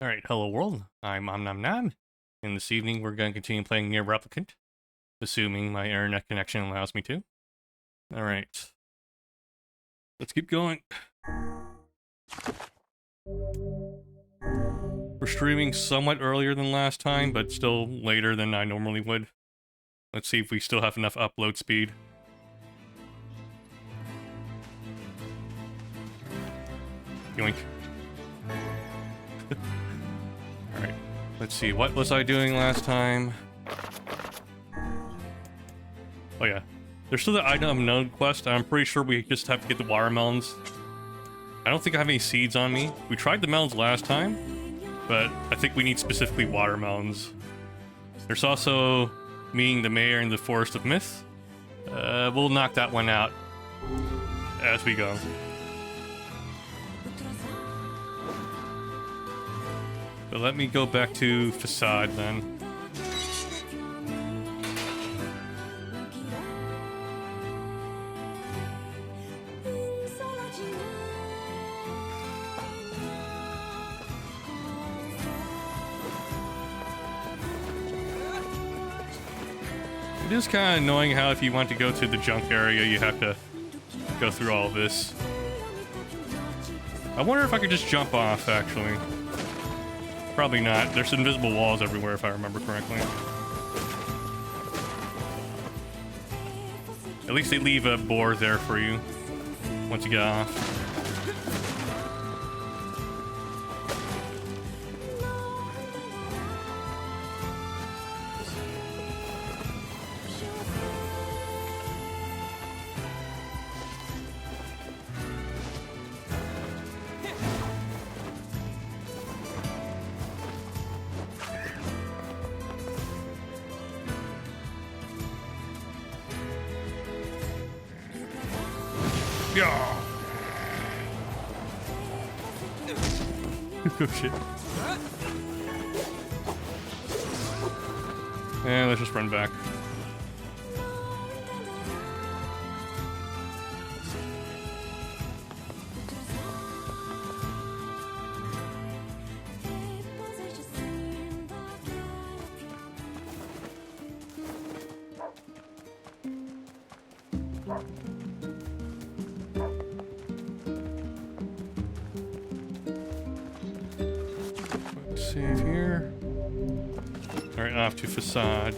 Alright, hello world, I'm Nam, and this evening we're going to continue playing NieR Replicant, assuming my internet connection allows me to. Alright. Let's keep going. We're streaming somewhat earlier than last time, but still later than I normally would. Let's see if we still have enough upload speed. Yoink. Alright, let's see, what was I doing last time? Oh yeah, there's still the item unknown quest. I'm pretty sure we just have to get the watermelons. I don't think I have any seeds on me. We tried the melons last time, but I think we need specifically watermelons. There's also meeting the mayor in the Forest of Myth. We'll knock that one out as we go. But let me go back to Facade then. It is kind of annoying how if you want to go to the junk area, you have to go through all of this. I wonder if I could just jump off, actually. Probably not. There's invisible walls everywhere, if I remember correctly. At least they leave a board there for you once you get off. Yeah. Oh shit. Yeah, let's just run back. Save here. Alright, off to Facade.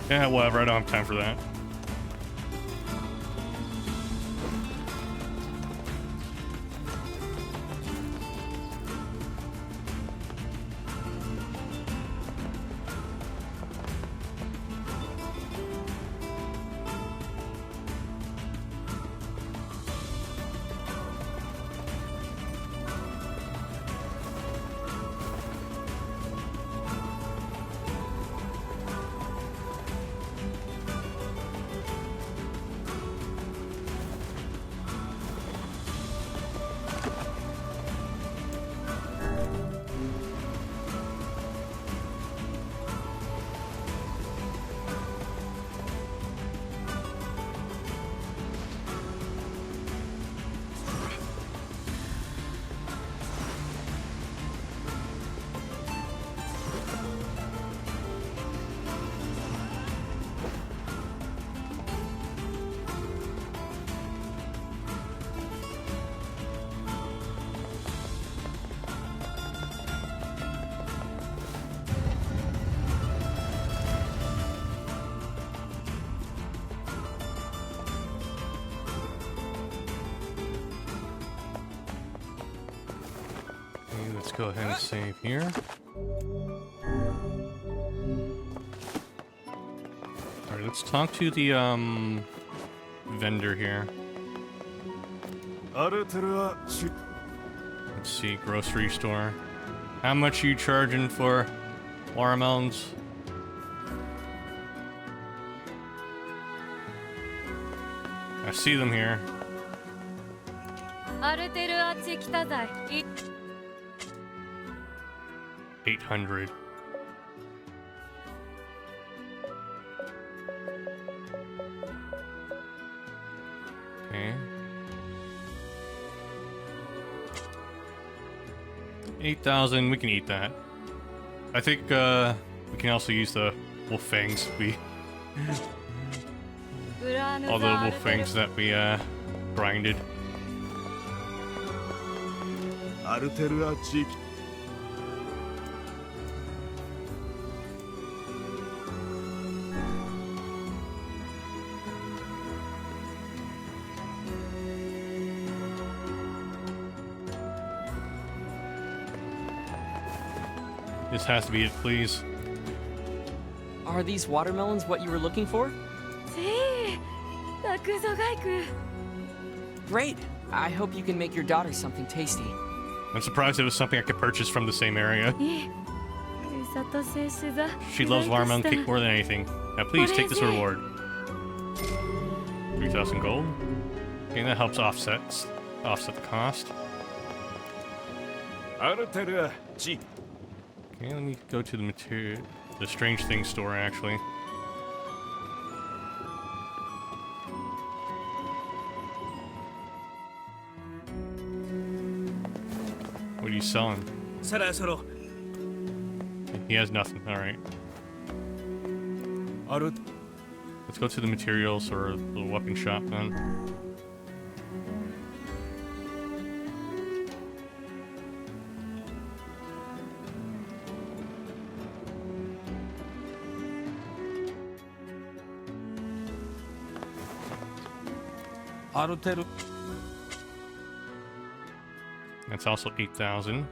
Yeah, whatever, I don't have time for that. Let's go ahead and save here. Alright, let's talk to the vendor here. Let's see, grocery store. How much are you charging for watermelons? I see them here. 800. Okay. 8,000, we can eat that. I think we can also use the wolf fangs. All the wolf fangs that we grinded. This has to be it, please. Are these watermelons what you were looking for? Great! I hope you can make your daughter something tasty. I'm surprised it was something I could purchase from the same area. She loves watermelon cake more than anything. Now please take this reward. 3,000 gold. Okay, that helps offset the cost. Okay, let me go to the strange things store actually. What are you selling? He has nothing. Alright. Let's go to the materials or the weapon shop then. That's also 8,000.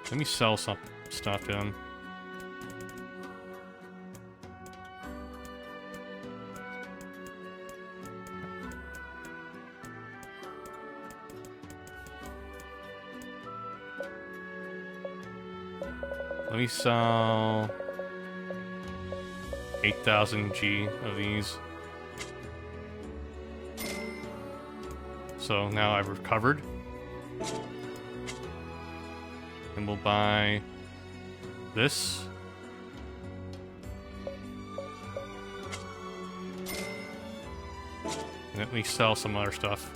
Let me sell some stuff to him. Let me sell 8,000 G of these. So now I've recovered. And we'll buy this. And let me sell some other stuff.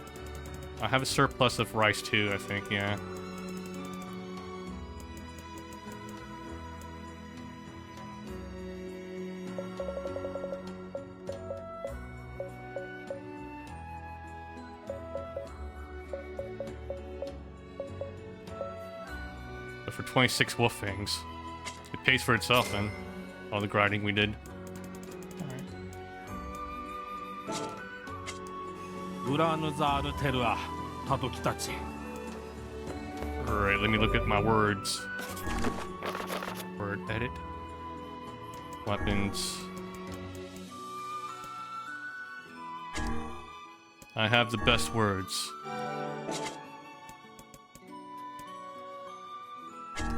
I have a surplus of rice too, I think, yeah. But for 26 wolf fangs, it pays for itself then. All the grinding we did. Alright, let me look at my words. Word edit. Weapons. I have the best words.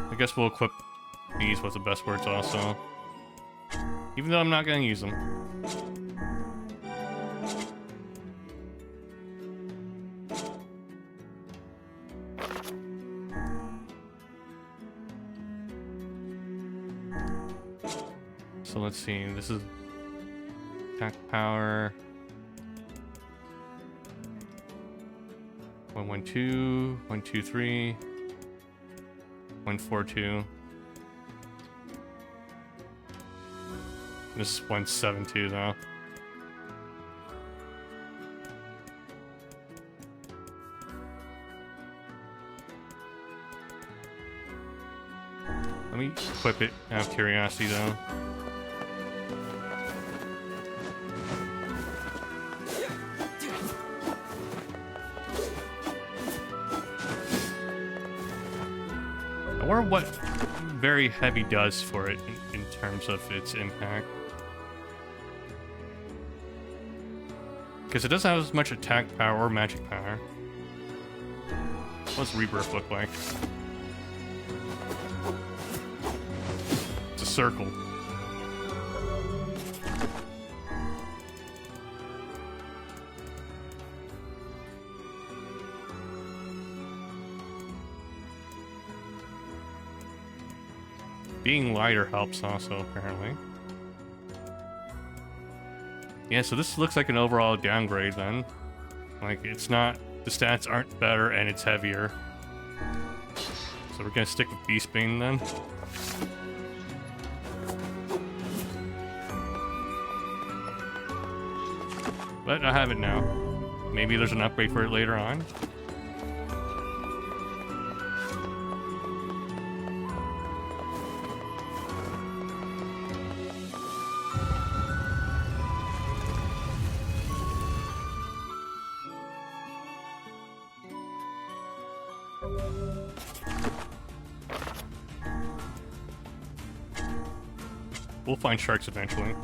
I guess we'll equip these with the best words also. Even though I'm not gonna use them. So let's see, this is attack power. 112, 123, 142. This is 172 though. Let me equip it out of curiosity though. or what very heavy does for it in terms of its impact. Because it doesn't have as much attack power or magic power. What's Rebirth look like? It's a circle. Being lighter helps also, apparently. Yeah, so this looks like an overall downgrade then. Like, it's not... The stats aren't better and it's heavier. So we're gonna stick with Beastbane then. But I have it now. Maybe there's an upgrade for it later on. We'll find sharks eventually.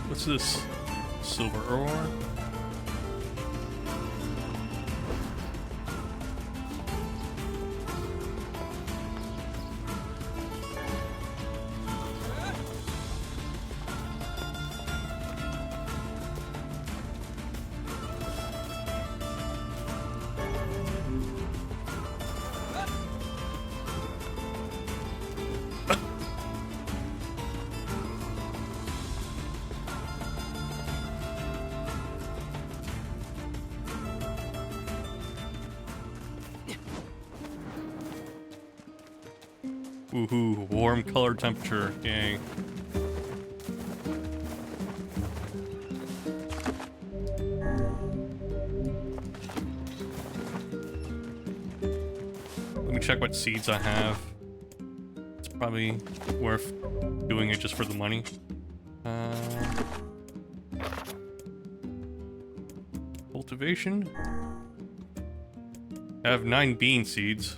What's this? Silver ore? Woohoo, warm color temperature, yay. Let me check what seeds I have. It's probably worth doing it just for the money. Cultivation. I have 9 bean seeds.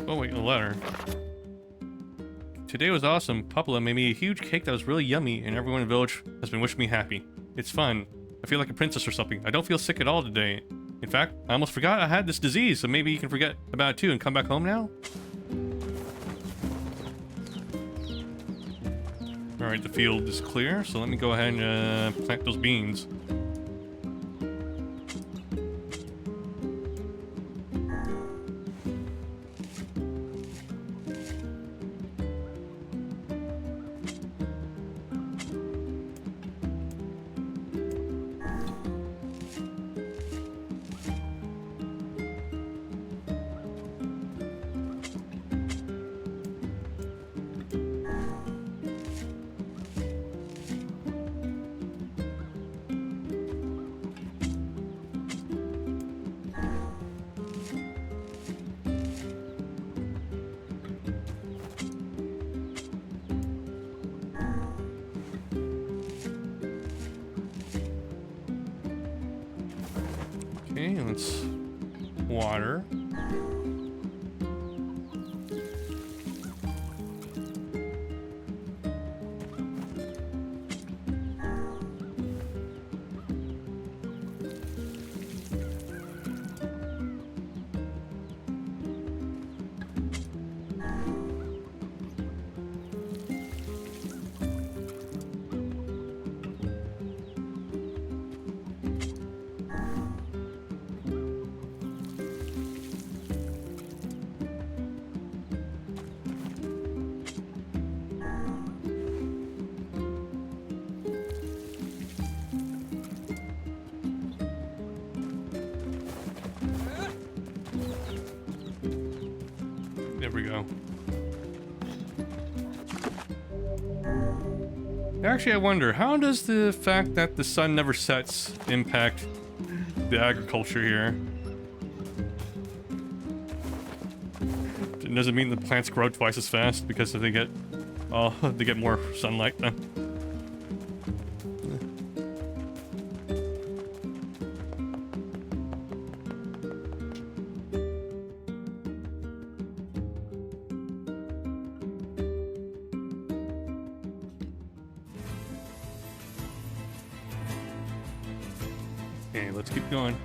Oh wait, a letter. Today was awesome. Papa made me a huge cake that was really yummy, and everyone in the village has been wishing me happy. It's fun. I feel like a princess or something. I don't feel sick at all today. In fact, I almost forgot I had this disease, so maybe you can forget about it too and come back home now? Alright, the field is clear, so let me go ahead and plant those beans. Okay, let's water. There we go. Actually, I wonder, how does the fact that the sun never sets impact the agriculture here? Does it mean the plants grow twice as fast because they get more sunlight then? Okay, let's keep going.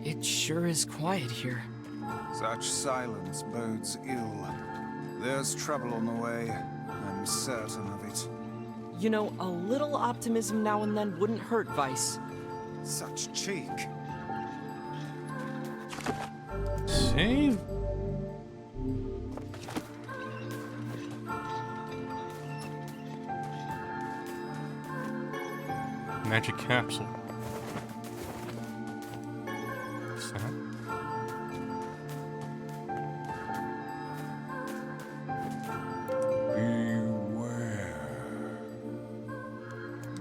It sure is quiet here. Such silence bodes ill. There's trouble on the way. I'm certain of it. You know, a little optimism now and then wouldn't hurt, Vice. Such cheek. Save? Magic capsule. What's that?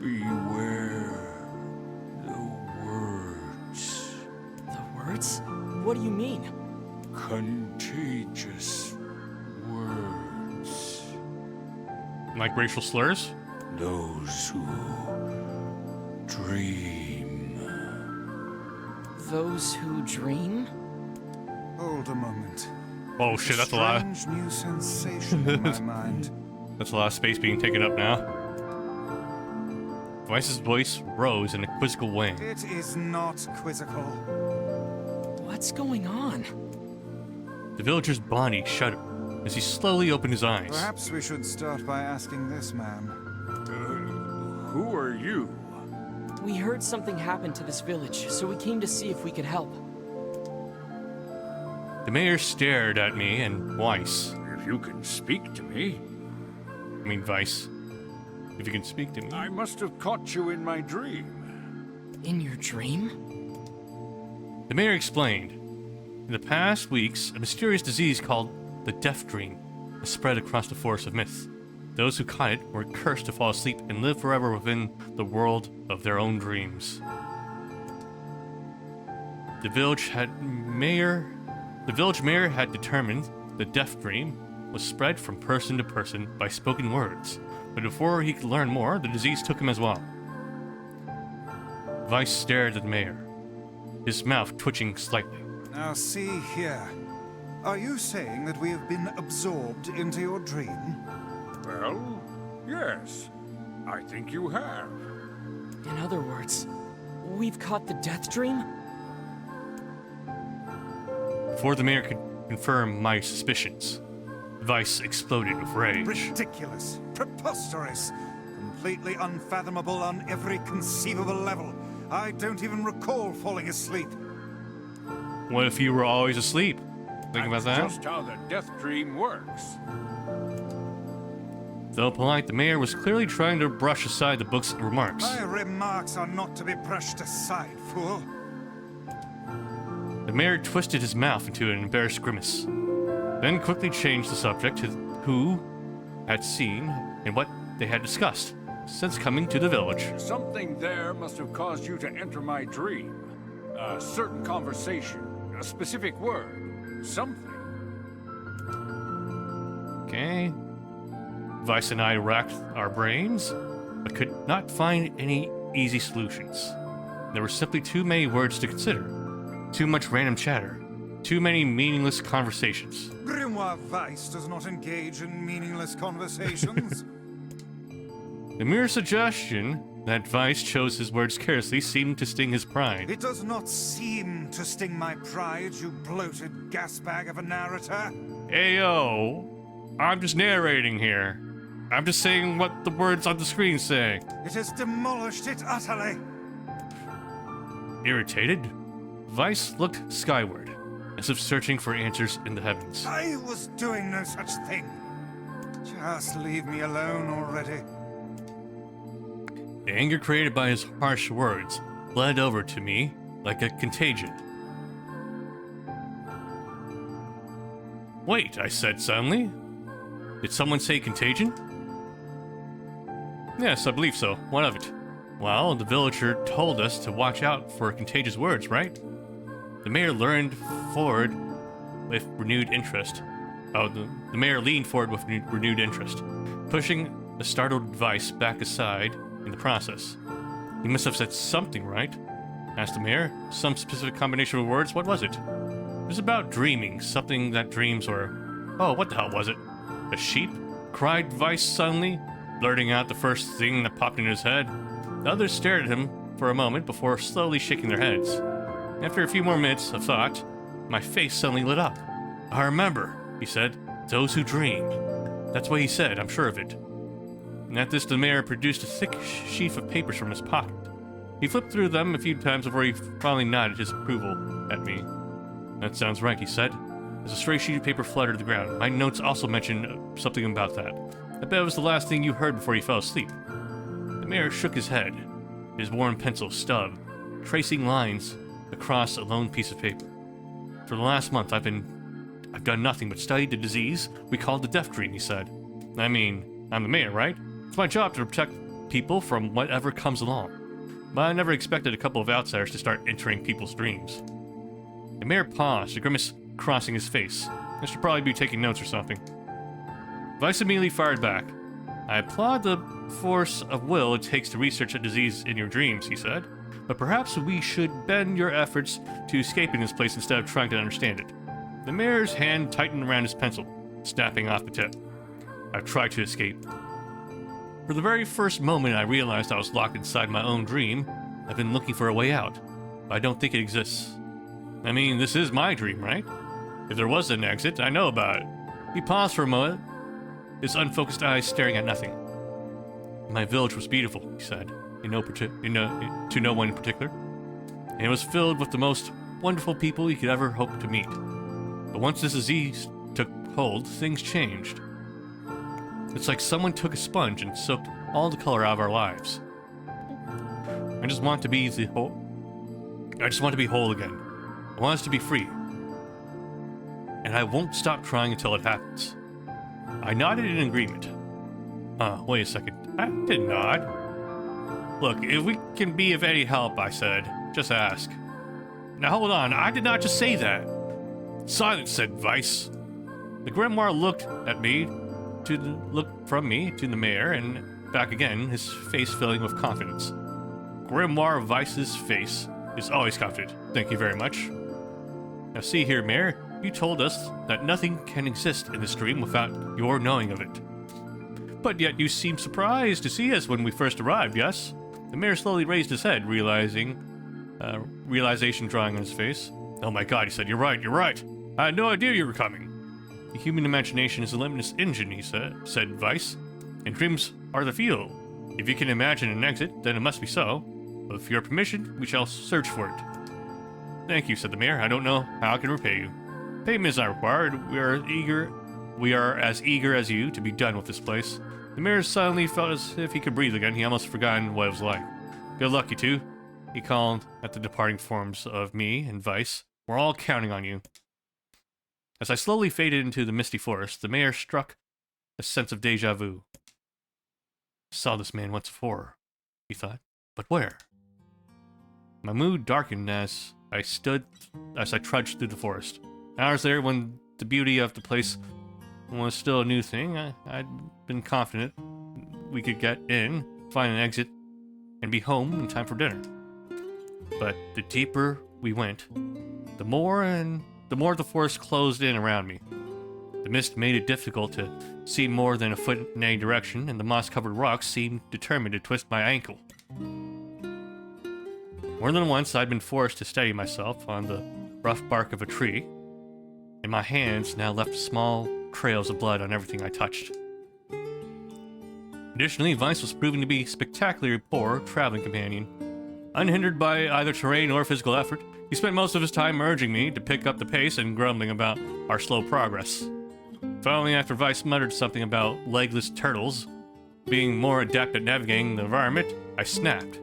Beware the words. The words? What do you mean? Contagious words. Like racial slurs? Those who dream. Those who dream? Hold a moment. Oh shit, that's a lot. Strange new sensation in my mind. That's a lot of space being taken up now. Vice's voice rose in a quizzical way. It is not quizzical. What's going on? The villager's body shuddered as he slowly opened his eyes. Perhaps we should start by asking this man. Who are you? We heard something happened to this village, so we came to see if we could help. The mayor stared at me and Weiss. If you can speak to me, I mean Vice. If you can speak to me. I must have caught you in my dream. In your dream? The mayor explained. In the past weeks, a mysterious disease called the Death Dream has spread across the forest of myth. Those who caught it were cursed to fall asleep and live forever within the world of their own dreams. The village mayor had determined the Death Dream was spread from person to person by spoken words, but before he could learn more, the disease took him as well. Vice stared at the mayor. his mouth twitching slightly. Now see here. Are you saying that we have been absorbed into your dream? Well, yes. I think you have. In other words, we've caught the death dream? Before the mayor could confirm my suspicions, Vice exploded with rage. Ridiculous. Preposterous. Completely unfathomable on every conceivable level. I don't even recall falling asleep. What if you were always asleep? Think about that? Just how the death dream works. Though polite, the mayor was clearly trying to brush aside the book's remarks. My remarks are not to be brushed aside, fool. The mayor twisted his mouth into an embarrassed grimace, then quickly changed the subject to who had seen and what they had discussed since coming to the village. Something there must have caused you to enter my dream. A certain conversation, a specific word, something. Okay. Vice and I racked our brains, but could not find any easy solutions. There were simply too many words to consider, too much random chatter, too many meaningless conversations. Grimoire Vice does not engage in meaningless conversations. The mere suggestion that Vice chose his words carelessly seemed to sting his pride. It does not seem to sting my pride, you bloated gasbag of a narrator. Ayo, I'm just narrating here. I'm just saying what the words on the screen say. It has demolished it utterly. Irritated, Vice looked skyward, as if searching for answers in the heavens. I was doing no such thing. Just leave me alone already. The anger created by his harsh words bled over to me like a contagion. Wait, I said suddenly. Did someone say contagion? Yes, I believe so. What of it? Well, the villager told us to watch out for contagious words, right? The mayor leaned forward with renewed interest. The mayor leaned forward with renewed interest, pushing the startled Vice back aside in the process. He must have said something, right? Asked the mayor. Some specific combination of words? What was it? It was about dreaming, something that dreams or... Oh, what the hell was it? A sheep? Cried Vice suddenly, blurting out the first thing that popped into his head. The others stared at him for a moment before slowly shaking their heads. After a few more minutes of thought, my face suddenly lit up. I remember, he said. Those who dream. That's what he said, I'm sure of it. And at this, the mayor produced a thick sheaf of papers from his pocket. He flipped through them a few times before he finally nodded his approval at me. That sounds right, he said. As a stray sheet of paper fluttered to the ground. My notes also mentioned something about that. I bet it was the last thing you heard before you fell asleep. The mayor shook his head, his worn pencil stub, tracing lines across a lone piece of paper. For the last month, I've done nothing but study the disease we call the death dream, he said. I mean, I'm the mayor, right? It's my job to protect people from whatever comes along. But I never expected a couple of outsiders to start entering people's dreams. The mayor paused, a grimace crossing his face. I should probably be taking notes or something. Vice immediately fired back. I applaud the force of will it takes to research a disease in your dreams, he said. But perhaps we should bend your efforts to escaping this place instead of trying to understand it. The mayor's hand tightened around his pencil, snapping off the tip. I've tried to escape. For the very first moment I realized I was locked inside my own dream, I've been looking for a way out, but I don't think it exists. I mean, this is my dream, right? If there was an exit, I know about it. He paused for a moment, his unfocused eyes staring at nothing. My village was beautiful, he said, to no one in particular, and it was filled with the most wonderful people you could ever hope to meet. But once this disease took hold, things changed. It's like someone took a sponge and soaked all the color out of our lives. I just want to be whole again. I want us to be free. And I won't stop trying until it happens. I nodded in agreement. Wait a second. I did nod. Look, if we can be of any help, I said, just ask. Now hold on, I did not just say that. Silence, said Vice. The grimoire looked from me to the mayor and back again, his face filling with confidence. Grimoire Vice's face is always confident. Thank you very much. Now see here, Mayor. You told us that nothing can exist in this dream without your knowing of it. But yet you seemed surprised to see us when we first arrived, yes? The mayor slowly raised his head, realization drawing on his face. Oh my god, he said, you're right. I had no idea you were coming. The human imagination is a limitless engine, he said Vice. And dreams are the fuel. If you can imagine an exit, then it must be so. With your permission, we shall search for it. Thank you, said the mayor. I don't know how I can repay you. Payment is not required. We are as eager as you to be done with this place. The mayor suddenly felt as if he could breathe again. He almost forgotten what it was like. Good luck, you two. He called at the departing forms of me and Vice. We're all counting on you. As I slowly faded into the misty forest, the mayor struck a sense of deja vu. I saw this man once before, he thought. But where? My mood darkened as I trudged through the forest. Hours there, when the beauty of the place was still a new thing, I'd been confident we could get in, find an exit, and be home in time for dinner. But the deeper we went, the more the forest closed in around me. The mist made it difficult to see more than a foot in any direction, and the moss-covered rocks seemed determined to twist my ankle. More than once, I'd been forced to steady myself on the rough bark of a tree, and my hands now left small trails of blood on everything I touched. Additionally, Vice was proving to be a spectacularly poor traveling companion. Unhindered by either terrain or physical effort, he spent most of his time urging me to pick up the pace and grumbling about our slow progress. Finally, after Vice muttered something about legless turtles being more adept at navigating the environment, I snapped.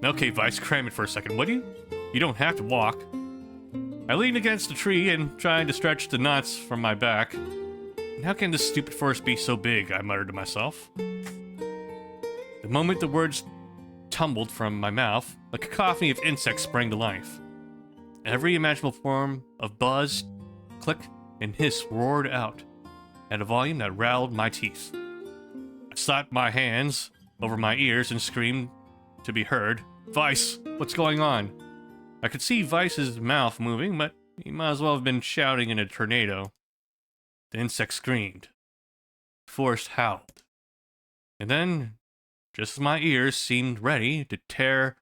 Okay, Vice, cram it for a second, would you? You don't have to walk. I leaned against the tree and tried to stretch the knots from my back. And how can this stupid forest be so big? I muttered to myself. The moment the words tumbled from my mouth, a cacophony of insects sprang to life. Every imaginable form of buzz, click, and hiss roared out at a volume that rattled my teeth. I slapped my hands over my ears and screamed to be heard. Vice, what's going on? I could see Vice's mouth moving, but he might as well have been shouting in a tornado. The insect screamed. The forest howled. And then, just as my ears seemed ready to tear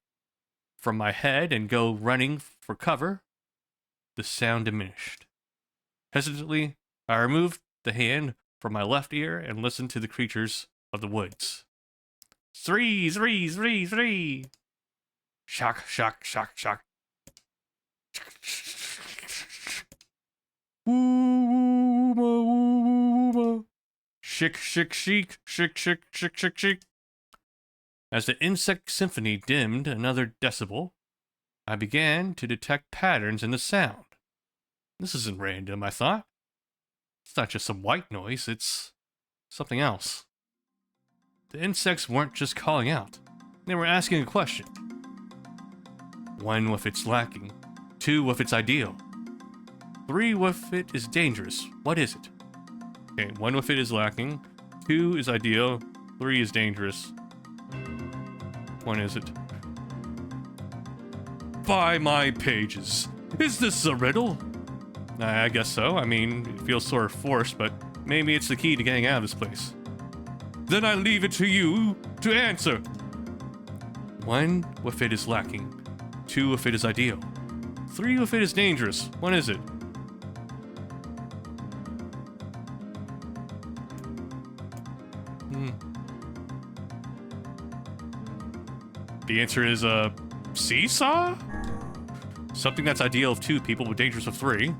from my head and go running for cover, the sound diminished. Hesitantly, I removed the hand from my left ear and listened to the creatures of the woods. Three, three, three, three. Shock, shock, shock, shock. Woo, woo, woo, woo. Shick, shick, chic, shick, shick, shick, shick, shick. As the insect symphony dimmed another decibel, I began to detect patterns in the sound. This isn't random, I thought. It's not just some white noise, it's something else. The insects weren't just calling out. They were asking a question. 1, if it's lacking. 2, if it's ideal. 3, if it is dangerous. What is it? Okay, 1, if it is lacking. 2 is ideal. 3 is dangerous. 1 is it? By my pages. Is this a riddle? I guess so. I mean, it feels sort of forced, but maybe it's the key to getting out of this place. Then I leave it to you to answer. 1, if it is lacking. 2, if it is ideal. 3, if it is dangerous. What is it? The answer is a seesaw? Something that's ideal of 2 people but dangerous of 3.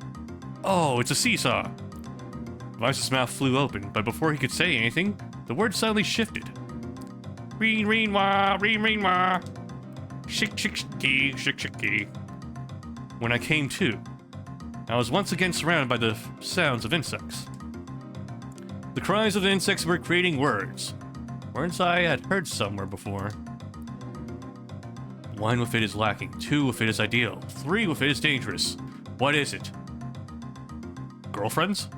Oh, it's a seesaw. Vice's mouth flew open, but before he could say anything, the word suddenly shifted. Reen, reen, wah, reen, reen, wah. Shick, shick, shicky, shick, shicky. When I came to, I was once again surrounded by the sounds of insects. The cries of the insects were creating words. Words I had heard somewhere before. 1, if it is lacking. 2, if it is ideal. 3, if it is dangerous. What is it? Girlfriends?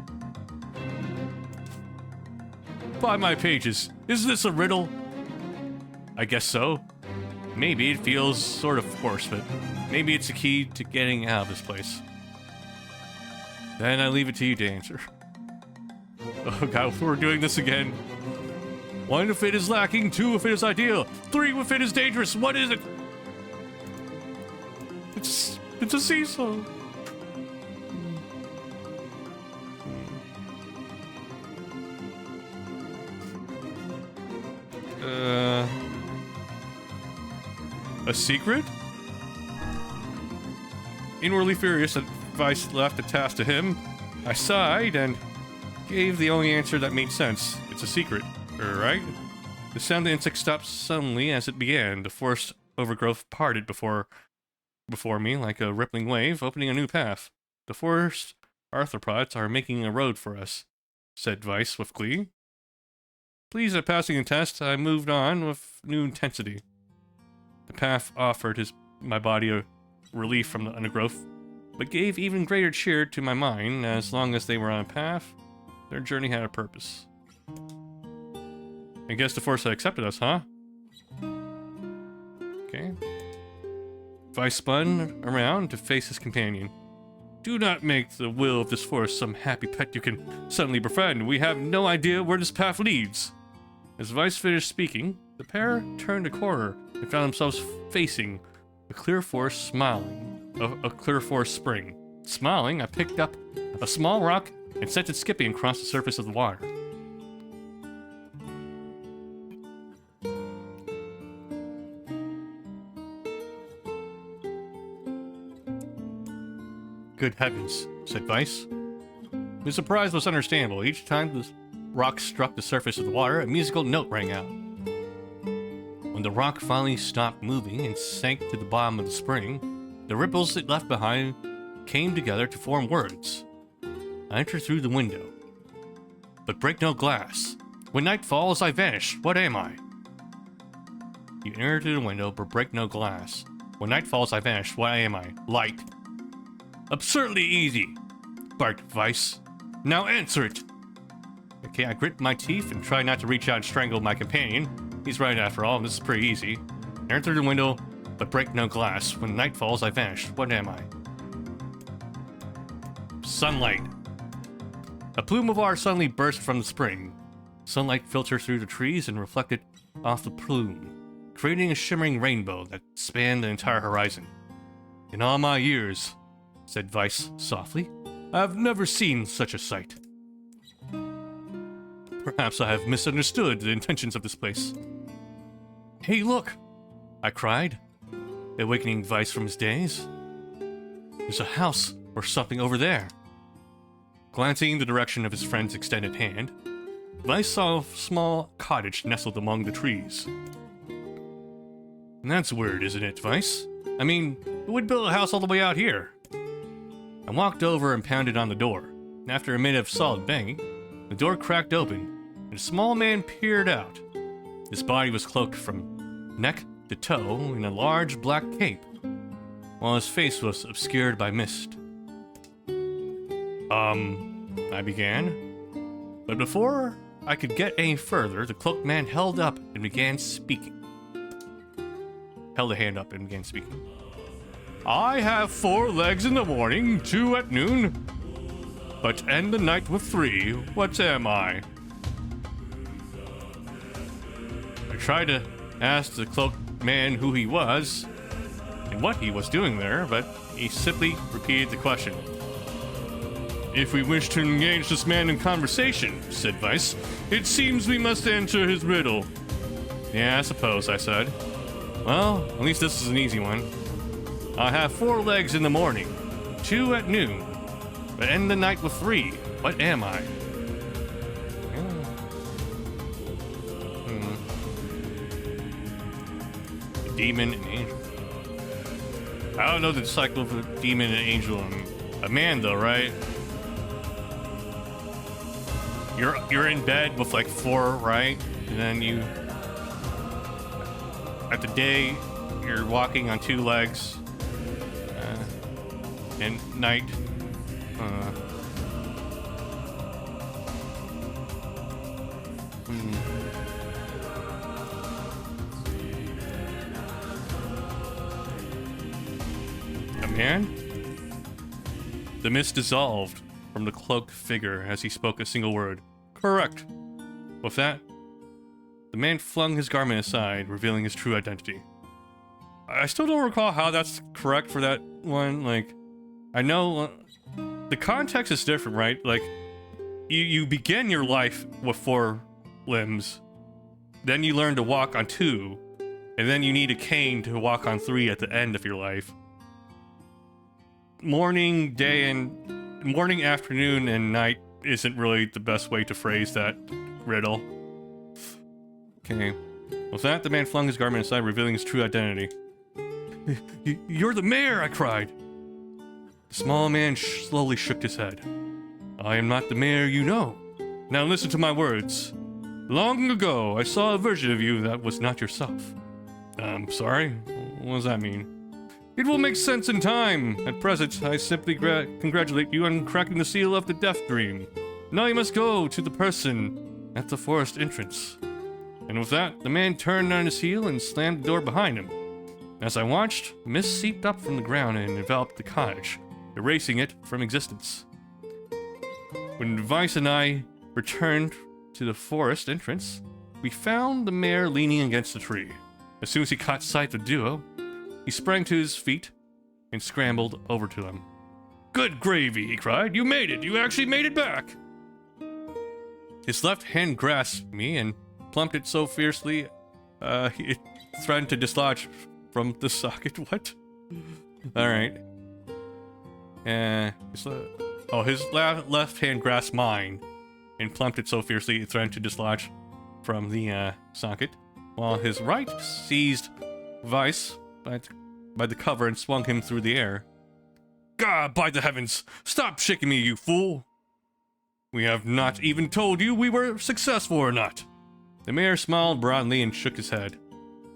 By my pages, is this a riddle? I guess so. Maybe it feels sort of forced, but maybe it's the key to getting out of this place. Then I leave it to you to answer. Oh god, we're doing this again. 1 if it is lacking, 2 if it is ideal, 3 if it is dangerous. What is it? It's a seesaw. A secret? Inwardly furious that Vice left the task to him, I sighed and gave the only answer that made sense. It's a secret, right? The sound of the insect stopped suddenly as it began. The forest overgrowth parted before me like a rippling wave, opening a new path. The forest arthropods are making a road for us, said Vice with glee. Pleased at passing the test, I moved on with new intensity. The path offered my body a relief from the undergrowth, but gave even greater cheer to my mind. As long as they were on a path, their journey had a purpose. I guess the force had accepted us, huh? Okay. Vice spun around to face his companion. Do not make the will of this force some happy pet you can suddenly befriend. We have no idea where this path leads. As Vice finished speaking, the pair turned a corner and found themselves facing a clear forest a clear forest spring. Smiling, I picked up a small rock and sent it skipping across the surface of the water. Good heavens, said Vice. His surprise was understandable. Each time the rock struck the surface of the water, a musical note rang out. When the rock finally stopped moving and sank to the bottom of the spring, the ripples it left behind came together to form words. I entered through the window, but break no glass. When night falls, I vanish. What am I? You entered through the window, but break no glass. When night falls, I vanish. What am I? Light. Absurdly easy, barked Vice. Now answer it. Okay, I grit my teeth and try not to reach out and strangle my companion. He's right after all, and this is pretty easy. Enter through the window, but break no glass. When night falls, I vanish. What am I? Sunlight. A plume of water suddenly burst from the spring. Sunlight filtered through the trees and reflected off the plume, creating a shimmering rainbow that spanned the entire horizon. In all my years, said Vice softly, I have never seen such a sight. Perhaps I have misunderstood the intentions of this place. Hey, look! I cried, awakening Vice from his daze. There's a house or something over there. Glancing in the direction of his friend's extended hand, Vice saw a small cottage nestled among the trees. That's weird, isn't it, Vice? I mean, who would build a house all the way out here? I walked over and pounded on the door. After a minute of solid banging, the door cracked open, and a small man peered out. His body was cloaked from neck to toe in a large black cape, while his face was obscured by mist. I began. But before I could get any further, the cloaked man held a hand up and began speaking. I have 4 legs in the morning, 2 at noon, but end the night with 3. What am I? I tried to ask the cloaked man who he was and what he was doing there, but he simply repeated the question. If we wish to engage this man in conversation, said Vice, it seems we must answer his riddle. Yeah, I suppose, I said. Well, at least this is an easy one. I have 4 legs in the morning, 2 at noon, but end the night with 3. What am I? A demon and angel. I don't know the cycle of a demon and angel and a man though, right? You're in bed with like 4, right? And then you at the day you're walking on 2 legs. And night. man. The mist dissolved from the cloaked figure as he spoke a single word. Correct. With that, the man flung his garment aside, revealing his true identity. I still don't recall how that's correct for that one. Like, I know the context is different, right? Like, you begin your life with 4 limbs, then you learn to walk on 2, and then you need a cane to walk on 3 at the end of your life. Morning, afternoon, and night isn't really the best way to phrase that riddle. Okay. With that, the man flung his garment aside, revealing his true identity. You're the mayor, I cried. The small man slowly shook his head. I am not the mayor you know. Now listen to my words. Long ago, I saw a version of you that was not yourself. I'm sorry? What does that mean? It will make sense in time. At present, I simply congratulate you on cracking the seal of the Death Dream. Now you must go to the person at the forest entrance. And with that, the man turned on his heel and slammed the door behind him. As I watched, mist seeped up from the ground and enveloped the cottage, erasing it from existence. When Vice and I returned to the forest entrance, we found the mayor leaning against a tree. As soon as he caught sight of the duo, he sprang to his feet and scrambled over to them. Good gravy, he cried. You made it! You actually made it back! His left hand grasped me and plumped it so fiercely, it threatened to dislodge from the socket. What? Alright. His left hand grasped mine and plumped it so fiercely it threatened to dislodge from the socket, while his right seized Vice by the cover and swung him through the air. God, by the heavens! Stop shaking me, you fool! We have not even told you we were successful or not. The mayor smiled broadly and shook his head.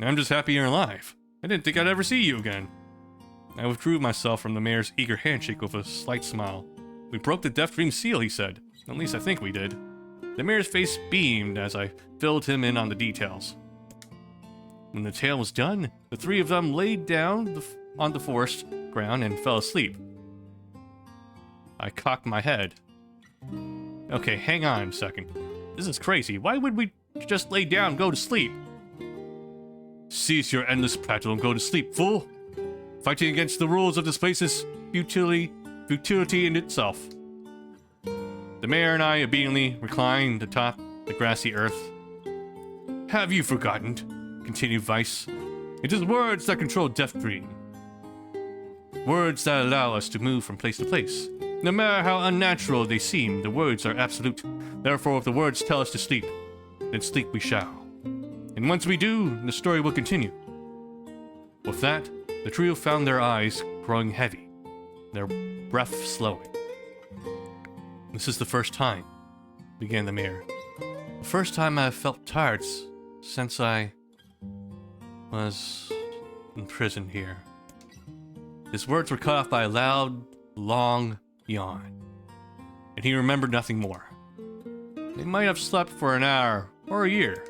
I'm just happy you're alive. I didn't think I'd ever see you again. I withdrew myself from the mayor's eager handshake with a slight smile. We broke the Death Dream seal, he said. At least I think we did. The mayor's face beamed as I filled him in on the details. When the tale was done, the 3 of them laid down on the forest ground and fell asleep. I cocked my head. Okay, hang on a second. This is crazy. Why would we just lay down and go to sleep? Cease your endless prattle and go to sleep, fool! Fighting against the rules of this place is futility in itself. The mayor and I obediently reclined atop the grassy earth. Have you forgotten? Continued Vice. It is words that control Death Dream. Words that allow us to move from place to place. No matter how unnatural they seem, the words are absolute. Therefore, if the words tell us to sleep, then sleep we shall. And once we do, the story will continue. With that, the trio found their eyes growing heavy, their breath slowing. This is the first time, began the mayor. The first time I've felt tired since I was in prison here. His words were cut off by a loud, long yawn, and he remembered nothing more. They might have slept for an hour or a year.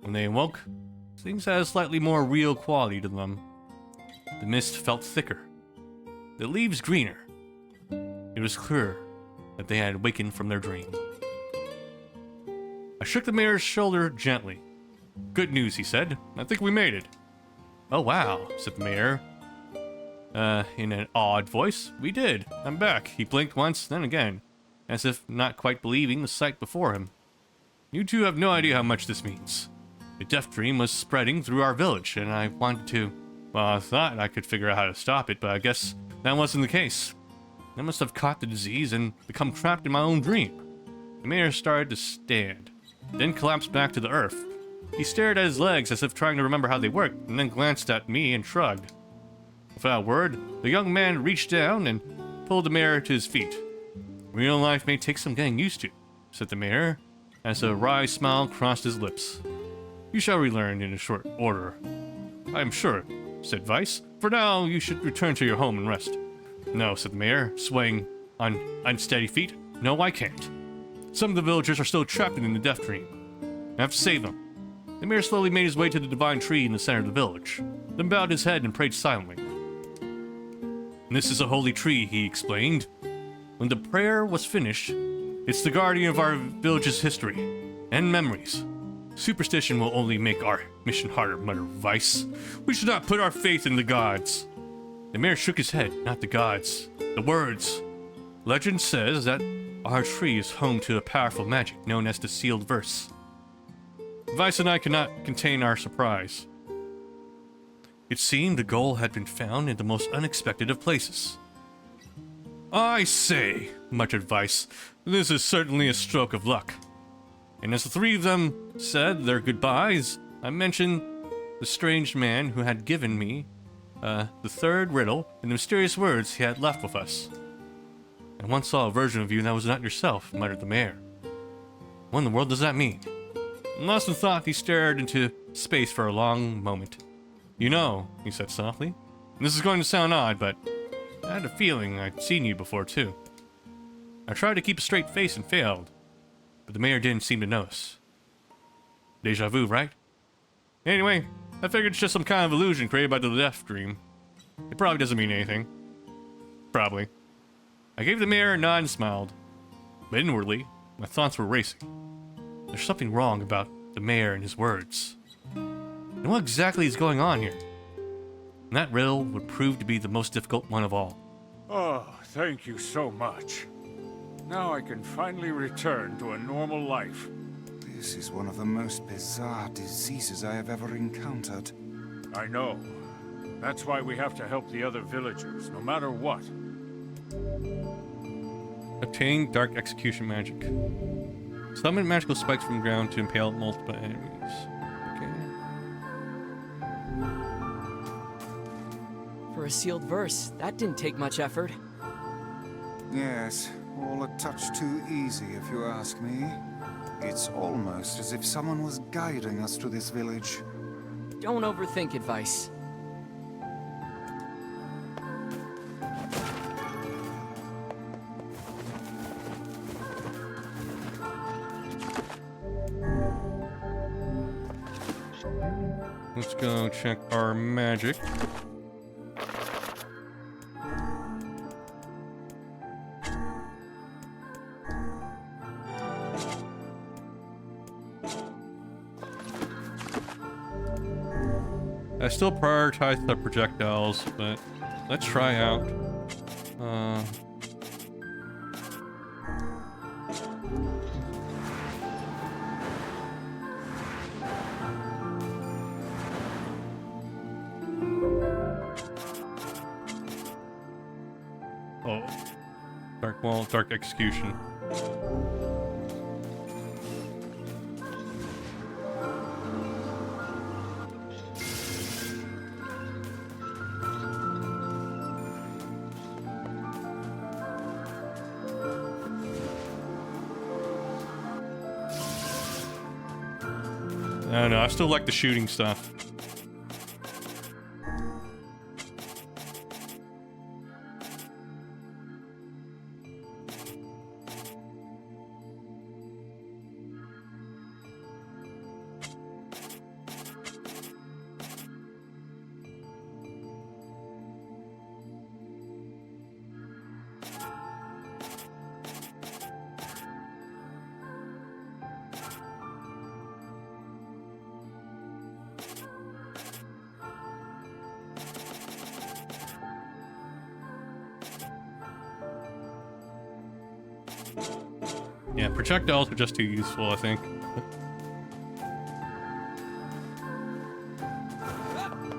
When they awoke, things had a slightly more real quality to them. The mist felt thicker, the leaves greener. It was clear that they had awakened from their dream. I shook the mayor's shoulder gently. Good news, he said. I think we made it. Oh wow, said the mayor. In an awed voice. We did. I'm back. He blinked once, then again, as if not quite believing the sight before him. You two have no idea how much this means. The Death Dream was spreading through our village, and I wanted to... Well, I thought I could figure out how to stop it, but I guess that wasn't the case. I must have caught the disease and become trapped in my own dream. The mayor started to stand, then collapsed back to the earth. He stared at his legs as if trying to remember how they worked, and then glanced at me and shrugged. Without a word, the young man reached down and pulled the mayor to his feet. Real life may take some getting used to, said the mayor, as a wry smile crossed his lips. You shall relearn in a short order. I am sure, said Vice. For now, you should return to your home and rest. No, said the mayor, swaying on unsteady feet. No, I can't. Some of the villagers are still trapped in the Death Dream. I have to save them. The mayor slowly made his way to the divine tree in the center of the village, then bowed his head and prayed silently. This is a holy tree, he explained. When the prayer was finished, it's the guardian of our village's history and memories. Superstition will only make our mission harder, muttered Weiss. We should not put our faith in the gods. The mayor shook his head, not the gods, the words. Legend says that our tree is home to a powerful magic known as the sealed verse. Weiss and I could not contain our surprise. It seemed the goal had been found in the most unexpected of places. I say, muttered Weiss, this is certainly a stroke of luck. And as the three of them said their goodbyes, I mentioned the strange man who had given me the third riddle and the mysterious words he had left with us. I once saw a version of you that was not yourself, muttered the mayor. What in the world does that mean? Lost in thought, he stared into space for a long moment. You know, he said softly, and this is going to sound odd, but I had a feeling I'd seen you before too. I tried to keep a straight face and failed, but the mayor didn't seem to notice. Deja vu, right? Anyway, I figured it's just some kind of illusion created by the death dream. It probably doesn't mean anything. Probably. I gave the mayor a nod and smiled, but inwardly, my thoughts were racing. There's something wrong about the mayor and his words. And what exactly is going on here? And that riddle would prove to be the most difficult one of all. Oh, thank you so much. Now I can finally return to a normal life. This is one of the most bizarre diseases I have ever encountered. I know. That's why we have to help the other villagers, no matter what. Obtain dark execution magic. Summon magical spikes from the ground to impale multiple enemies. Okay. For a sealed verse, that didn't take much effort. Yes, all a touch too easy if you ask me. It's almost as if someone was guiding us to this village. Don't overthink advice. Let's go check our magic. I still prioritize the projectiles, but let's try out. Oh, dark wall, dark execution. I don't know, I still like the shooting stuff. Yeah, projectiles are just too useful, I think.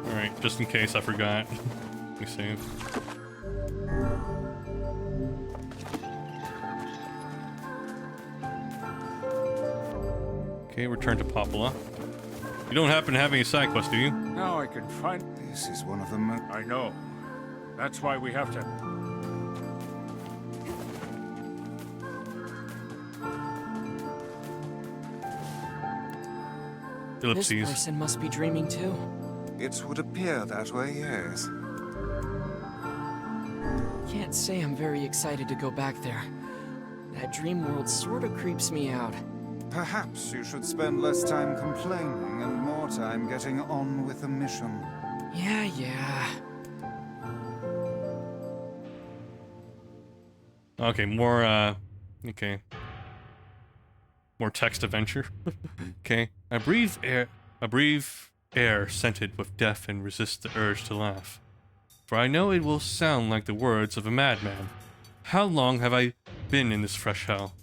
Alright, just in case I forgot. Let me save. Okay, return to Popula. You don't happen to have any side quests, do you? Now I can find... This is one of the most... I know. That's why we have to... This Ellipses. person must be dreaming too. It would appear that way, yes. Can't say I'm very excited to go back there. That dream world sort of creeps me out. Perhaps you should spend less time complaining and more time getting on with the mission. Yeah. Okay, more, okay. More text adventure. Okay. I breathe air scented with death and resist the urge to laugh. For I know it will sound like the words of a madman. How long have I been in this fresh hell?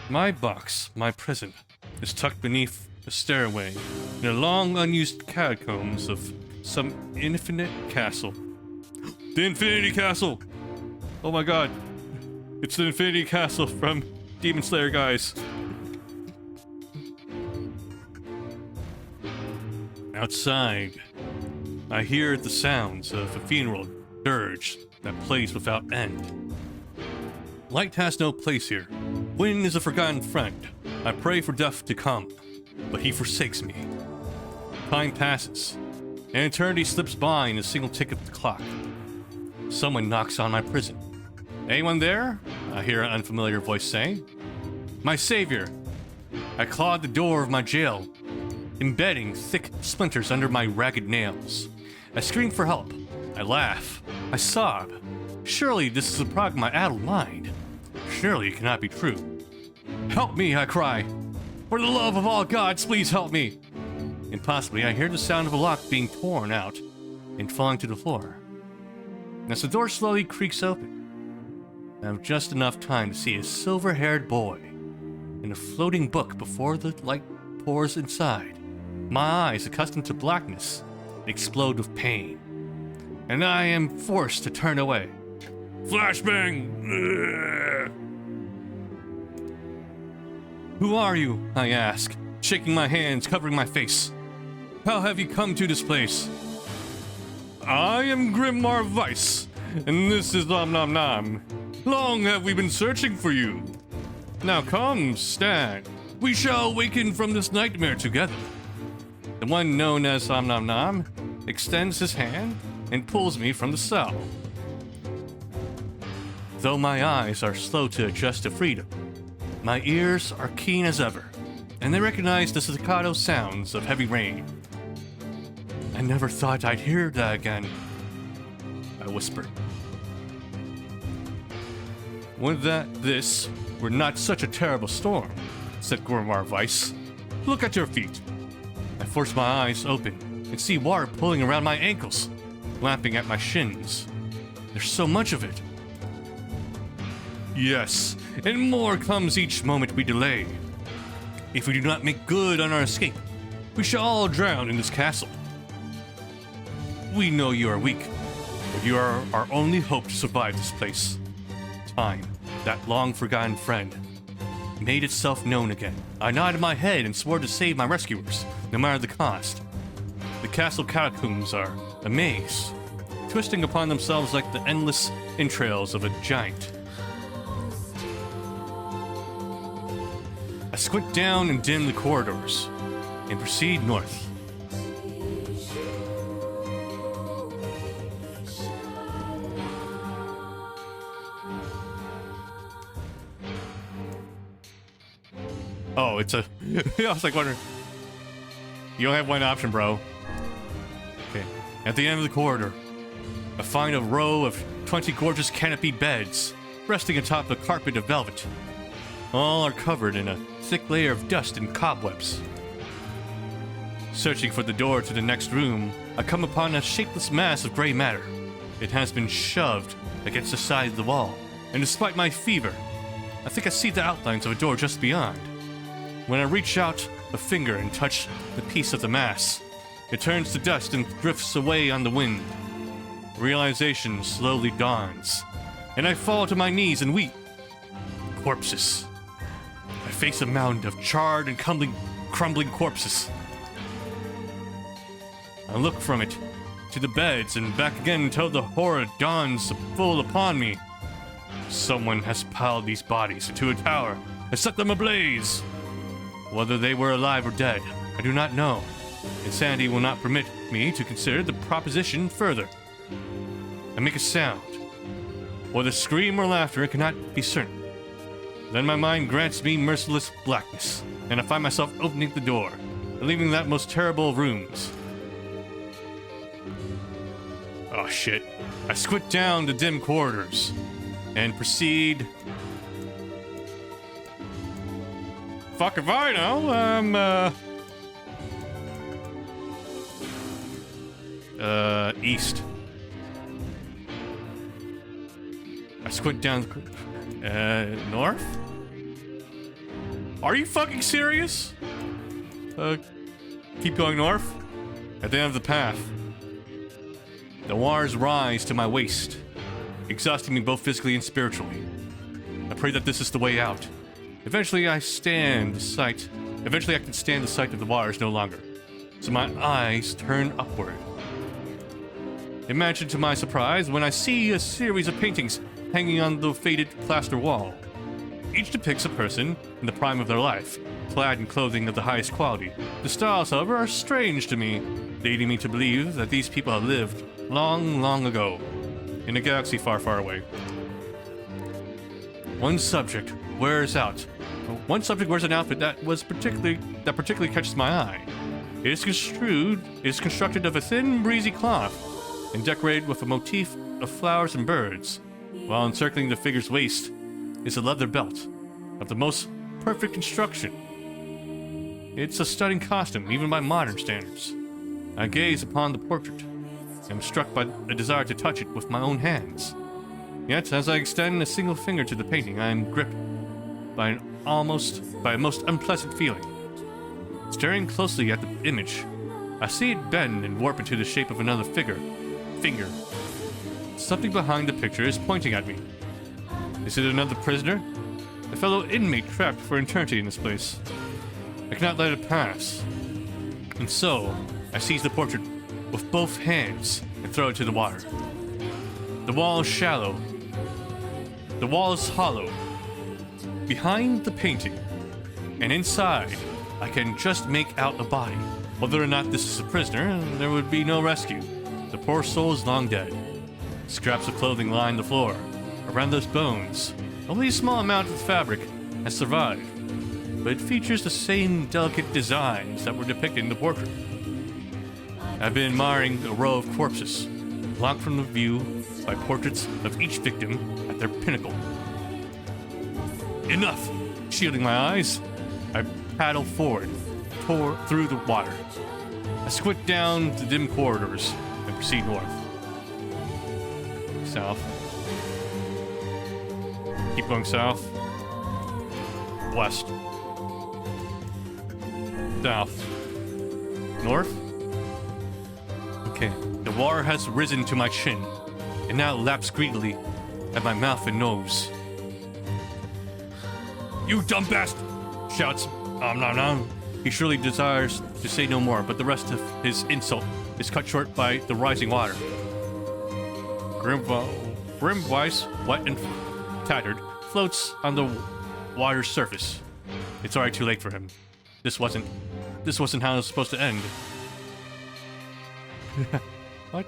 My box, my prison, is tucked beneath a stairway in a long unused catacombs of some infinite castle. The Infinity Castle! Oh my god. It's the Infinity Castle from Demon Slayer, guys. Outside, I hear the sounds of a funeral dirge that plays without end. Light has no place here. Wind is a forgotten friend. I pray for death to come, but he forsakes me. Time passes, and eternity slips by in a single tick of the clock. Someone knocks on my prison. Anyone there? I hear an unfamiliar voice say. My savior. I clawed the door of my jail, embedding thick splinters under my ragged nails. I scream for help. I laugh. I sob. Surely this is a product of my addled mind. Surely it cannot be true. Help me, I cry. For the love of all gods, please help me. And possibly I hear the sound of a lock being torn out and falling to the floor. As the door slowly creaks open, I have just enough time to see a silver-haired boy and a floating book before the light pours inside. My eyes, accustomed to blackness, explode with pain, and I am forced to turn away. Flashbang! Ugh. Who are you? I ask, shaking my hands, covering my face. How have you come to this place? I am Grimoire Weiss, and this is Nom Nom Nom. Long have we been searching for you. Now come, stand. We shall awaken from this nightmare together. The one known as Nom Nom Nom extends his hand and pulls me from the cell. Though my eyes are slow to adjust to freedom, my ears are keen as ever, and they recognize the staccato sounds of heavy rain. I never thought I'd hear that again, I whispered. Would that this were not such a terrible storm, said Grimoire Weiss. Look at your feet. I force my eyes open and see water pulling around my ankles, lapping at my shins. There's so much of it. Yes, and more comes each moment we delay. If we do not make good on our escape, we shall all drown in this castle. We know you are weak, but you are our only hope to survive this place. Time, that long-forgotten friend, made itself known again. I nodded my head and swore to save my rescuers, no matter the cost. The castle catacombs are a maze, twisting upon themselves like the endless entrails of a giant. I squint down and dim the corridors, and proceed north. Oh, it's a... I was like wondering... You only have one option, bro. Okay. At the end of the corridor, I find a row of 20 gorgeous canopied beds, resting atop a carpet of velvet. All are covered in a thick layer of dust and cobwebs. Searching for the door to the next room, I come upon a shapeless mass of gray matter. It has been shoved against the side of the wall, and despite my fever, I think I see the outlines of a door just beyond. When I reach out a finger and touch the piece of the mass, it turns to dust and drifts away on the wind. Realization slowly dawns, and I fall to my knees and weep. Corpses. I face a mound of charred and crumbling corpses. I look from it to the beds and back again until the horror dawns full upon me. Someone has piled these bodies into a tower and set them ablaze. Whether they were alive or dead, I do not know. Insanity will not permit me to consider the proposition further. I make a sound, whether scream or laughter, I cannot be certain. Then my mind grants me merciless blackness, and I find myself opening the door, and leaving that most terrible of rooms. Oh shit. I squint down the dim corridors. and proceed. Fuck if I know. East. I squint down. North? Are you fucking serious? Keep going north. At the end of the path, the waters rise to my waist, exhausting me both physically and spiritually. I pray that this is the way out. Eventually I can stand the sight of the waters no longer, so my eyes turn upward. Imagine to my surprise when I see a series of paintings hanging on the faded plaster wall. Each depicts a person in the prime of their life, clad in clothing of the highest quality. The styles, however, are strange to me, leading me to believe that these people have lived long, long ago, in a galaxy far, far away. One subject wears an outfit that particularly catches my eye. It is constructed of a thin, breezy cloth and decorated with a motif of flowers and birds, while encircling the figure's waist is a leather belt of the most perfect construction. It's a stunning costume, even by modern standards. I gaze upon the portrait and am struck by a desire to touch it with my own hands. Yet, as I extend a single finger to the painting, I am gripped by a most unpleasant feeling. Staring closely at the image, I see it bend and warp into the shape of another finger. Something behind the picture is pointing at me. Is it another prisoner? A fellow inmate trapped for eternity in this place. I cannot let it pass. And so, I seize the portrait with both hands and throw it to the water. The wall is shallow. The wall is hollow. Behind the painting, and inside, I can just make out a body. Whether or not this is a prisoner, there would be no rescue. The poor soul is long dead. Scraps of clothing line the floor. Around those bones, only a small amount of fabric has survived, but it features the same delicate designs that were depicted in the portrait. I've been admiring a row of corpses, blocked from the view by portraits of each victim at their pinnacle. Enough! Shielding my eyes, I paddle forward, through the water. I squint down the dim corridors and proceed north. South. Keep going south. West. South. North. Okay, the water has risen to my chin, and now laps greedily at my mouth and nose. You dumb bastard! Shouts Nom. He surely desires to say no more, but the rest of his insult is cut short by the rising water. Grimweiss, wet and tattered, floats on the water's surface. It's already too late for him. This wasn't how it was supposed to end. What?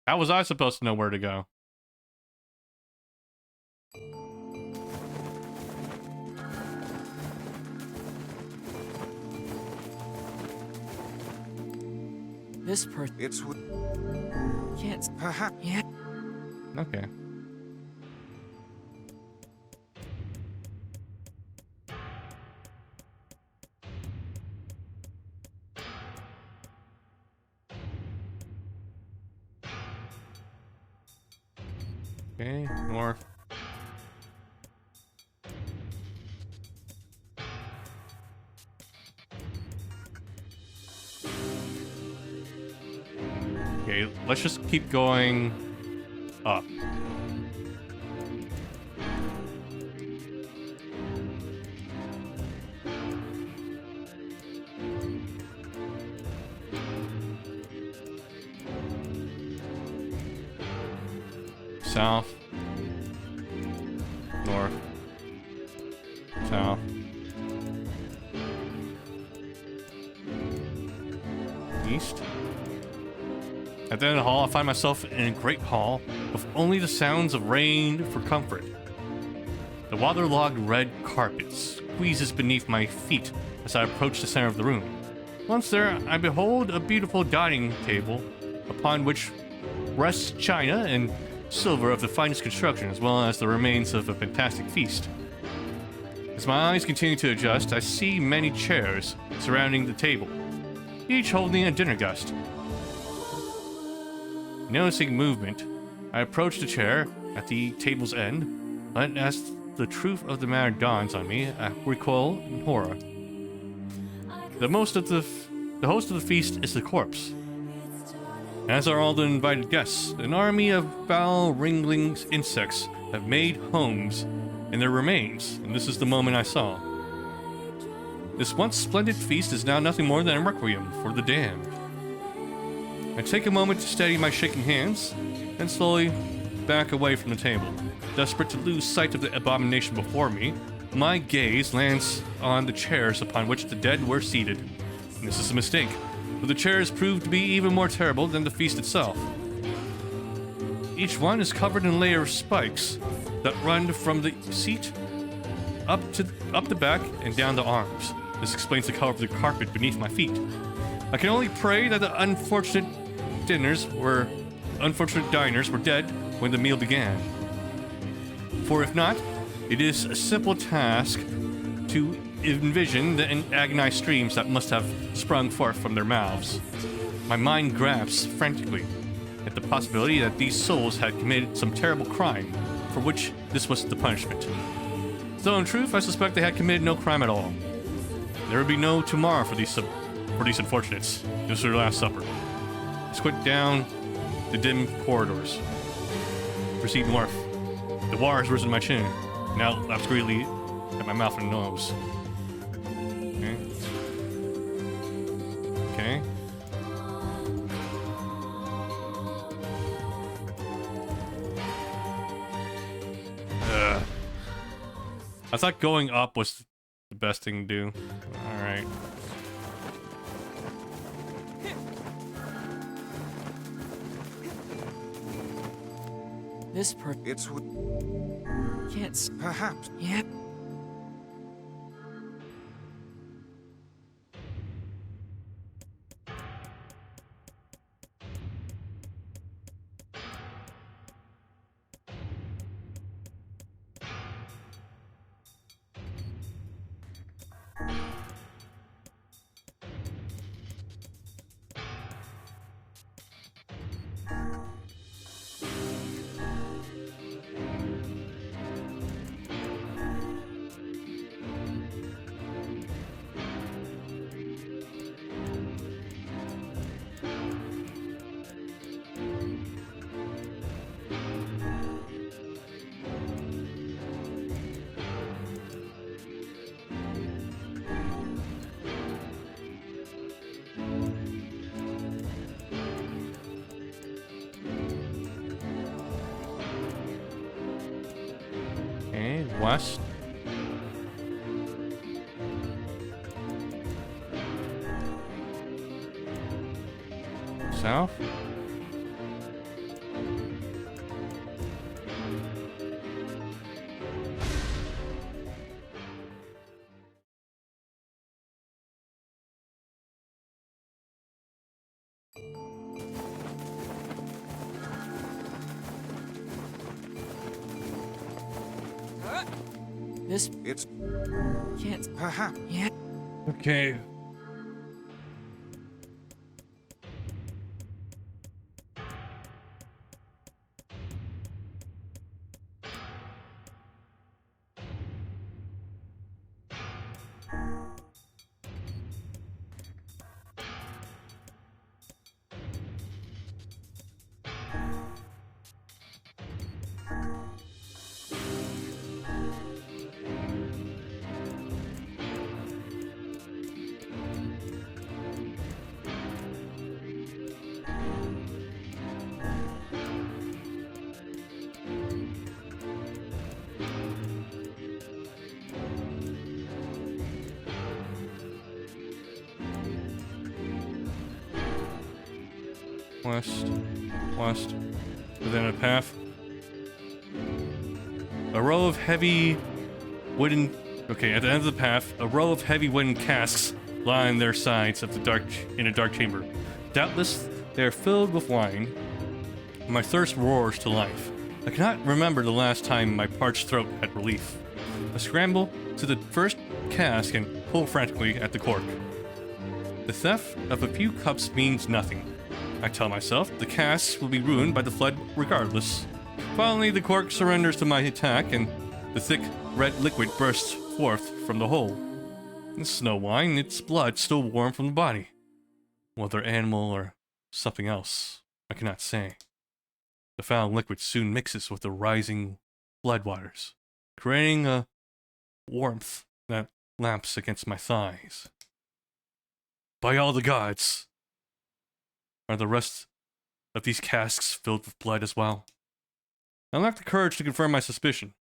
How was I supposed to know where to go? This person. It's Can't. perhaps. Yeah. Okay. Okay, north. Okay, let's just keep going up. South. North. South. East. At the end of the hall, I find myself in a great hall with only the sounds of rain for comfort. The waterlogged red carpet squeezes beneath my feet as I approach the center of the room. Once there, I behold a beautiful dining table upon which breast china and silver of the finest construction, as well as the remains of a fantastic feast. As my eyes continue to adjust, I see many chairs surrounding the table, each holding a dinner guest. Noticing movement, I approach the chair at the table's end, but as the truth of the matter dawns on me, I recoil in horror. The host of the feast is the corpse, as are all the invited guests. An army of foul, wriggling insects have made homes in their remains, and this is the moment I saw. This once splendid feast is now nothing more than a requiem for the damned. I take a moment to steady my shaking hands, and slowly back away from the table. Desperate to lose sight of the abomination before me, my gaze lands on the chairs upon which the dead were seated. And this is a mistake, for the chairs proved to be even more terrible than the feast itself. Each one is covered in a layer of spikes that run from the seat up the back and down the arms. This explains the color of the carpet beneath my feet. I can only pray that the unfortunate diners were dead when the meal began. For if not, it is a simple task to envision the agonized screams that must have sprung forth from their mouths. My mind grasps frantically at the possibility that these souls had committed some terrible crime, for which this was the punishment. Though in truth, I suspect they had committed no crime at all. There would be no tomorrow for these unfortunates. This was their last supper. I squint down the dim corridors. Proceed north. The water has risen my chin. Now laps greedily at my mouth and nose. Okay. I thought going up was the best thing to do. Alright. This It's can't perhaps. Yeah. West. South. It's can't perhaps. Yeah. Okay. West, within a path. A row of heavy wooden... Okay, at the end of the path, a row of heavy wooden casks line their sides of the in a dark chamber. Doubtless, they are filled with wine. My thirst roars to life. I cannot remember the last time my parched throat had relief. I scramble to the first cask and pull frantically at the cork. The theft of a few cups means nothing. I tell myself the casks will be ruined by the flood regardless. Finally, the cork surrenders to my attack, and the thick red liquid bursts forth from the hole. It's no wine, it's blood still warm from the body. Whether animal or something else, I cannot say. The foul liquid soon mixes with the rising floodwaters, creating a warmth that laps against my thighs. By all the gods! Are the rest of these casks filled with blood as well? I lack the courage to confirm my suspicion.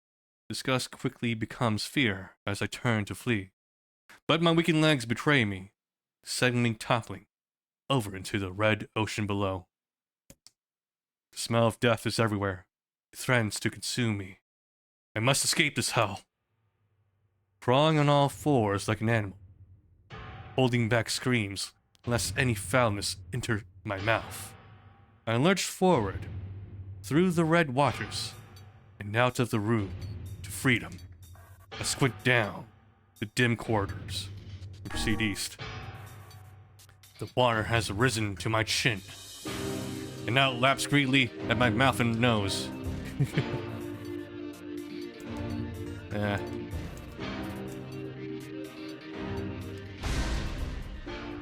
Disgust quickly becomes fear as I turn to flee. But my weakened legs betray me, suddenly toppling over into the red ocean below. The smell of death is everywhere. It threatens to consume me. I must escape this hell. Crawling on all fours like an animal, holding back screams lest any foulness enter my mouth. I lurched forward, through the red waters, and out of the room, to freedom. I squint down the dim corridors and proceed east. The water has risen to my chin, and now it laps greedily at my mouth and nose.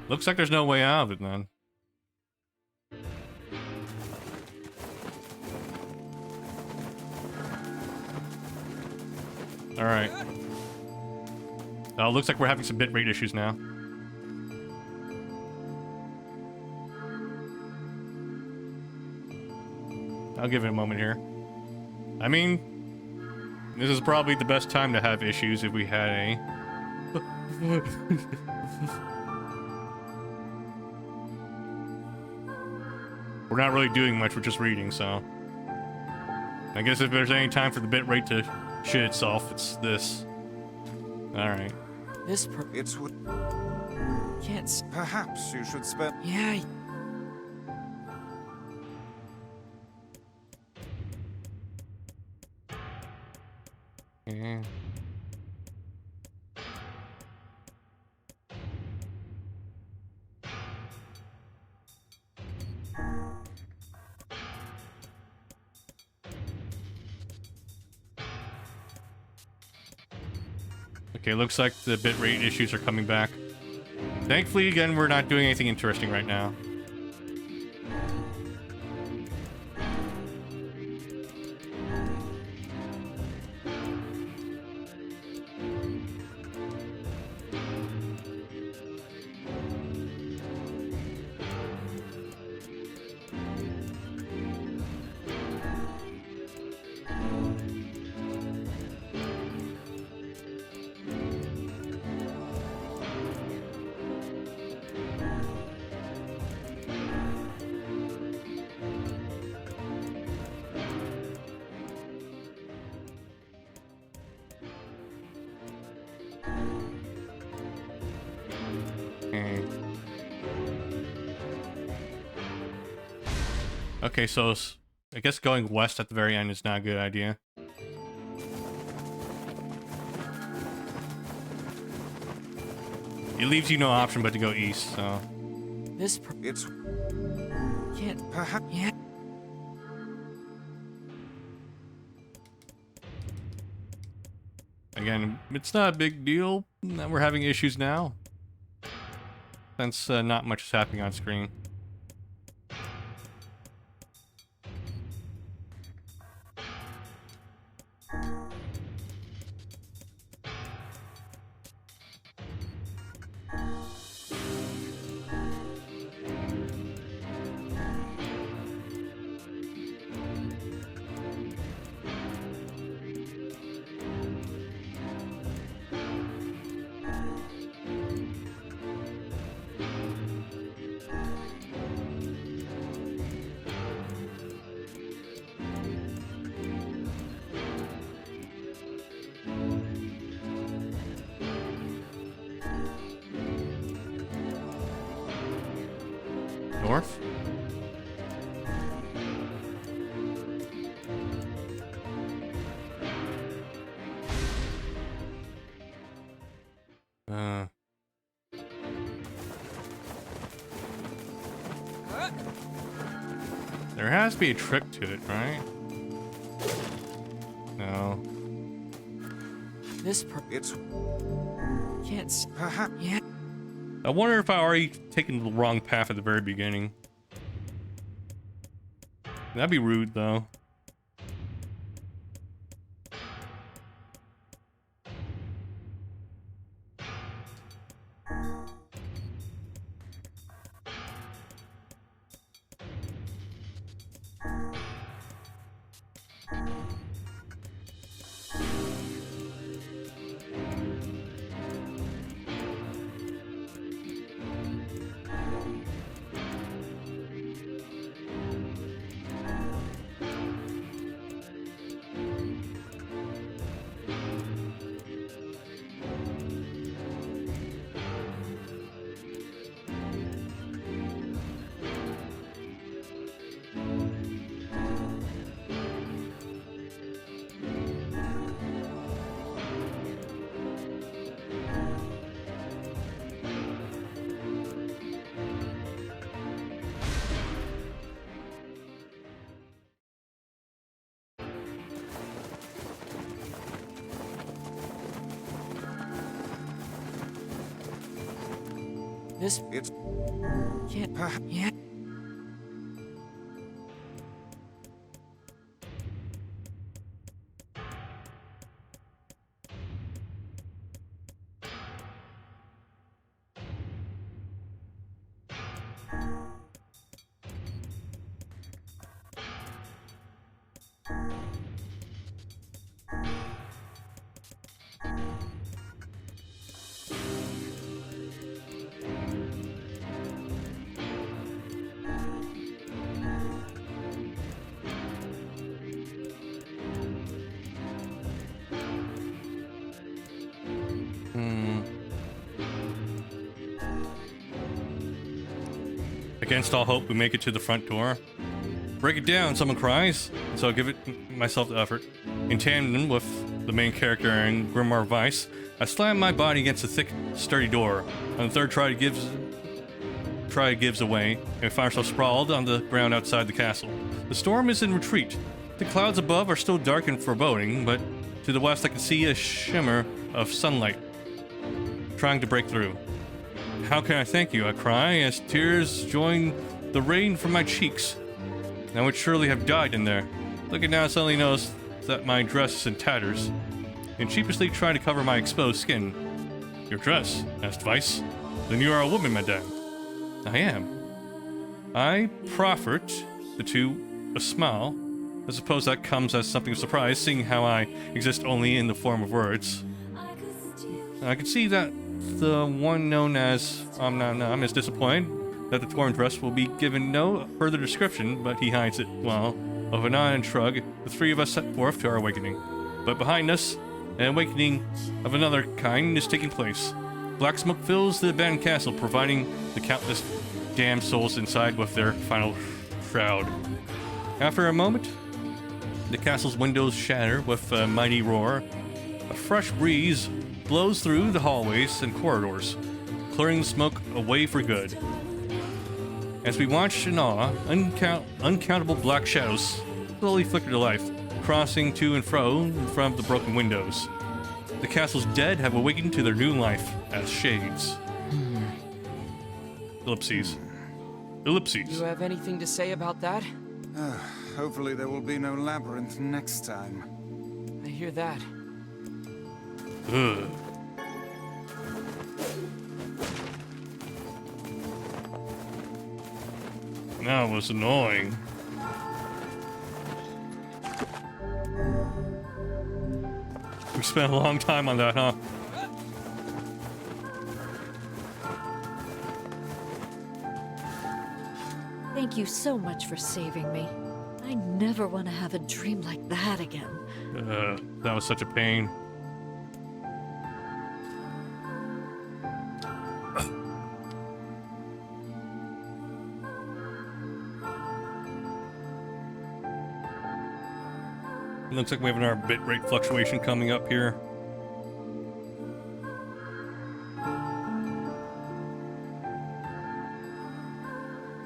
Looks like there's no way out of it, then. Alright. Looks like we're having some bitrate issues now. I'll give it a moment here. I mean, this is probably the best time to have issues if we had any. We're not really doing much, we're just reading, so... I guess if there's any time for the bitrate to shit itself, it's this. Alright. It's what... Can't Perhaps you should spend... Yeah. Yeah. Okay, looks like the bitrate issues are coming back. Thankfully, again, we're not doing anything interesting right now. Okay, so I guess going west at the very end is not a good idea. It leaves you no option but to go east, so... It's... Can't... Perhaps... Yeah. Again, it's not a big deal that we're having issues now, since not much is happening on screen. North? There has to be a trick to it, right? No. It's Perhaps. Yeah. I wonder if I already taken the wrong path at the very beginning. That'd be rude, though. it's Can't. Yeah. Against all hope, we make it to the front door. Break it down, someone cries. So I give it myself the effort. In tandem with the main character and Grimoire Vice, I slam my body against a thick, sturdy door. On the third try, gives away, and we find ourselves sprawled on the ground outside the castle. The storm is in retreat. The clouds above are still dark and foreboding, but to the west I can see a shimmer of sunlight trying to break through. How can I thank you? I cry as tears join the rain from my cheeks. I would surely have died in there. Looking now, I suddenly notice that my dress is in tatters, and sheepishly try to cover my exposed skin. Your dress? Asked Vice. Then you are a woman, madame. I am. I proffered the two a smile. I suppose that comes as something of surprise, seeing how I exist only in the form of words. I can see that the one known as Om is disappointed that the torn dress will be given no further description, but he hides it. Well, of a nod and shrug, the three of us set forth to our awakening. But behind us, an awakening of another kind is taking place. Black smoke fills the abandoned castle, providing the countless damned souls inside with their final shroud. After a moment, the castle's windows shatter with a mighty roar. A fresh breeze blows through the hallways and corridors, clearing the smoke away for good. As we watch in awe, uncountable black shadows slowly flicker to life, crossing to and fro in front of the broken windows. The castle's dead have awakened to their new life as shades. Ellipses. Ellipses. Do you have anything to say about that? Hopefully there will be no labyrinth next time. I hear that. Ugh. That was annoying. We spent a long time on that, huh? Thank you so much for saving me. I never want to have a dream like that again. That was such a pain. It looks like we have another bitrate fluctuation coming up here.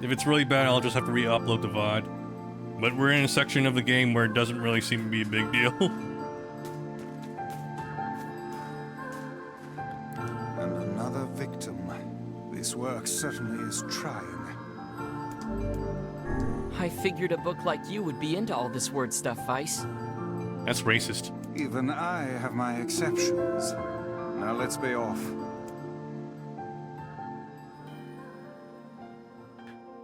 If it's really bad, I'll just have to re-upload the VOD. But we're in a section of the game where it doesn't really seem to be a big deal. And another victim. This work certainly is trying. I figured a book like you would be into all this word stuff, Vice. That's racist. Even I have my exceptions. Now let's be off.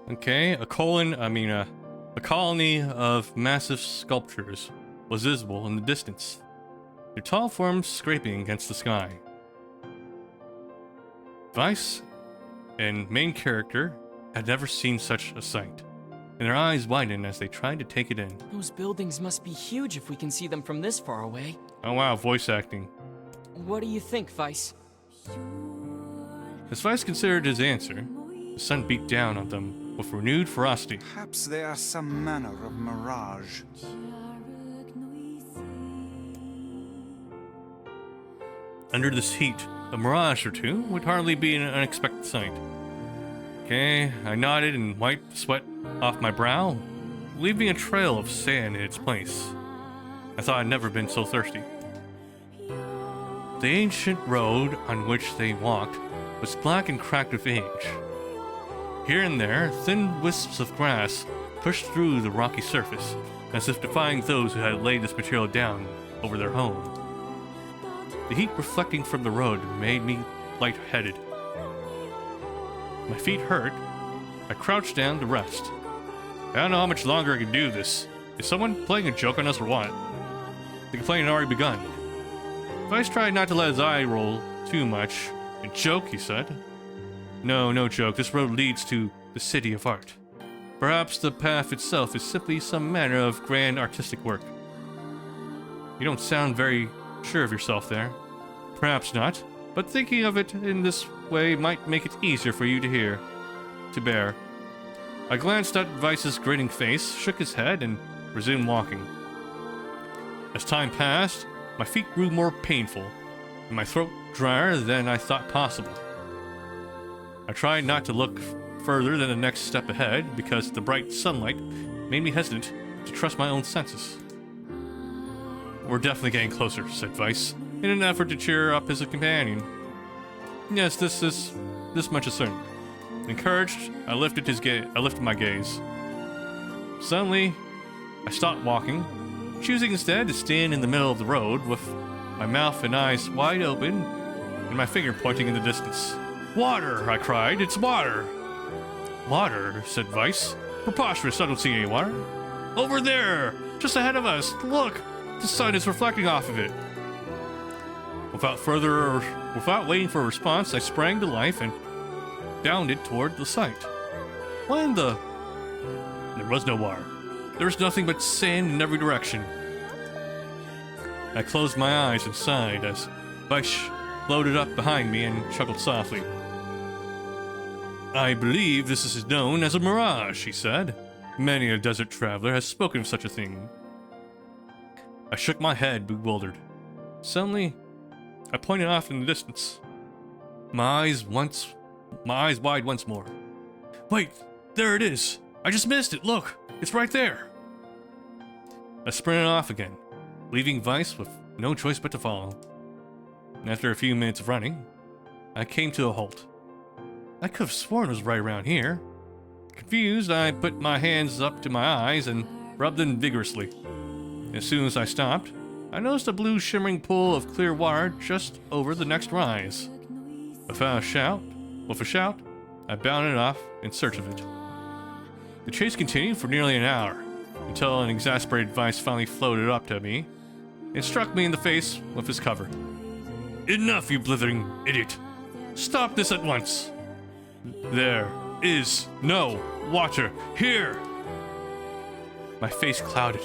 Okay, a colony of massive sculptures was visible in the distance, their tall forms scraping against the sky. Vice and main character had never seen such a sight, and their eyes widened as they tried to take it in. Those buildings must be huge if we can see them from this far away. Oh wow, voice acting. What do you think, Vice? As Vice considered his answer, the sun beat down on them with renewed ferocity. Perhaps they are some manner of mirage. Under this heat, a mirage or two would hardly be an unexpected sight. Okay, I nodded and wiped the sweat off my brow, leaving a trail of sand in its place. I thought I'd never been so thirsty. The ancient road on which they walked was black and cracked with age. Here and there, thin wisps of grass pushed through the rocky surface, as if defying those who had laid this material down over their home. The heat reflecting from the road made me lightheaded. My feet hurt. I crouched down to rest. I don't know how much longer I can do this. Is someone playing a joke on us or what? The complaining had already begun. Vice tried not to let his eye roll too much. A joke, he said. No joke. This road leads to the city of art. Perhaps the path itself is simply some manner of grand artistic work. You don't sound very sure of yourself there. Perhaps not, but thinking of it in this way might make it easier for you to bear. I glanced at Vice's grinning face, shook his head, and resumed walking. As time passed, my feet grew more painful, and my throat drier than I thought possible. I tried not to look further than the next step ahead because the bright sunlight made me hesitant to trust my own senses. We're definitely getting closer, said Vice, in an effort to cheer up his companion. Yes, this much is certain. Encouraged, I lifted my gaze. Suddenly, I stopped walking, choosing instead to stand in the middle of the road with my mouth and eyes wide open and my finger pointing in the distance. Water! I cried. It's water! Water, said Vice. Preposterous, I don't see any water. Over there! Just ahead of us! Look! The sun is reflecting off of it. Without waiting for a response, I sprang to life and bounded toward the site. What in the... There was no water. There was nothing but sand in every direction. I closed my eyes and sighed as Vice floated up behind me and chuckled softly. I believe this is known as a mirage, he said. Many a desert traveler has spoken of such a thing. I shook my head, bewildered. Suddenly, I pointed off in the distance. My eyes wide once more. Wait, there it is. I just missed it. Look, it's right there. I sprinted off again, leaving Vice with no choice but to follow. After a few minutes of running, I came to a halt. I could have sworn it was right around here. Confused, I put my hands up to my eyes and rubbed them vigorously. As soon as I stopped, I noticed a blue shimmering pool of clear water just over the next rise. With a shout, I bounded off in search of it. The chase continued for nearly an hour, until an exasperated Vice finally floated up to me and struck me in the face with his cover. Enough, you blithering idiot! Stop this at once! There is no water here! My face clouded.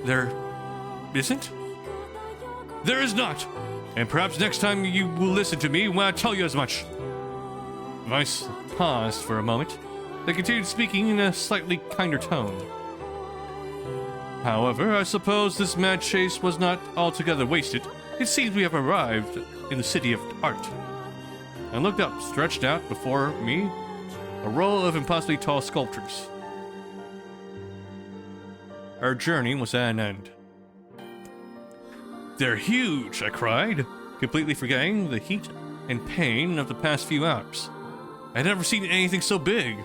There isn't? There is not! And perhaps next time you will listen to me when I tell you as much. Vice paused for a moment, then continued speaking in a slightly kinder tone. However, I suppose this mad chase was not altogether wasted. It seems we have arrived in the city of art. I looked up, stretched out before me, a row of impossibly tall sculptures. Our journey was at an end. "They're huge!" I cried, completely forgetting the heat and pain of the past few hours. I'd never seen anything so big.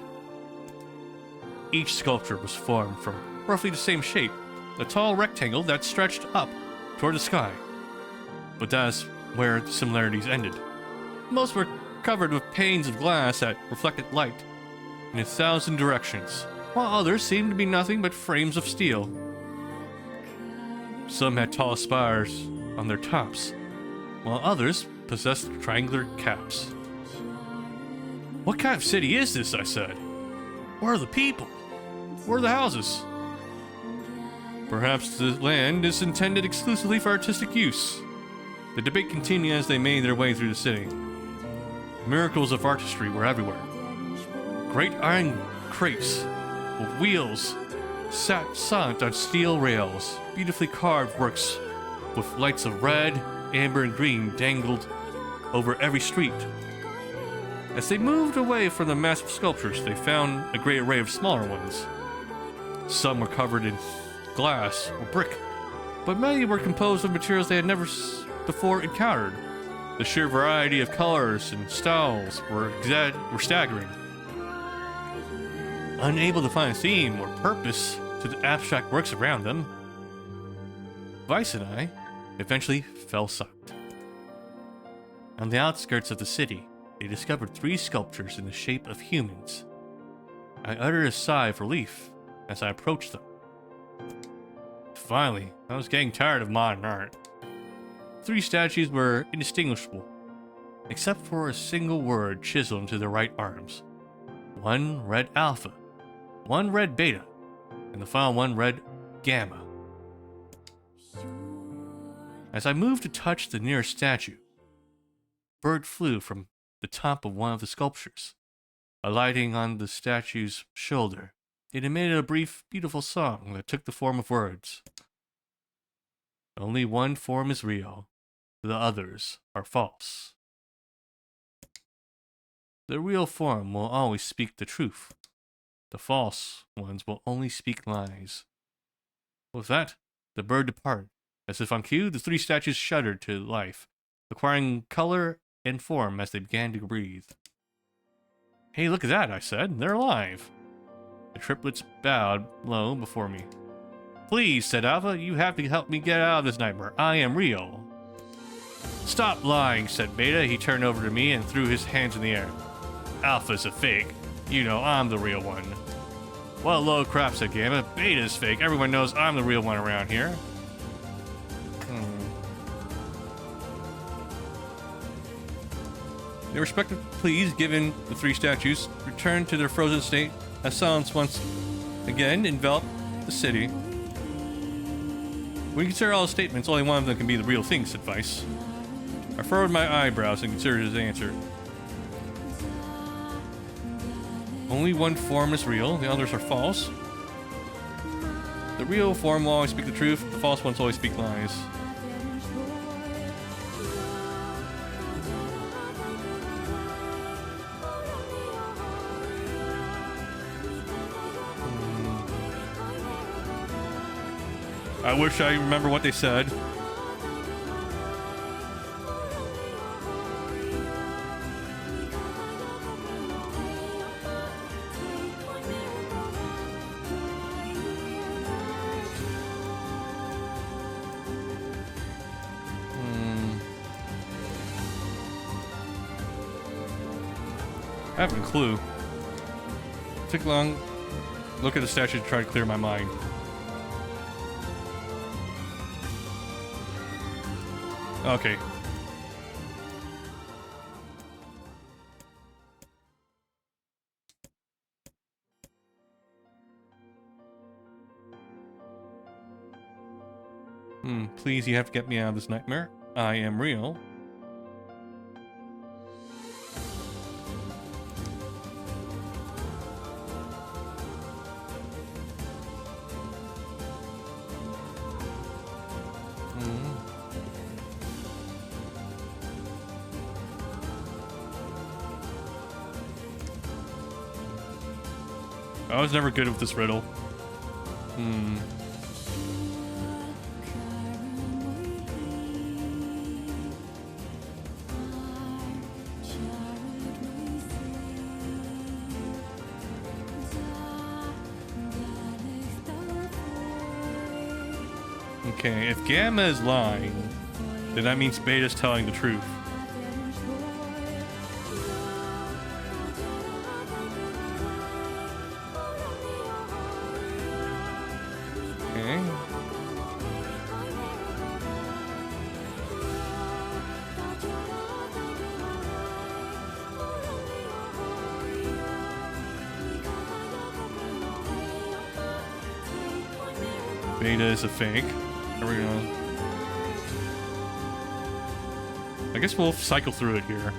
Each sculpture was formed from roughly the same shape, a tall rectangle that stretched up toward the sky. But that's where the similarities ended. Most were covered with panes of glass that reflected light in 1,000 directions, while others seemed to be nothing but frames of steel. Some had tall spires on their tops, while others possessed triangular caps. "What kind of city is this?" I said. "Where are the people? Where are the houses?" Perhaps the land is intended exclusively for artistic use. The debate continued as they made their way through the city. Miracles of artistry were everywhere. Great iron crates with wheels sat on steel rails. Beautifully carved works with lights of red, amber, and green dangled over every street. As they moved away from the massive sculptures, they found a great array of smaller ones. Some were covered in glass or brick, but many were composed of materials they had never before encountered. The sheer variety of colors and styles were staggering. Unable to find a theme or purpose to the abstract works around them, Vice and I eventually fell silent. On the outskirts of the city, they discovered 3 sculptures in the shape of humans. I uttered a sigh of relief as I approached them. Finally, I was getting tired of modern art. 3 statues were indistinguishable, except for a single word chiseled into their right arms. One read Alpha, one read Beta, and the final one read Gamma. As I moved to touch the nearest statue, a bird flew from the top of one of the sculptures. Alighting on the statue's shoulder, it emitted a brief, beautiful song that took the form of words. "Only one form is real, the others are false. The real form will always speak the truth. The false ones will only speak lies." With that, the bird departed. As if on cue, the 3 statues shuddered to life, acquiring color and form as they began to breathe. "Hey, look at that," I said. "They're alive." The triplets bowed low before me. "Please," said Alpha, "you have to help me get out of this nightmare. I am real." "Stop lying," said Beta. He turned over to me and threw his hands in the air. "Alpha's a fake. You know I'm the real one." "Well, low crap," said Gamma. "Beta's fake. Everyone knows I'm the real one around here." Their respective pleas given the 3 statues returned to their frozen state as silence once again enveloped the city. "When you consider all the statements, only one of them can be the real thing," said Vice. I furrowed my eyebrows and considered his answer. "Only one form is real, the others are false. The real form will always speak the truth, the false ones always speak lies." I wish I remember what they said. I haven't a clue. Took a long look at the statue to try to clear my mind. Okay. Please, you have to get me out of this nightmare. I am real. I was never good with this riddle. Okay, if Gamma is lying, then that means Beta's telling the truth. Okay. Beta is a fake. There we go. I guess we'll cycle through it here.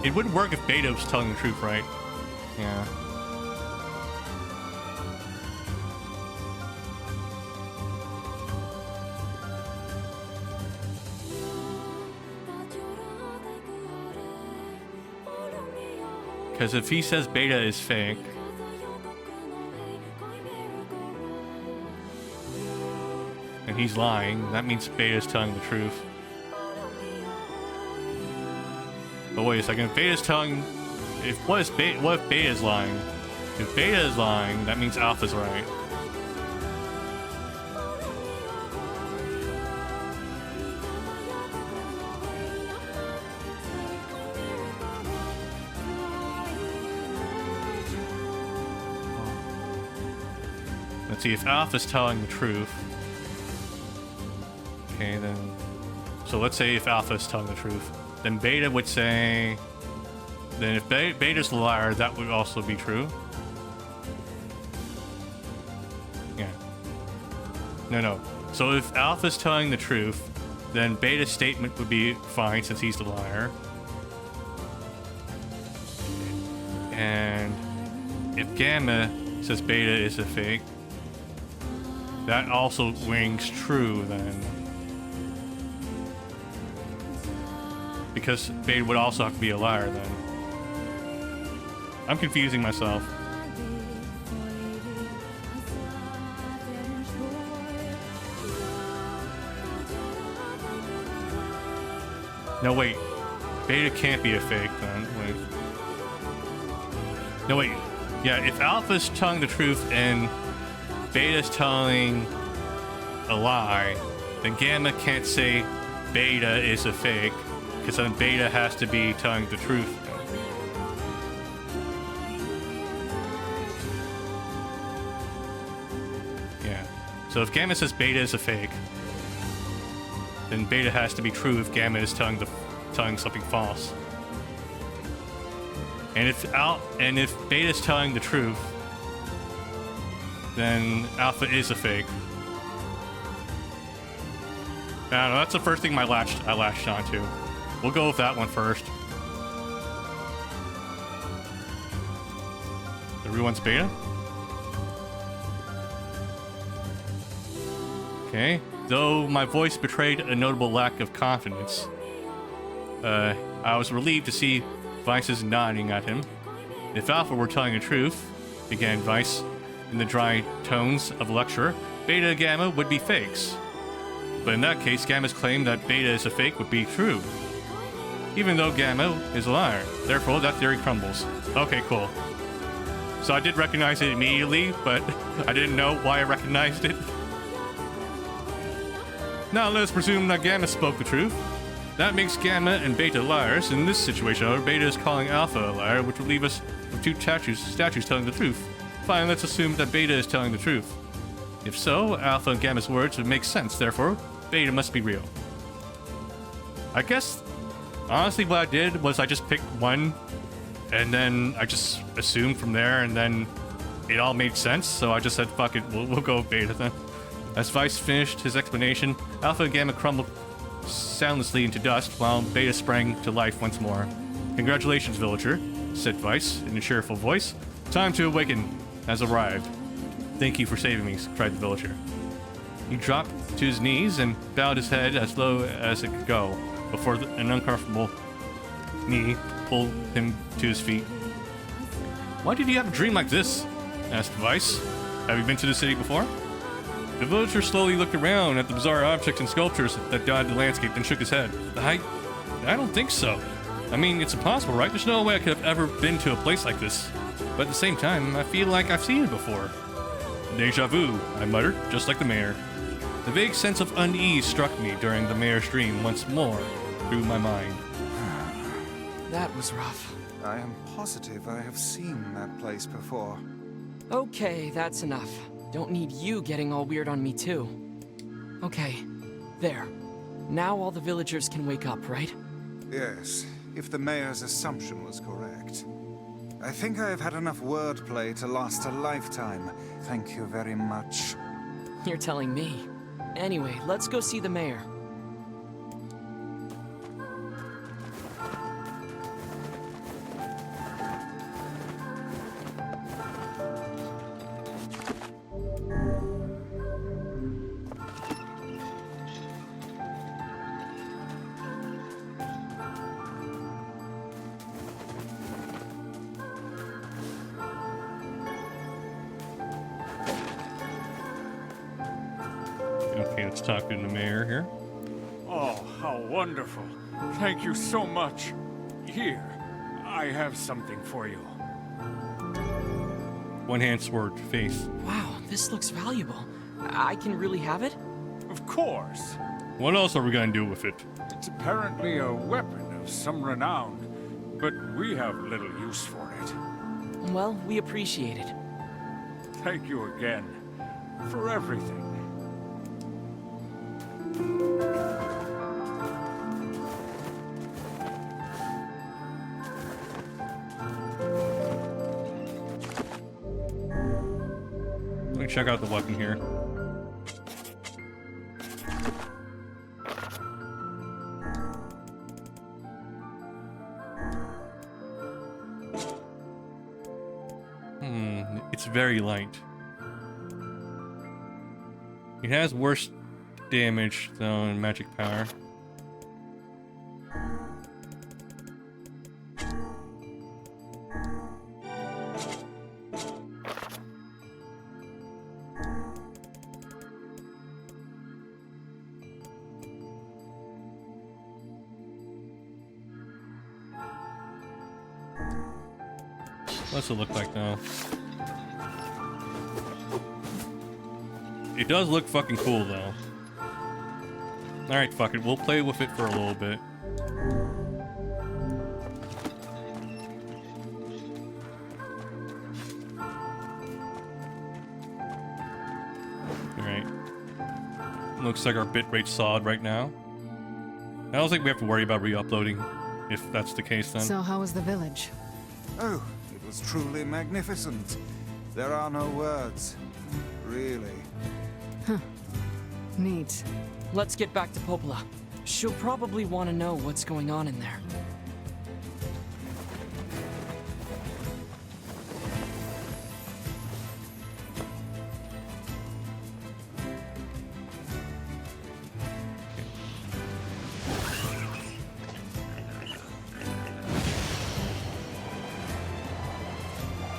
It wouldn't work if Beta was telling the truth, right? Yeah. Because if he says Beta is fake, and he's lying, that means Beta is telling the truth. But wait a second, if Beta is telling... what if Beta is lying? If Beta is lying, that means Alpha's right. Let's see, if Alpha's telling the truth... Okay, then... So let's say if Alpha is telling the truth, then Beta would say... Then if Beta's the liar, that would also be true. Yeah. No. So if Alpha's telling the truth, then Beta's statement would be fine since he's the liar. And if Gamma says Beta is a fake, that also rings true then. Because Beta would also have to be a liar then. I'm confusing myself. No, wait. Beta can't be a fake then. Wait. No, wait. Yeah, if Alpha's telling the truth and Beta's telling a lie, then Gamma can't say Beta is a fake, because then Beta has to be telling the truth. Yeah. So if Gamma says Beta is a fake, then Beta has to be true if Gamma is telling something false. And if Beta's telling the truth, then Alpha is a fake. I don't know, that's the first thing I latched onto. We'll go with that one first. Everyone's Beta? Okay. Though my voice betrayed a notable lack of confidence, I was relieved to see Vice's nodding at him. If Alpha were telling the truth, began Vice in the dry tones of a lecturer, Beta and Gamma would be fakes. But in that case, Gamma's claim that Beta is a fake would be true, even though Gamma is a liar. Therefore, that theory crumbles. Okay, cool. So I did recognize it immediately, but I didn't know why I recognized it. Now let us presume that Gamma spoke the truth. That makes Gamma and Beta liars. In this situation, however, Beta is calling Alpha a liar, which would leave us with two statues telling the truth. Fine, let's assume that Beta is telling the truth. If so, Alpha and Gamma's words would make sense, therefore, Beta must be real. I guess, honestly, what I did was I just picked one, and then I just assumed from there, and then it all made sense, so I just said, fuck it, we'll go with Beta then. As Vice finished his explanation, Alpha and Gamma crumbled soundlessly into dust, while Beta sprang to life once more. Congratulations, villager, said Vice in a cheerful voice. Time to awaken has arrived. Thank you for saving me, cried the villager. He dropped to his knees and bowed his head as low as it could go before an uncomfortable knee pulled him to his feet. Why did you have a dream like this? Asked Vice. Have you been to the city before? The villager slowly looked around at the bizarre objects and sculptures that dotted the landscape and shook his head. I don't think so. I mean, it's impossible, right? There's no way I could have ever been to a place like this. But at the same time, I feel like I've seen it before. Deja vu, I muttered, just like the mayor. The vague sense of unease struck me during the mayor's dream once more through my mind. That was rough. I am positive I have seen that place before. Okay, that's enough. Don't need you getting all weird on me too. Okay, there. Now all the villagers can wake up, right? Yes, if the mayor's assumption was correct. I think I have had enough wordplay to last a lifetime. Thank you very much. You're telling me. Anyway, let's go see the mayor. Okay, let's talk to the mayor here. Oh, how wonderful. Thank you so much. Here, I have something for you. One-hand sword, face. Wow, this looks valuable. I can really have it? Of course. What else are we gonna do with it? It's apparently a weapon of some renown, but we have little use for it. Well, we appreciate it. Thank you again for everything. Let me check out the weapon here. It's very light. It has worse damage than magic power. What's it look like now? It does look fucking cool though. Alright, fuck it. We'll play with it for a little bit. Alright. Looks like our bitrate solid right now. I don't think we have to worry about re-uploading, if that's the case then. So how was the village? Oh, it was truly magnificent. There are no words. Really. Neat. Let's get back to Popola. She'll probably want to know what's going on in there.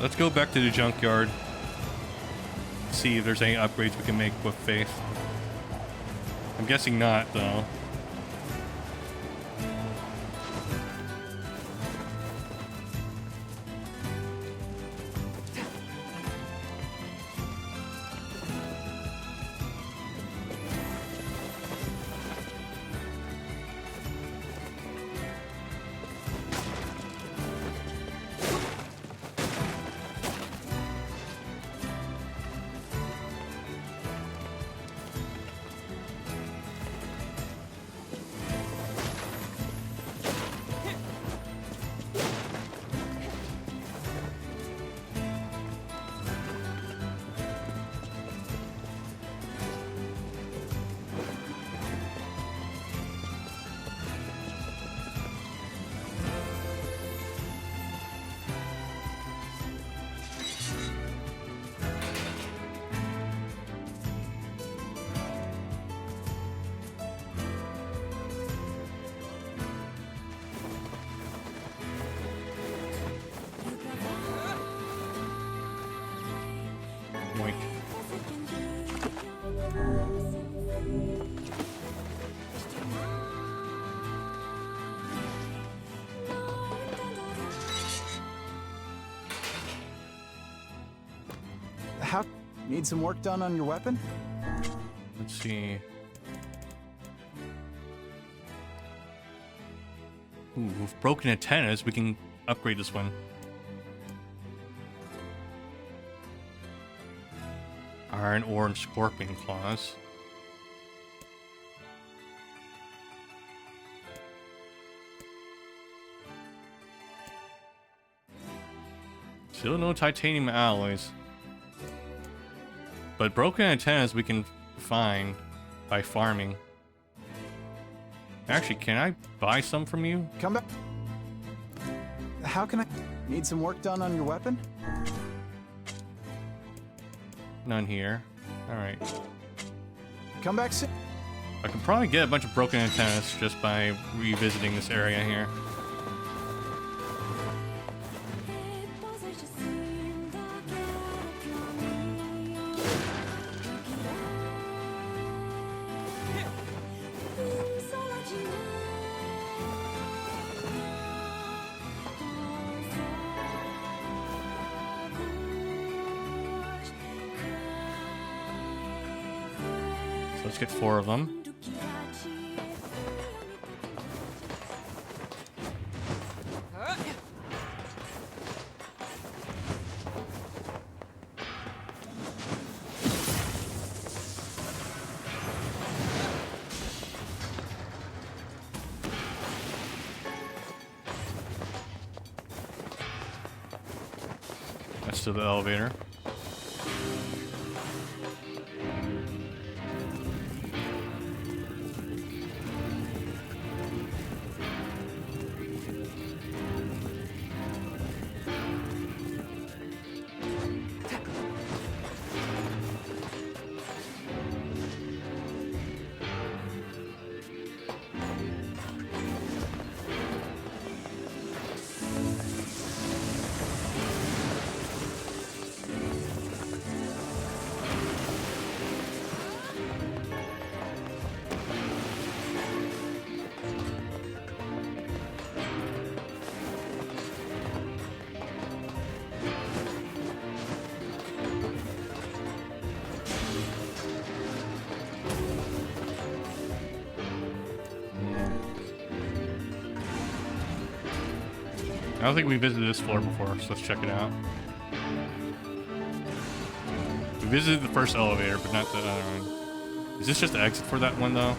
Let's go back to the junkyard. See if there's any upgrades we can make with Faith. I'm guessing not, though. Yoink. How? Need some work done on your weapon? Let's see. Ooh, with broken antennas, we can upgrade this one. Iron ore and scorpion claws. Still no titanium alloys. But broken antennas we can find by farming. Actually, can I buy some from you? Come back. How can I? Need some work done on your weapon? None here. Alright. Come back soon. I can probably get a bunch of broken antennas just by revisiting this area here. So let's get 4 of them. That's to the elevator. I don't think we visited this floor before, so let's check it out. We visited the first elevator, but not the other one. Is this just the exit for that one, though?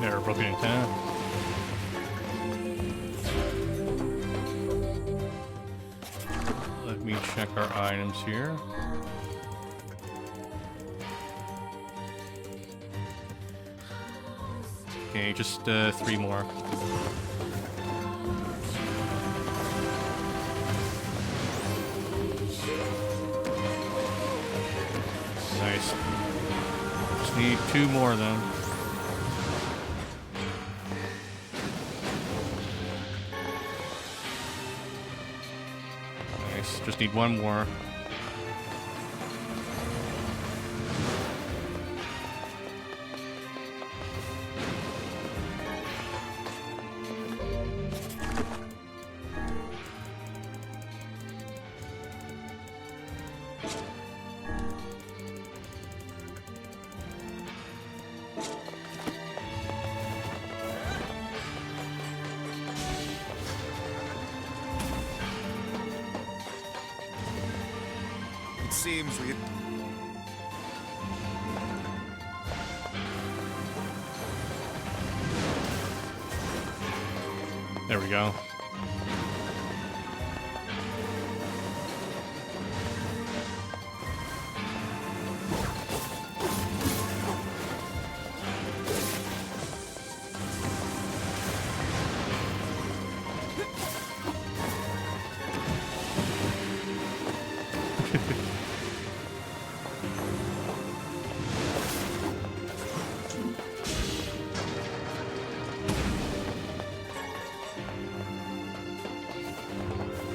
There, broken antenna. Let me check our items here. Okay, just 3 more. Nice. Just need 2 more then. Nice. Just need 1 more. It seems we... There we go.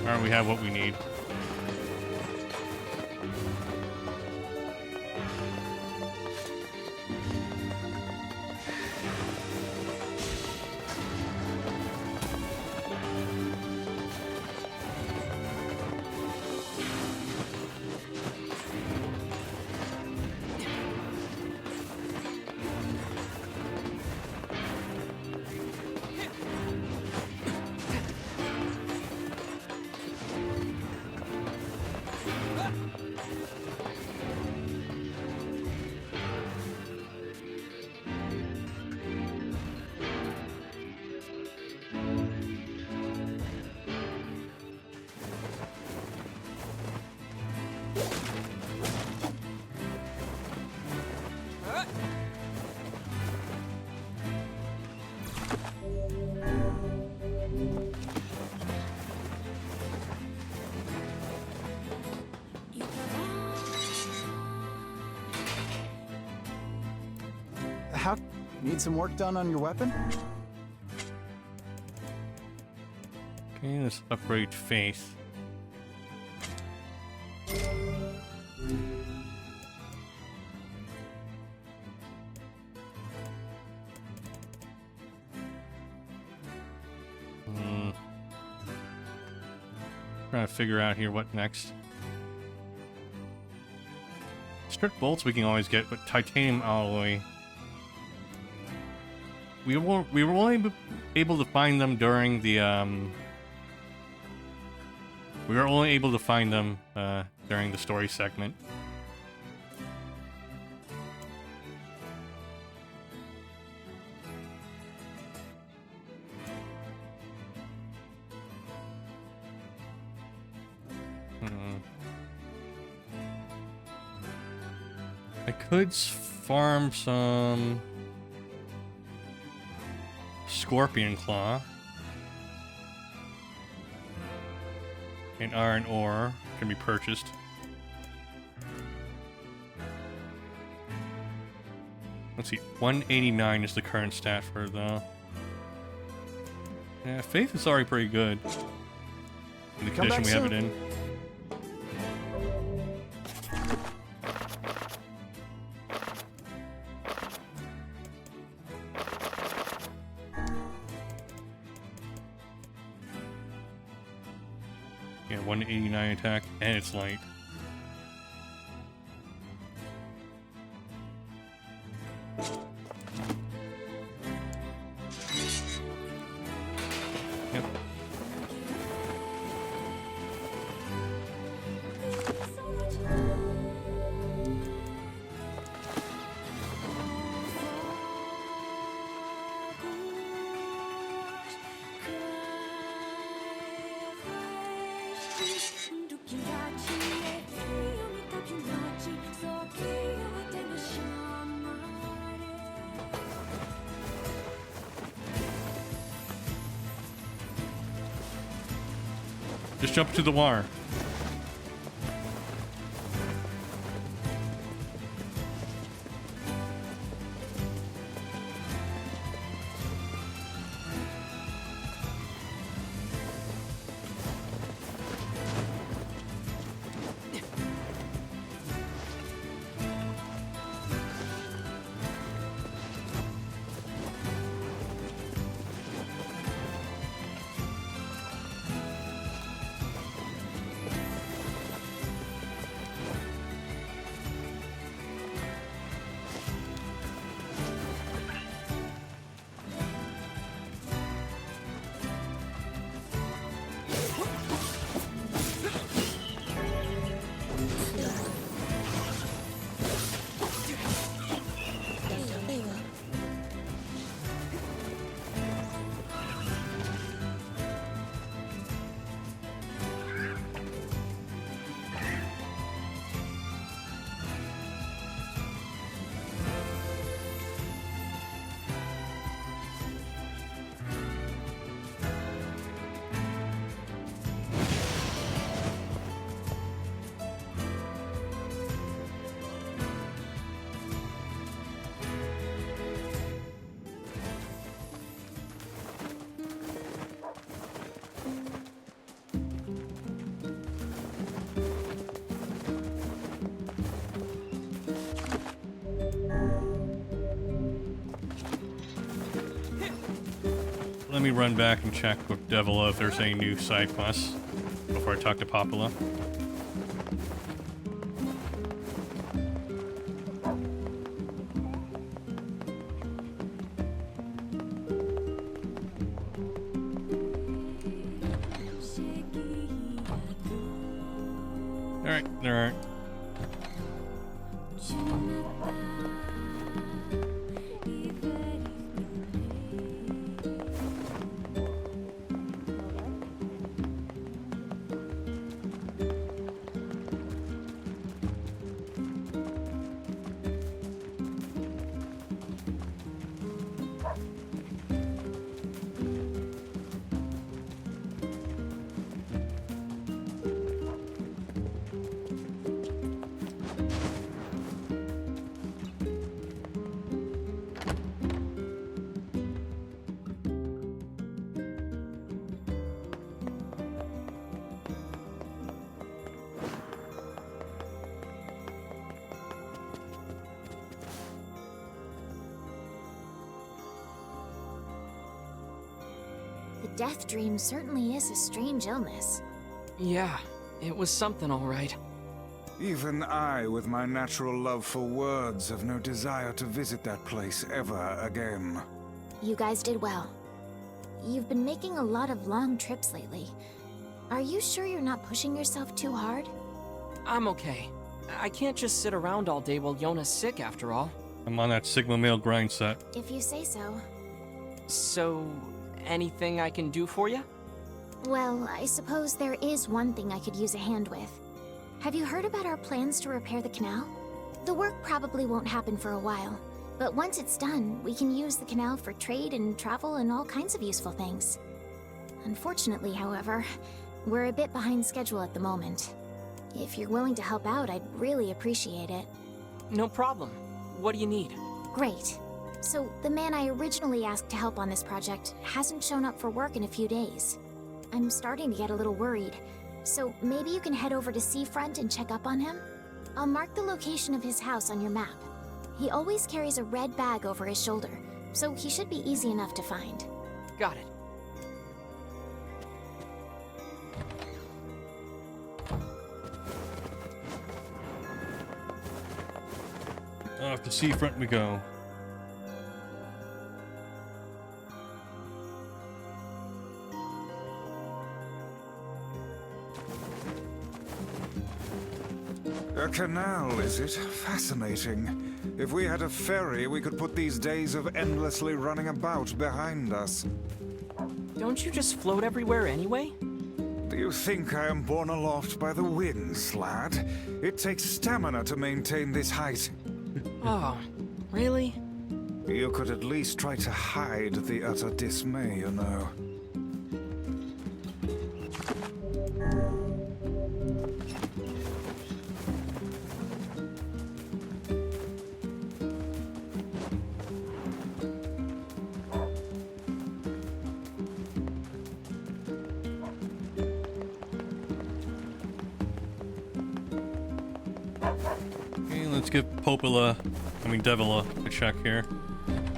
Alright, we have what we need. How... Need some work done on your weapon? Okay, let's upgrade faith. Trying to figure out here what next. Strict bolts we can always get, but titanium alloy. We were only able to find them during the we were only able to find them during the story segment. I could farm some scorpion claw and iron ore can be purchased. Let's see, 189 is the current stat for it, though. Yeah, faith is already pretty good in the condition we have it in. Yeah, 189 attack, and it's light. Yep. Just jump to the wire. me run back and check with Devila if there's any new side quests before I talk to Popula. Alright, there aren't. The death dream certainly is a strange illness. Yeah, it was something all right. Even I, with my natural love for words, have no desire to visit that place ever again. You guys did well. You've been making a lot of long trips lately. Are you sure you're not pushing yourself too hard? I'm okay. I can't just sit around all day while Yona's sick after all. I'm on that Sigma male grind set. If you say so. So, anything I can do for you? Well, I suppose there is one thing I could use a hand with. Have you heard about our plans to repair the canal? The work probably won't happen for a while, but once it's done, we can use the canal for trade and travel and all kinds of useful things. Unfortunately, however, we're a bit behind schedule at the moment. If you're willing to help out, I'd really appreciate it. No problem. What do you need? Great. So, the man I originally asked to help on this project hasn't shown up for work in a few days. I'm starting to get a little worried, so maybe you can head over to Seafront and check up on him? I'll mark the location of his house on your map. He always carries a red bag over his shoulder, so he should be easy enough to find. Got it. Off the seafront we go. A canal, is it? Fascinating. If we had a ferry, we could put these days of endlessly running about behind us. Don't you just float everywhere anyway? Do you think I am borne aloft by the winds, lad? It takes stamina to maintain this height. Oh, really? You could at least try to hide the utter dismay, you know. Okay, let's give Devila a check here.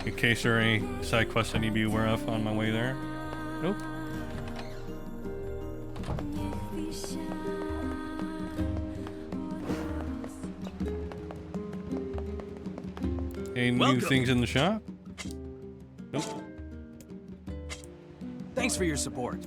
In case there are any side quests I need to be aware of on my way there. Nope. Any new things in the shop? Nope. Thanks for your support.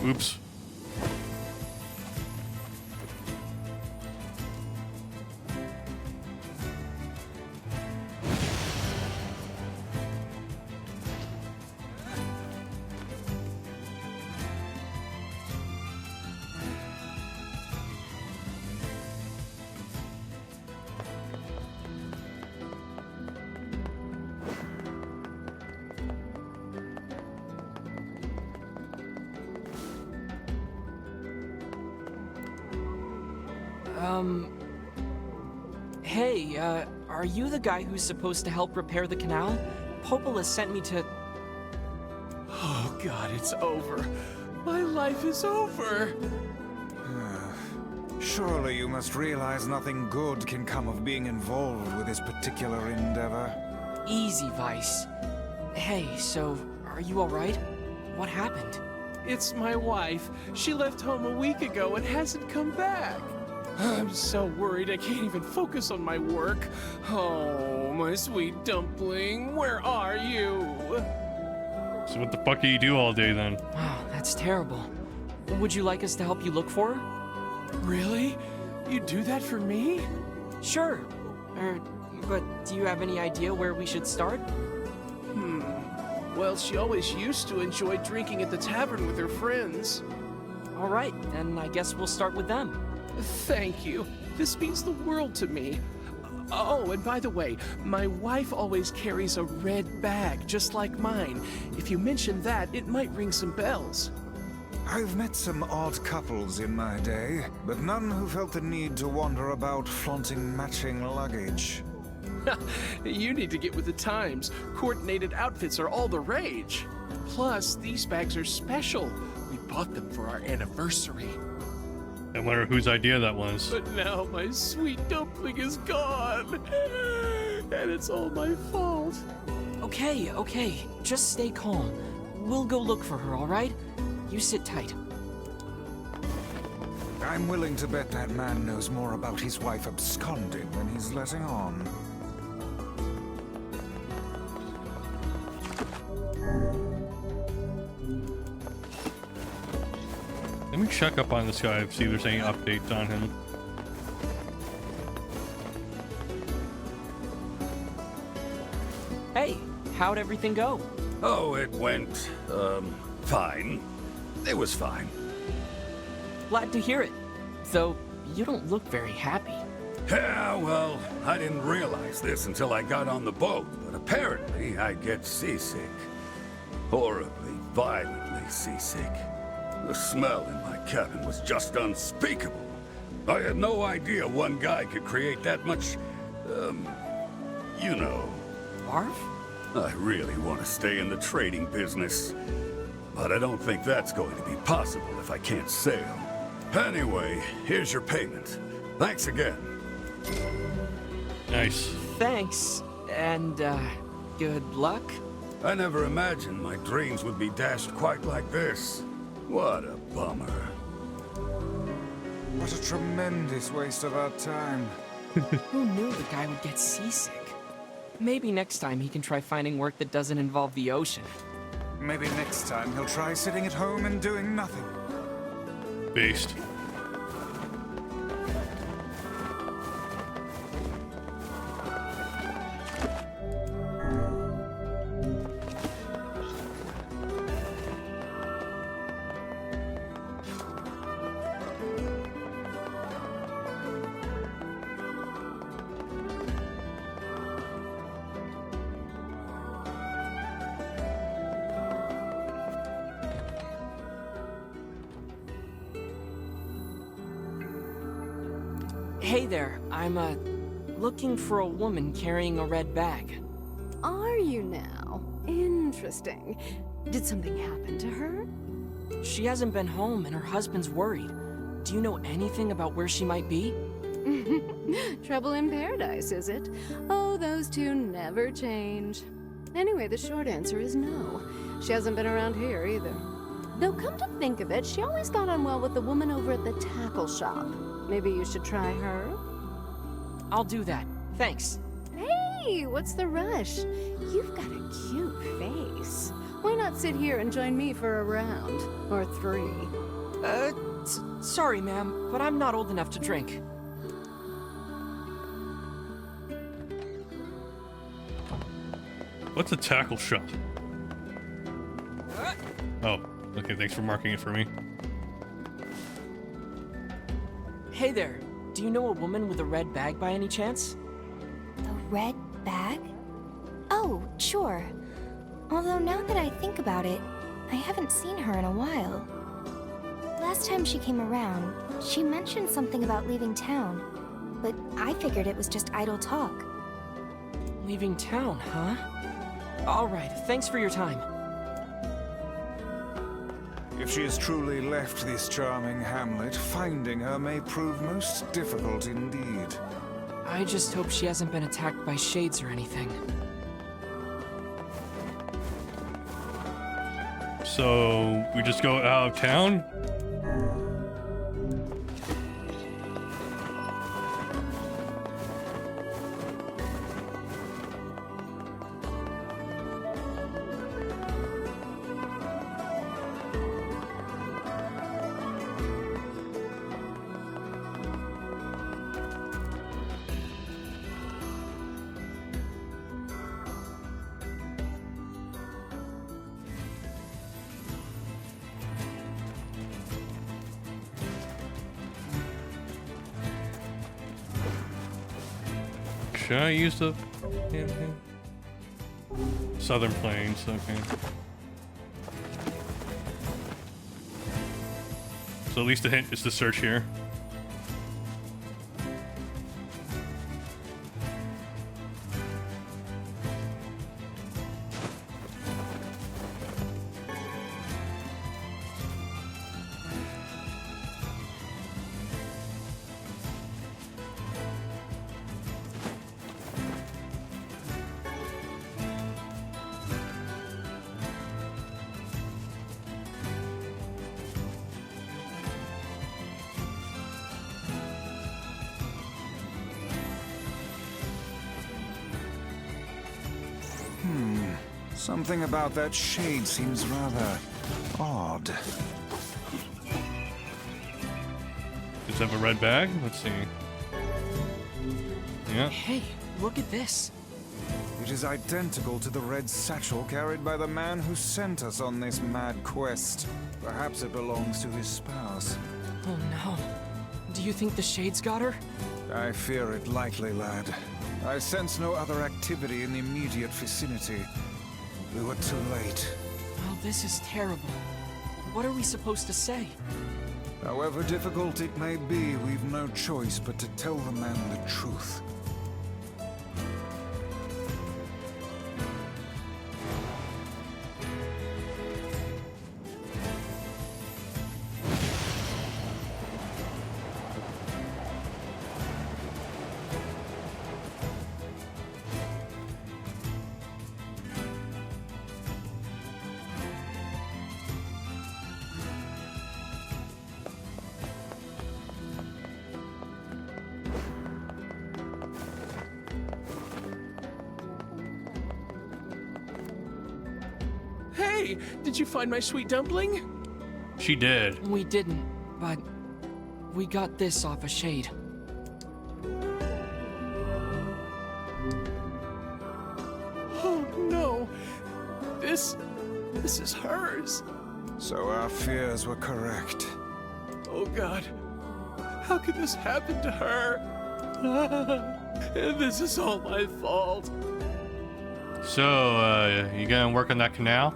Oops. Hey, are you the guy who's supposed to help repair the canal? Popola sent me to... Oh god, it's over. My life is over. Surely you must realize nothing good can come of being involved with this particular endeavor. Easy, Vice. Hey, so, are you alright? What happened? It's my wife. She left home a week ago and hasn't come back. I'm so worried I can't even focus on my work. Oh, my sweet dumpling, where are you? So what the fuck do you do all day then? Wow, that's terrible. Would you like us to help you look for her? Really? You do that for me? Sure. But do you have any idea where we should start? Well, she always used to enjoy drinking at the tavern with her friends. Alright, then I guess we'll start with them. Thank you. This means the world to me. Oh, and by the way, my wife always carries a red bag, just like mine. If you mention that, it might ring some bells. I've met some odd couples in my day, but none who felt the need to wander about flaunting matching luggage. You need to get with the times. Coordinated outfits are all the rage. Plus, these bags are special. We bought them for our anniversary. I wonder whose idea that was. But now my sweet dumpling is gone. And it's all my fault. Okay, just stay calm. We'll go look for her, alright? You sit tight. I'm willing to bet that man knows more about his wife absconding than he's letting on. Let me check up on this guy, see if there's any updates on him. Hey, how'd everything go? Oh, it went, fine. It was fine. Glad to hear it. Though, you don't look very happy. Yeah, well, I didn't realize this until I got on the boat, but apparently I get seasick. Horribly, violently seasick. The smell in my cabin was just unspeakable. I had no idea one guy could create that much, you know. Barf? I really want to stay in the trading business, but I don't think that's going to be possible if I can't sail. Anyway, here's your payment. Thanks again. Nice. Thanks, and, good luck? I never imagined my dreams would be dashed quite like this. What a bummer. What a tremendous waste of our time. Who knew the guy would get seasick? Maybe next time he can try finding work that doesn't involve the ocean. Maybe next time he'll try sitting at home and doing nothing. Based. Hey there, I'm, looking for a woman carrying a red bag. Are you now? Interesting. Did something happen to her? She hasn't been home and her husband's worried. Do you know anything about where she might be? Trouble in paradise, is it? Oh, those two never change. Anyway, the short answer is no. She hasn't been around here either. Though come to think of it, she always got on well with the woman over at the tackle shop. Maybe you should try her? I'll do that. Thanks. Hey, what's the rush? You've got a cute face. Why not sit here and join me for a round? Or 3? Sorry, ma'am, but I'm not old enough to drink. What's a tackle shop? Oh, okay, thanks for marking it for me. Hey there, do you know a woman with a red bag by any chance? The red bag? Oh, sure. Although now that I think about it, I haven't seen her in a while. last time she came around, she mentioned something about leaving town. But I figured it was just idle talk. Leaving town, huh? All right, thanks for your time. If she has truly left this charming hamlet, finding her may prove most difficult indeed. I just hope she hasn't been attacked by shades or anything. So, we just go out of town? Should I use the campaign? Southern Plains, okay. So at least the hint is to search here. Something about that shade seems rather odd. Does it have a red bag? Let's see. Yeah. Hey, look at this. It is identical to the red satchel carried by the man who sent us on this mad quest. Perhaps it belongs to his spouse. Oh no. Do you think the shades got her? I fear it likely, lad. I sense no other activity in the immediate vicinity. We were too late. Well, this is terrible. What are we supposed to say? However difficult it may be, we've no choice but to tell the man the truth. Hey, did you find my sweet dumpling? She did. We didn't, but we got this off a shade. Oh no, this is hers. So our fears were correct. Oh God, how could this happen to her? This is all my fault. So, you gonna work on that canal?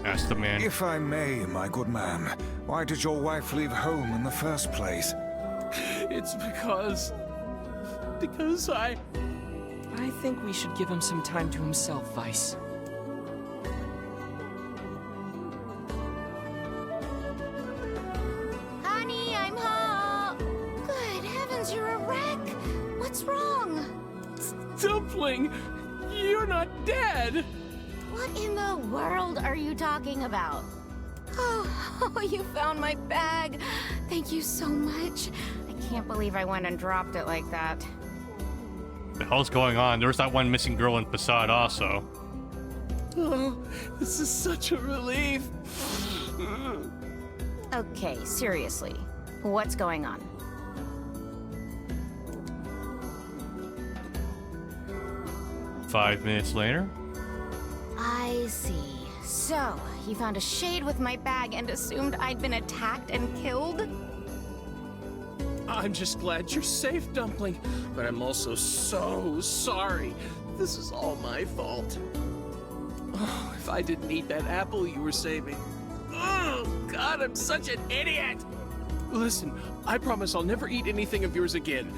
Ask the man. If I may, my good man, why did your wife leave home in the first place? It's because I think we should give him some time to himself, Vice. Honey, I'm home. Good heavens, you're a wreck. What's wrong? Dumpling, you're not dead. What in the world are you talking about? Oh, you found my bag. Thank you so much. I can't believe I went and dropped it like that. The hell's going on? There was that one missing girl in Facade also. Oh, this is such a relief. Okay, seriously. What's going on? Five minutes later. I see. So, you found a shade with my bag and assumed I'd been attacked and killed? I'm just glad you're safe, Dumpling, but I'm also so sorry. This is all my fault. Oh, if if I didn't eat that apple you were saving. Oh, God, I'm such an idiot! Listen, I promise I'll never eat anything of yours again.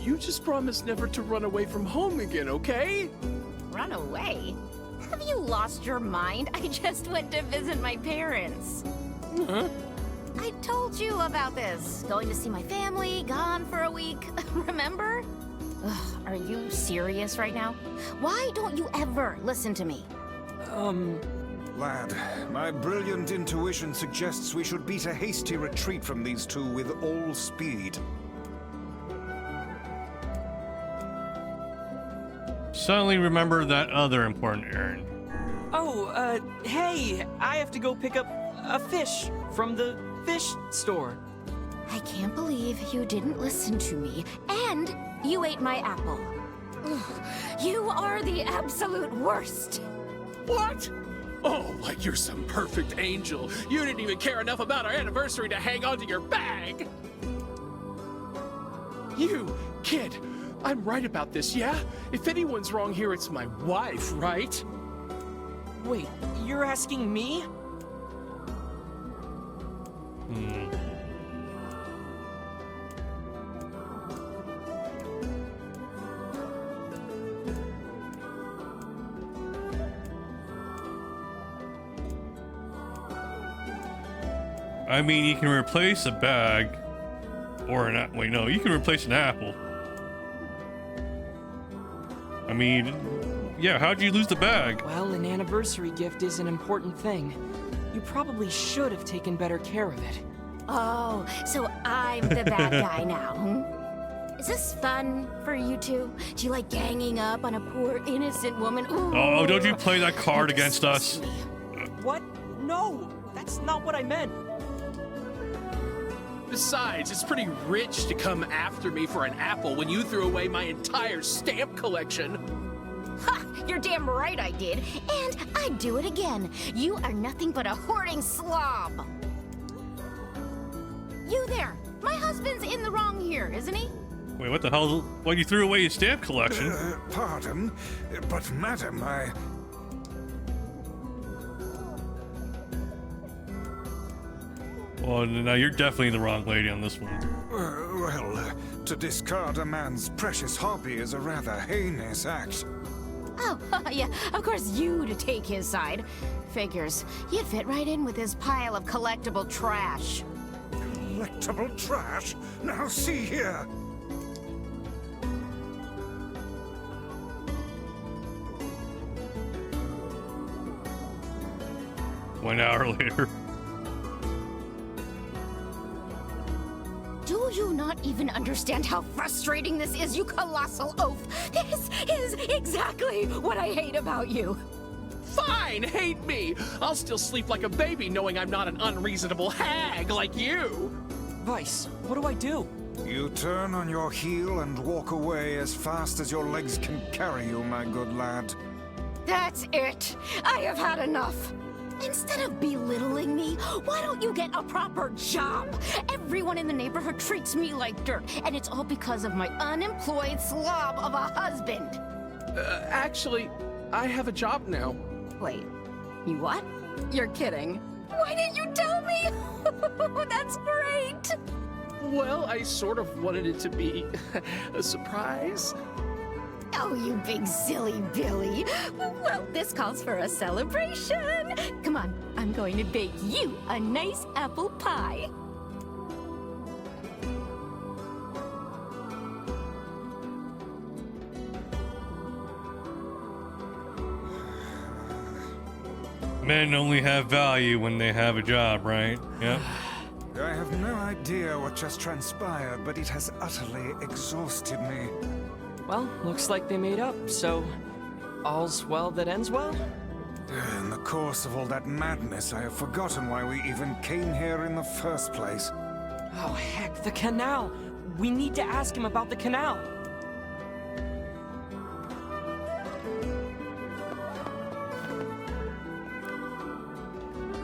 You just promise never to run away from home again, okay? Run away? Have you lost your mind? I just went to visit my parents. Huh? I told you about this. Going to see my family, gone for a week. Remember? Ugh, are you serious right now? Why don't you ever listen to me? Lad, my brilliant intuition suggests we should beat a hasty retreat from these two with all speed. Suddenly remember that other important errand. Oh, hey, I have to go pick up a fish from the fish store. I can't believe you didn't listen to me, and you ate my apple. Ugh, you are the absolute worst. What? Oh, like you're some perfect angel. You didn't even care enough about our anniversary to hang on to your bag. You, kid, I'm right about this, yeah? If anyone's wrong here, it's my wife, right? Wait, you're asking me? I mean, you can replace a bag or an apple. Wait, no, you can replace an apple. I mean, yeah, how'd you lose the bag? Well, an anniversary gift is an important thing. You probably should have taken better care of it. Oh, so I'm the bad guy now, hmm? Is this fun for you two? Do you like ganging up on a poor innocent woman? Ooh, Oh, don't you play that card against us? What? No, that's not what I meant. Besides, it's pretty rich to come after me for an apple when you threw away my entire stamp collection. Ha! You're damn right I did. And I'd do it again. You are nothing but a hoarding slob. You there. My husband's in the wrong here, isn't he? Wait, what the hell? Why you threw away your stamp collection? Pardon, but madam, Well, now you're definitely the wrong lady on this one. To discard a man's precious hobby is a rather heinous act. Oh, yeah, of course you to take his side. Figures. You'd fit right in with his pile of collectible trash. Collectible trash? Now see here! 1 hour later. Do you not even understand how frustrating this is, you colossal oaf? This is exactly what I hate about you. Fine, hate me. I'll still sleep like a baby knowing I'm not an unreasonable hag like you. Vice, what do I do? You turn on your heel and walk away as fast as your legs can carry you, my good lad. That's it. I have had enough. Instead of belittling me, why don't you get a proper job? Everyone in the neighborhood treats me like dirt, and it's all because of my unemployed slob of a husband. Actually, I have a job now. Wait, you what? You're kidding. Why didn't you tell me? That's great. Well, I sort of wanted it to be a surprise. Oh, you big silly Billy. Well, this calls for a celebration. Come on, I'm going to bake you a nice apple pie. Men only have value when they have a job, right? Yep. I have no idea what just transpired, but it has utterly exhausted me. Well, looks like they made up, so all's well that ends well? In the course of all that madness, I have forgotten why we even came here in the first place. Oh, heck, the canal! We need to ask him about the canal!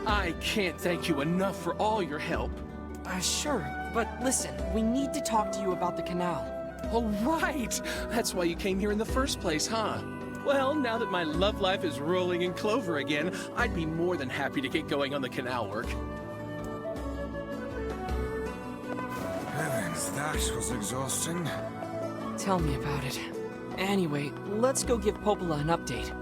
I can't thank you enough for all your help. Sure, but listen, we need to talk to you about the canal. Oh, right! That's why you came here in the first place, huh? Well, now that my love life is rolling in clover again, I'd be more than happy to get going on the canal work. Heavens, that was exhausting. Tell me about it. Anyway, let's go give Popola an update.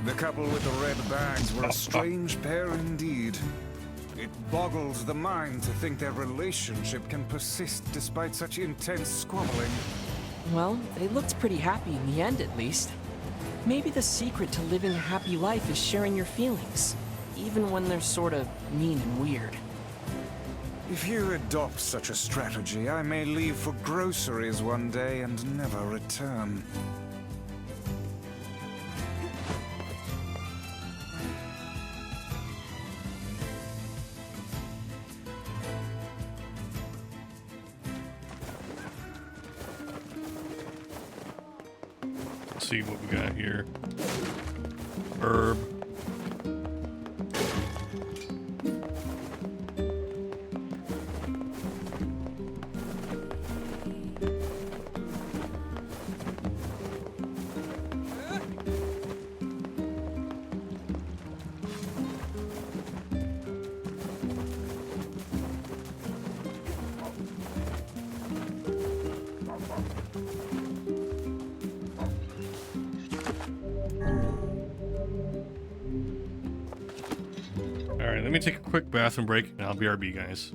The couple with the red bags were a strange pair indeed. It boggles the mind to think their relationship can persist despite such intense squabbling. Well, they looked pretty happy in the end, at least. Maybe the secret to living a happy life is sharing your feelings, even when they're sort of mean and weird. If you adopt such a strategy, I may leave for groceries one day and never return. Let's see what we got here. Herb. Alright, let me take a quick bathroom break and I'll BRB, guys.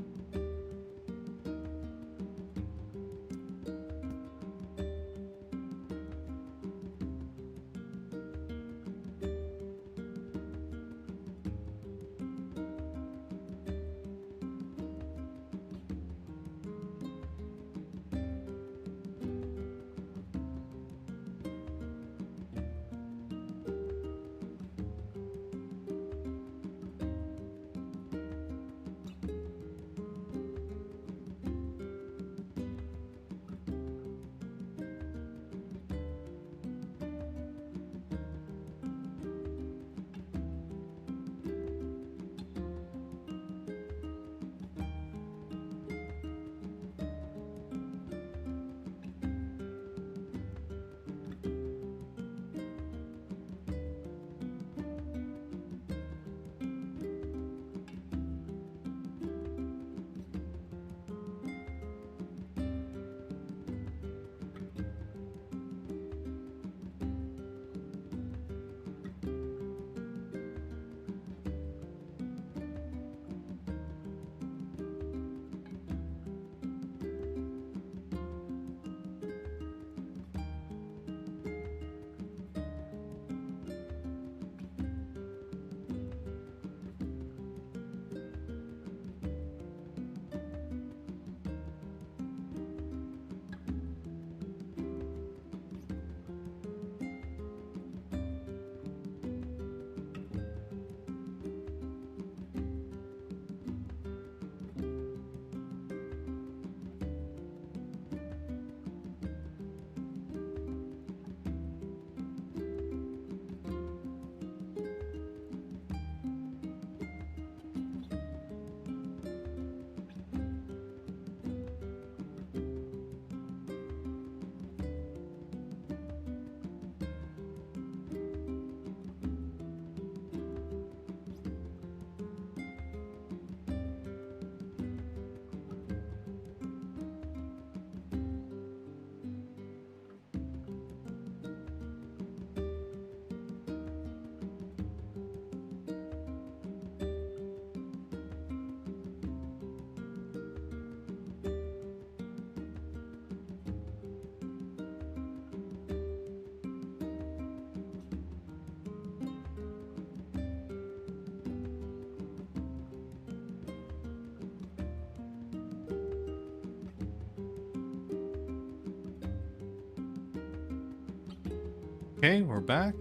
Okay, we're back.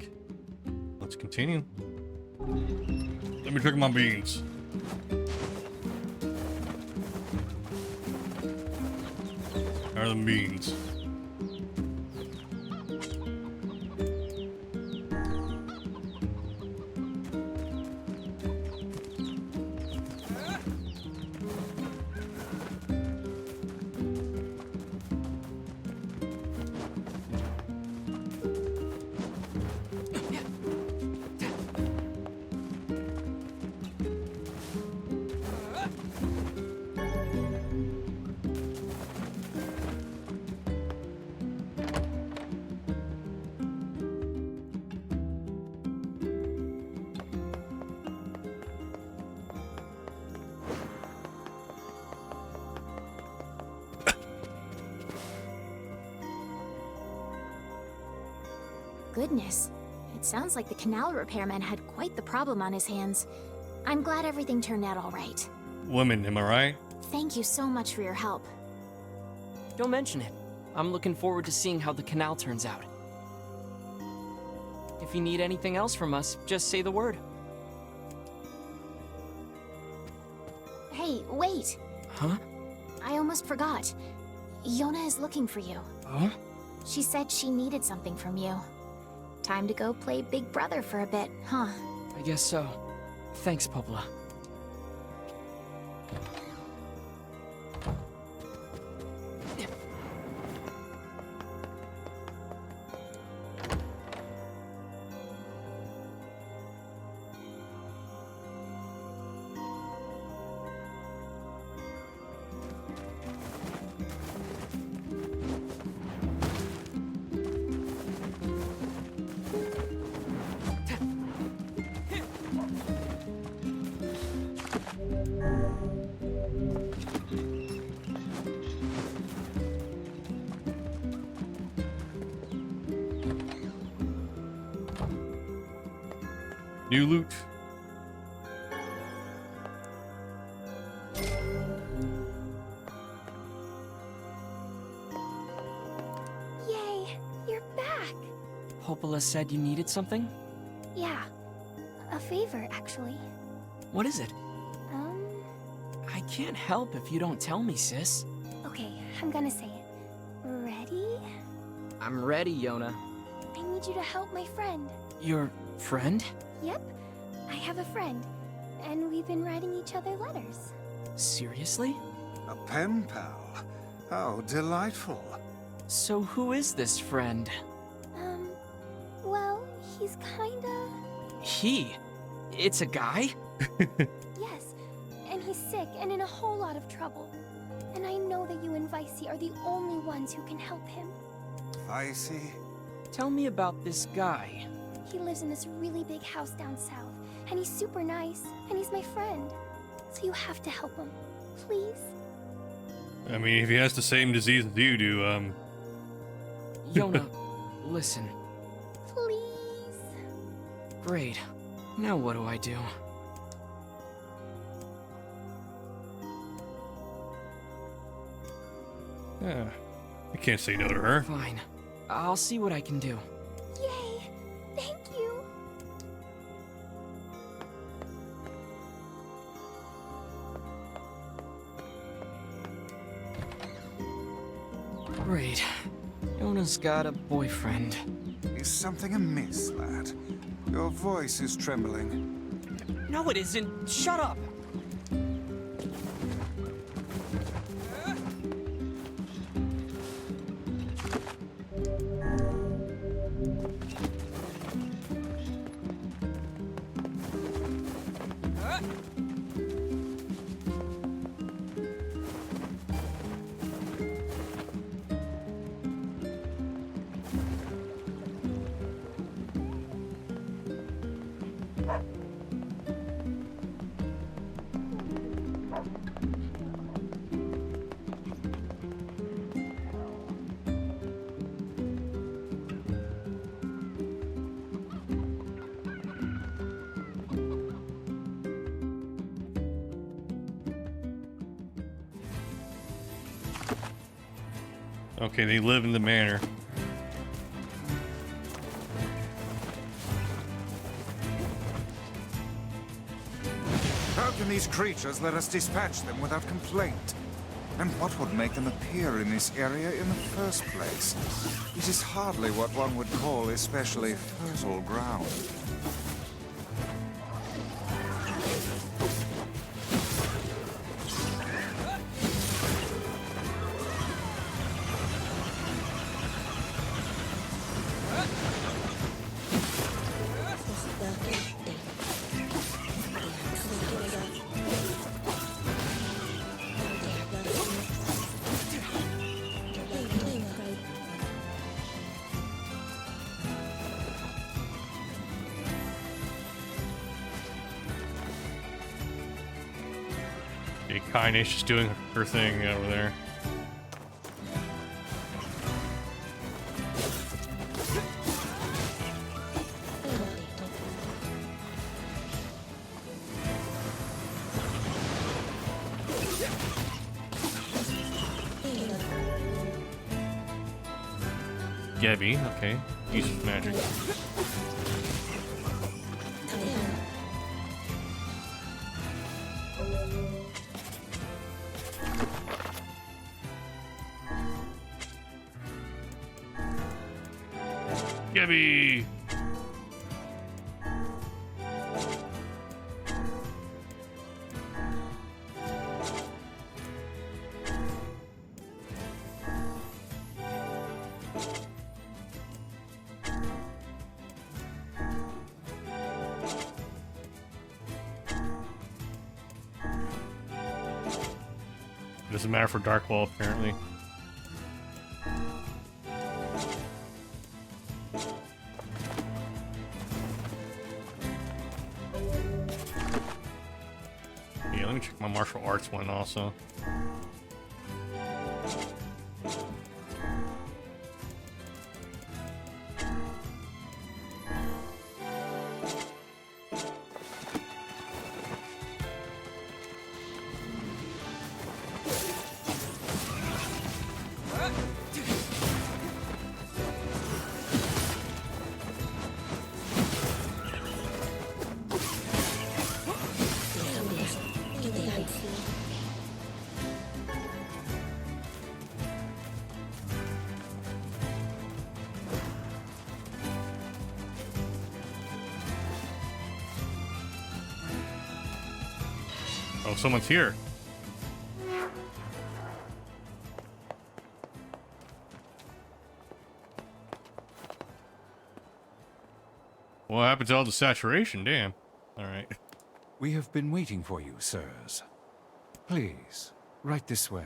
Let's continue. Let me check my beans. How are the beans? Goodness. It sounds like the canal repairman had quite the problem on his hands. I'm glad everything turned out all right. Women, am I right? Thank you so much for your help. Don't mention it. I'm looking forward to seeing how the canal turns out. If you need anything else from us, just say the word. Hey, wait! Huh? I almost forgot. Yona is looking for you. Huh? She said she needed something from you. Time to go play Big Brother for a bit, huh? I guess so. Thanks, Popola. New loot. Yay, you're back. Popola said you needed something? Yeah, a favor, actually. What is it? Um, I can't help if you don't tell me, sis. okay, I'm gonna say it. Ready? I'm ready, Yona. I need you to help my friend. Your friend? Yep, I have a friend, and we've been writing each other letters. Seriously? A pen pal. How delightful. So who is this friend? Well, he's kinda... He? It's a guy? Yes, and he's sick and in a whole lot of trouble. And I know that you and Vicey are the only ones who can help him. Vicey? Tell me about this guy. He lives in this really big house down south, and he's super nice, and he's my friend. So you have to help him, please? I mean, if he has the same disease as you do, Yona, listen. Please? Great. Now what do I do? Yeah, I can't say no to her. Fine. I'll see what I can do. Yay! Thank you! Great. Yona's got a boyfriend. Is something amiss, lad? Your voice is trembling. No, it isn't. Shut up! Okay, they live in the manor. How can these creatures let us dispatch them without complaint? And what would make them appear in this area in the first place? It is hardly what one would call especially fertile ground. Kaine's just doing her thing over there. Gabby, okay. Use of magic. Gabby! Doesn't matter for Darkwall, apparently. Yeah, let me check my martial arts one also. Oh, someone's here. What happened to all the saturation? Damn. All right. We have been waiting for you, sirs. Please, right this way.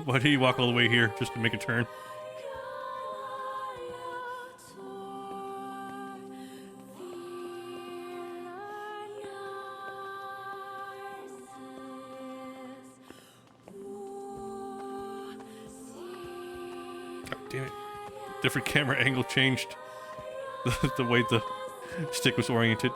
Why did he walk all the way here just to make a turn? God damn it. Different camera angle changed the way the stick was oriented.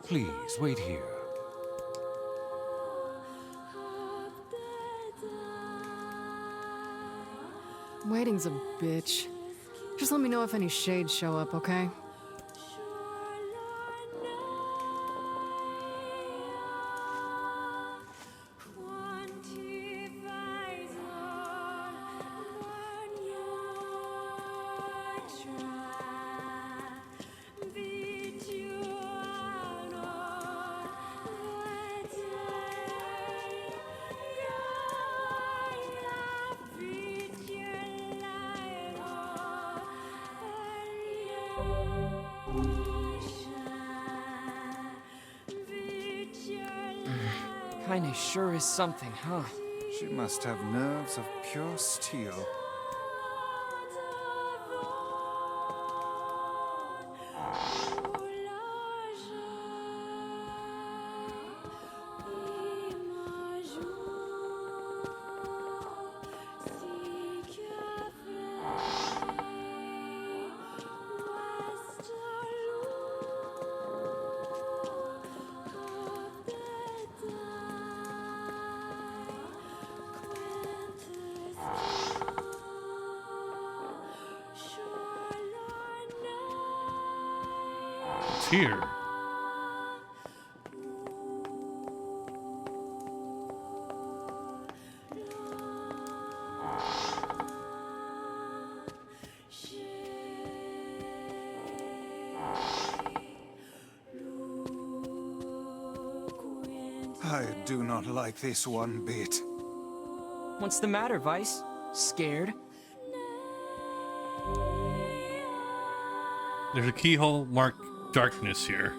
Please, wait here. Waiting's a bitch. Just let me know if any shades show up, okay? kinda sure is something, huh? She must have nerves of pure steel. It's here. I do not like this one bit. What's the matter, Vice? Scared? There's a keyhole marked darkness here.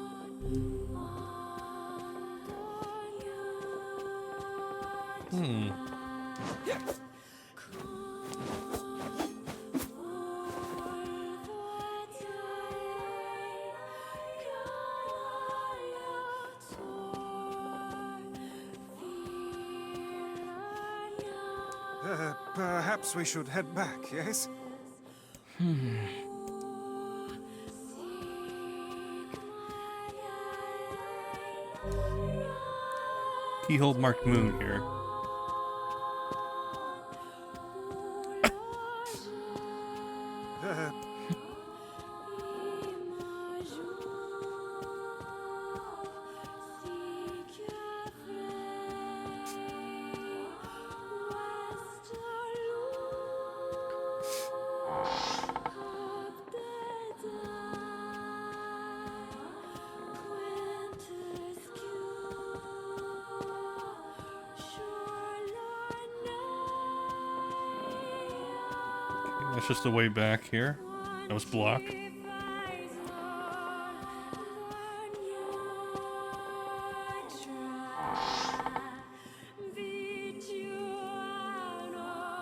Perhaps we should head back, yes? Keyhole marked moon here. That's just the way back here. That was blocked.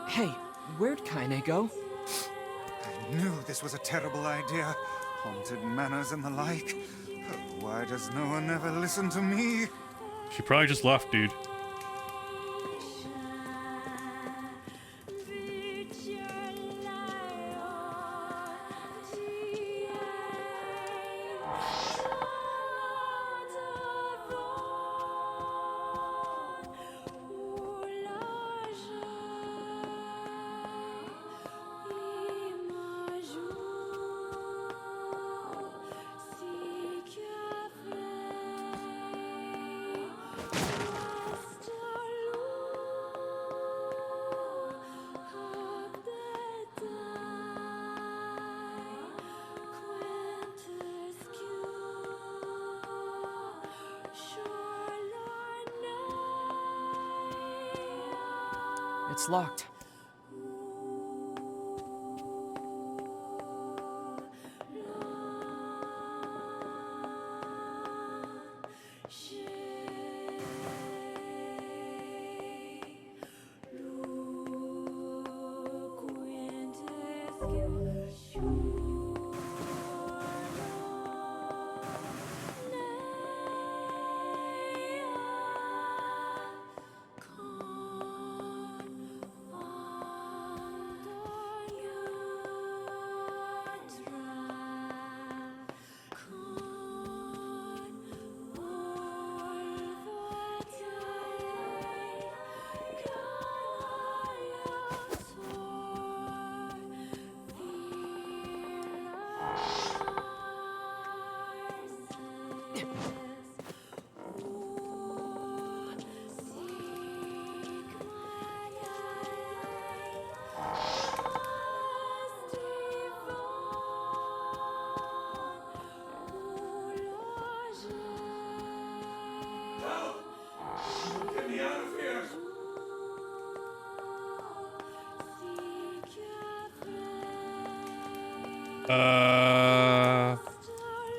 Hey, where'd Kaine go? I knew this was a terrible idea. Haunted manors and the like. Oh, why does no one ever listen to me? She probably just left, dude. It's locked.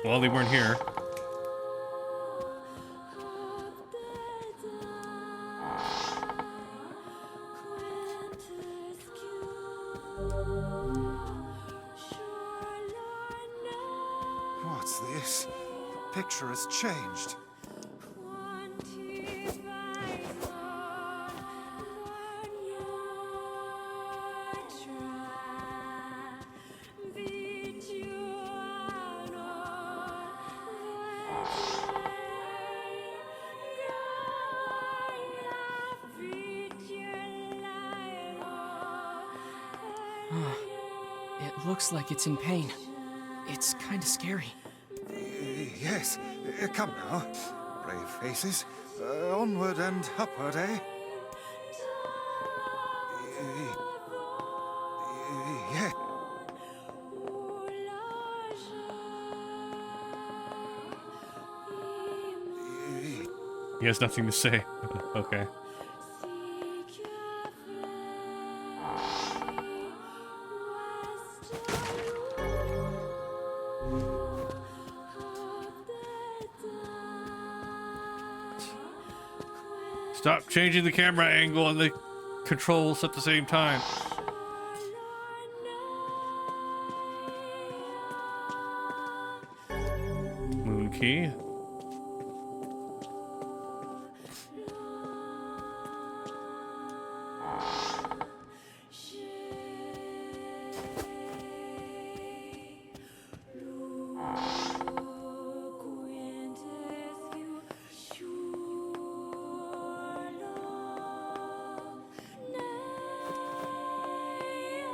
Well, they weren't here. What's this? The picture has changed. It looks like it's in pain. It's kind of scary. Yes, come now. Brave faces. Onward and upward, eh? Yeah. He has nothing to say. Okay. Stop changing the camera angle and the controls at the same time. Moon key.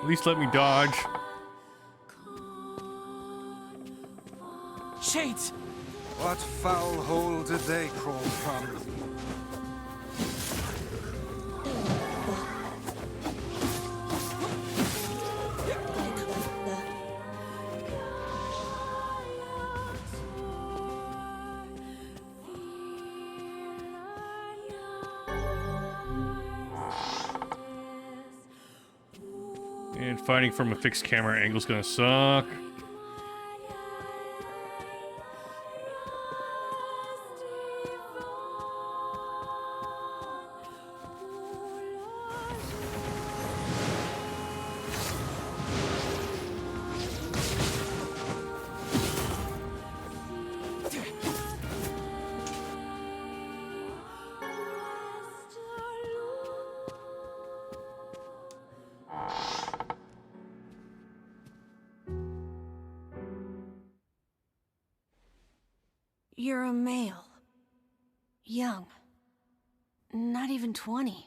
At least let me dodge. Shades! What foul hole did they crawl from? And fighting from a fixed camera angle is gonna suck. You're a male. Young. Not even 20.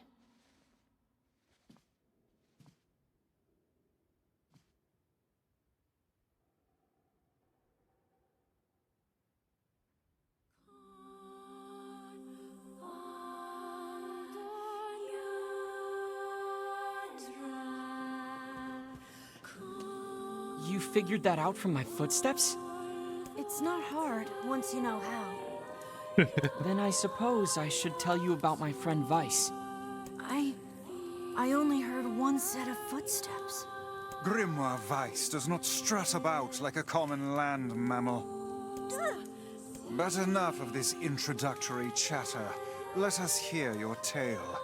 You figured that out from my footsteps? It's not hard, once you know how. Then I suppose I should tell you about my friend Vice. I only heard one set of footsteps. Grimoire Vice does not strut about like a common land mammal. But enough of this introductory chatter. Let us hear your tale.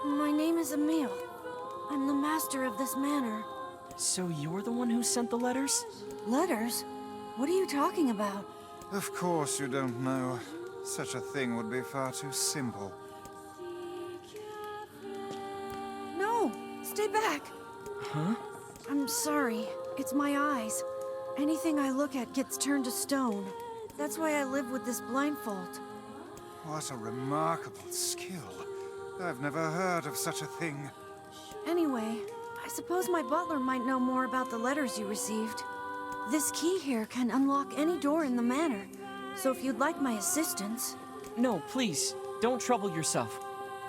My name is Emil. I'm the master of this manor. So you're the one who sent the letters? Letters? What are you talking about? Of course you don't know. Such a thing would be far too simple. No! Stay back! Huh? I'm sorry. It's my eyes. Anything I look at gets turned to stone. That's why I live with this blindfold. What a remarkable skill. I've never heard of such a thing. Anyway, I suppose my butler might know more about the letters you received. This key here can unlock any door in the manor, so if you'd like my assistance... No, please, don't trouble yourself.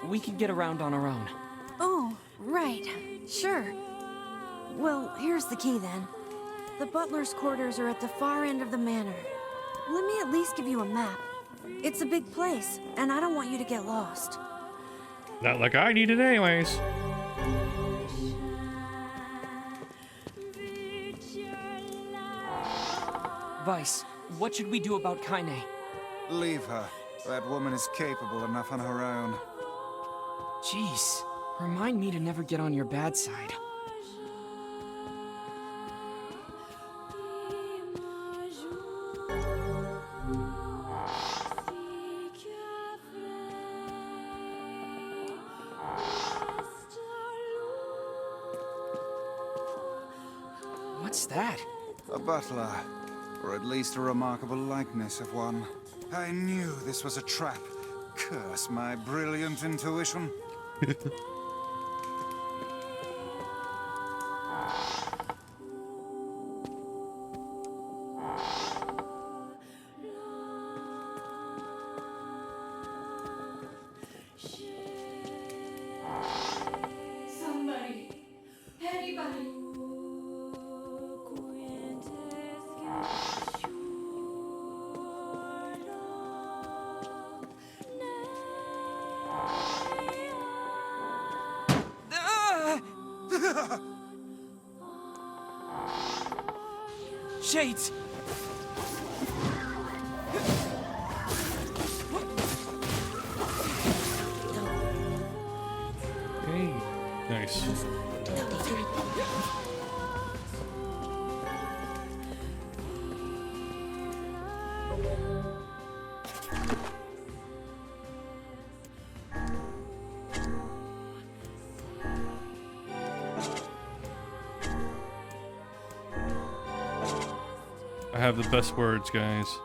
We can get around on our own. Oh, right. Sure. Well, here's the key then. The butler's quarters are at the far end of the manor. Let me at least give you a map. It's a big place, and I don't want you to get lost. Not like I need it anyways. Vice, what should we do about Kaine? Leave her. That woman is capable enough on her own. Jeez, remind me to never get on your bad side. What's that? A butler, or at least a remarkable likeness of one. I knew this was a trap. Curse my brilliant intuition. Somebody, anybody. Shades! Hey, nice. I have the best words, guys.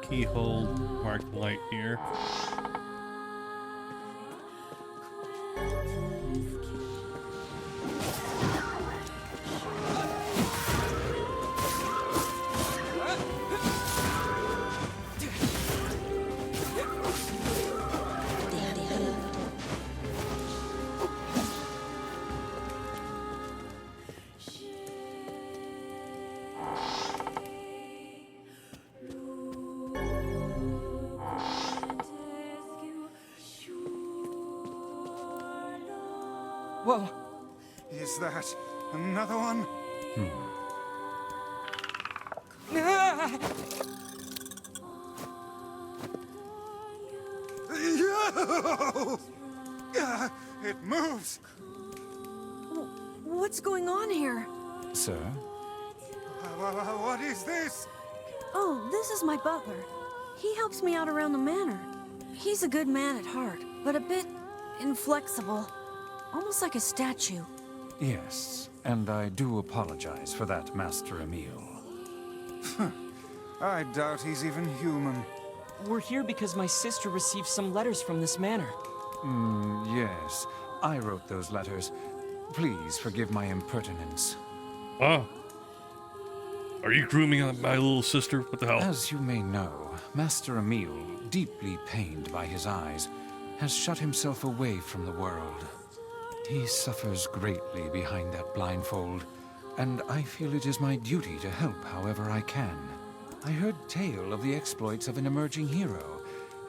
Keyhole marked light here. Whoa. Is that another one? Ah! It moves! What's going on here? Sir? What is this? Oh, this is my butler. He helps me out around the manor. He's a good man at heart, but a bit inflexible. Almost like a statue. Yes, and I do apologize for that, Master Emil. I doubt he's even human. We're here because my sister received some letters from this manor. Yes, I wrote those letters. Please forgive my impertinence. Oh. Are you grooming my little sister? What the hell? As you may know, Master Emil, deeply pained by his eyes, has shut himself away from the world. He suffers greatly behind that blindfold, and I feel it is my duty to help however I can. I heard tale of the exploits of an emerging hero,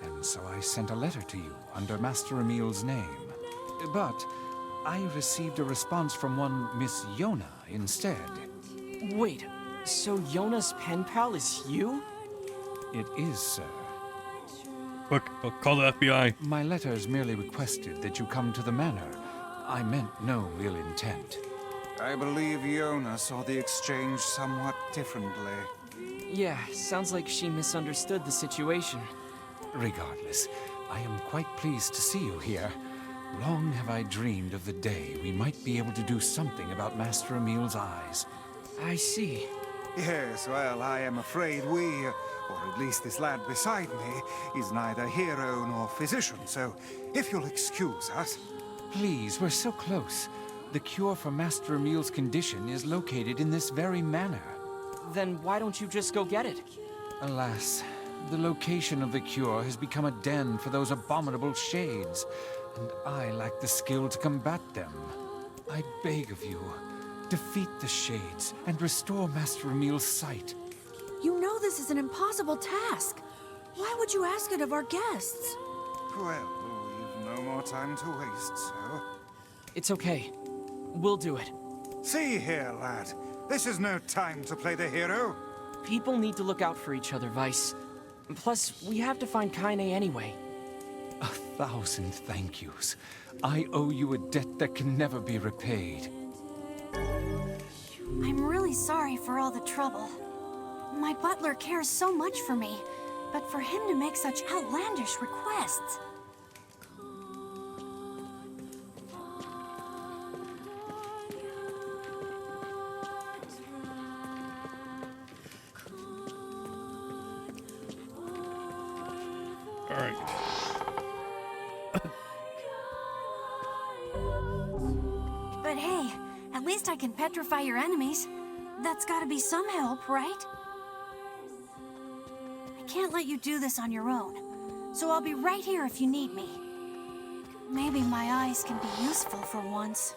and so I sent a letter to you under Master Emil's name. But I received a response from one Miss Yona instead. Wait, so Yona's pen pal is you? It is, sir. Look, I'll call the FBI. My letters merely requested that you come to the manor. I meant no ill intent. I believe Iona saw the exchange somewhat differently. Yeah, sounds like she misunderstood the situation. Regardless, I am quite pleased to see you here. Long have I dreamed of the day we might be able to do something about Master Emil's eyes. I see. Yes, well, I am afraid we, or at least this lad beside me, is neither hero nor physician, so if you'll excuse us... Please, we're so close. The cure for Master Emil's condition is located in this very manor. Then why don't you just go get it? Alas, the location of the cure has become a den for those abominable shades, and I lack the skill to combat them. I beg of you, defeat the shades and restore Master Emil's sight. You know this is an impossible task. Why would you ask it of our guests? Well, we've no more time to waste, so... It's okay. We'll do it. See here, lad. This is no time to play the hero. People need to look out for each other, Vice. Plus, we have to find Kaine anyway. 1,000 thank yous. I owe you a debt that can never be repaid. I'm really sorry for all the trouble. My butler cares so much for me, but for him to make such outlandish requests... Alright. But hey, at least I can petrify your enemies. That's gotta be some help, right? I can't let you do this on your own, so I'll be right here if you need me. Maybe my eyes can be useful for once.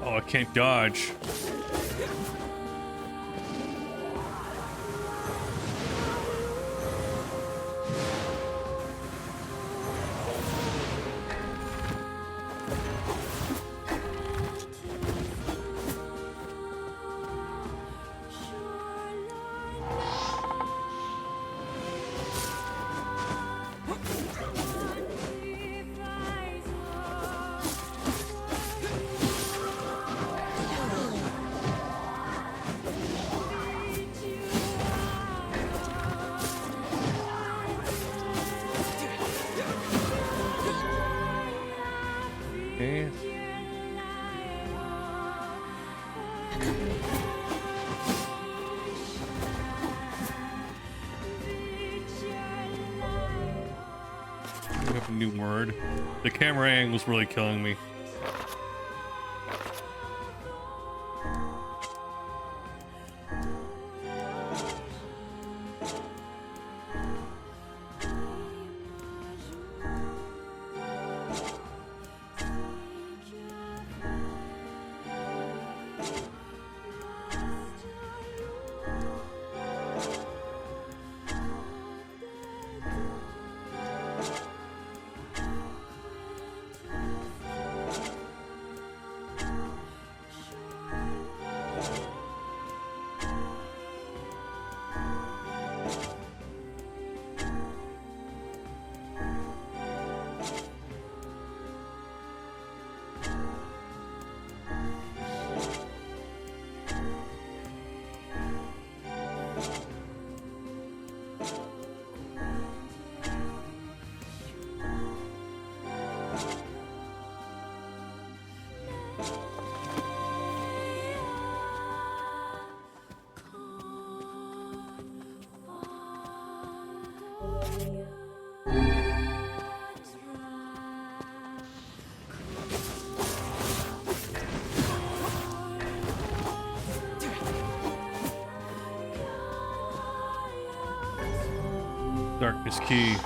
Oh, I can't dodge. Okay. We have a new word. The camera angle's really killing me. Darkness key.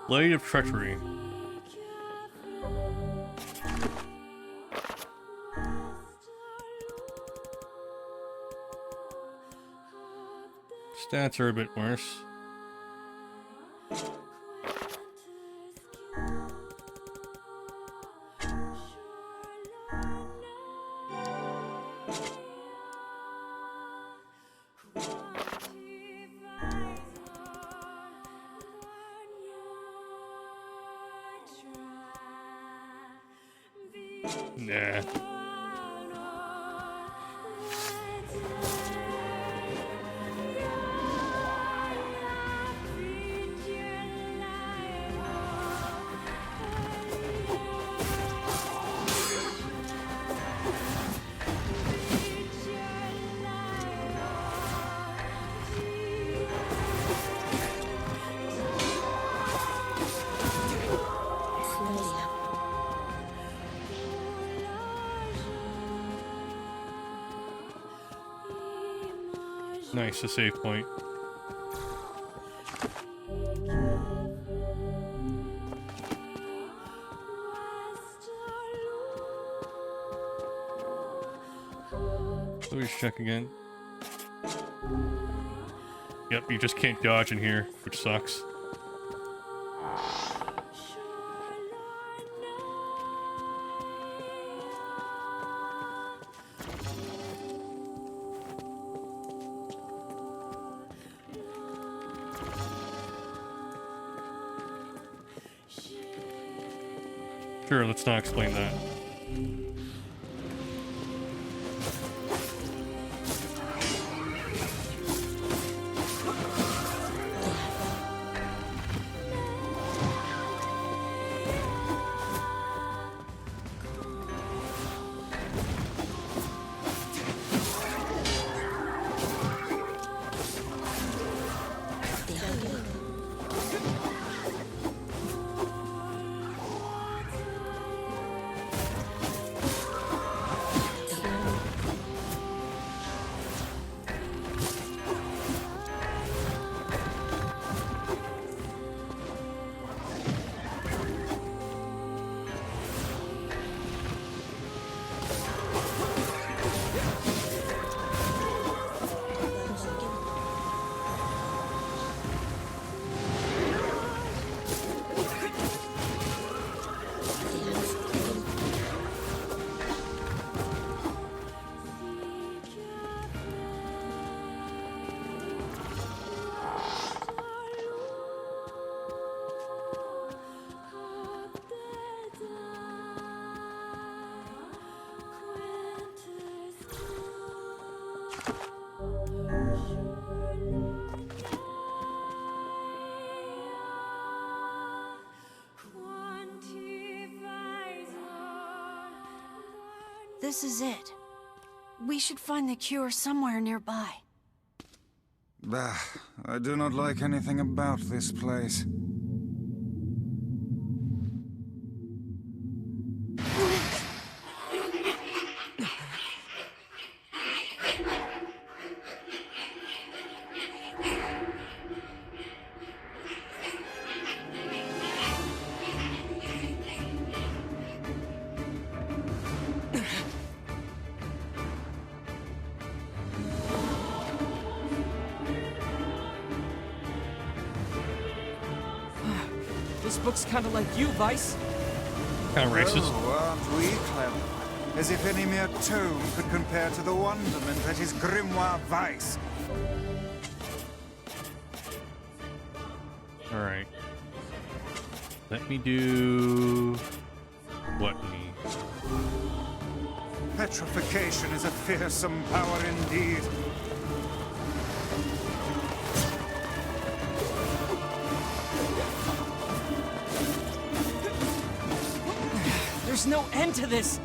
Blade of Treachery. Stats are a bit worse. Nah. Nice, a save point. Please check again. Yep, you just can't dodge in here, which sucks. Sure, let's not explain that. This is it. We should find the cure somewhere nearby. Bah, I do not like anything about this place. This book's kind of like you, Vice. Kind of racist. Oh, aren't we clever? As if any mere tome could compare to the wonderment that is Grimoire Vice. Alright. Let me do... what me? Petrification is a fearsome power indeed. There's no end to this!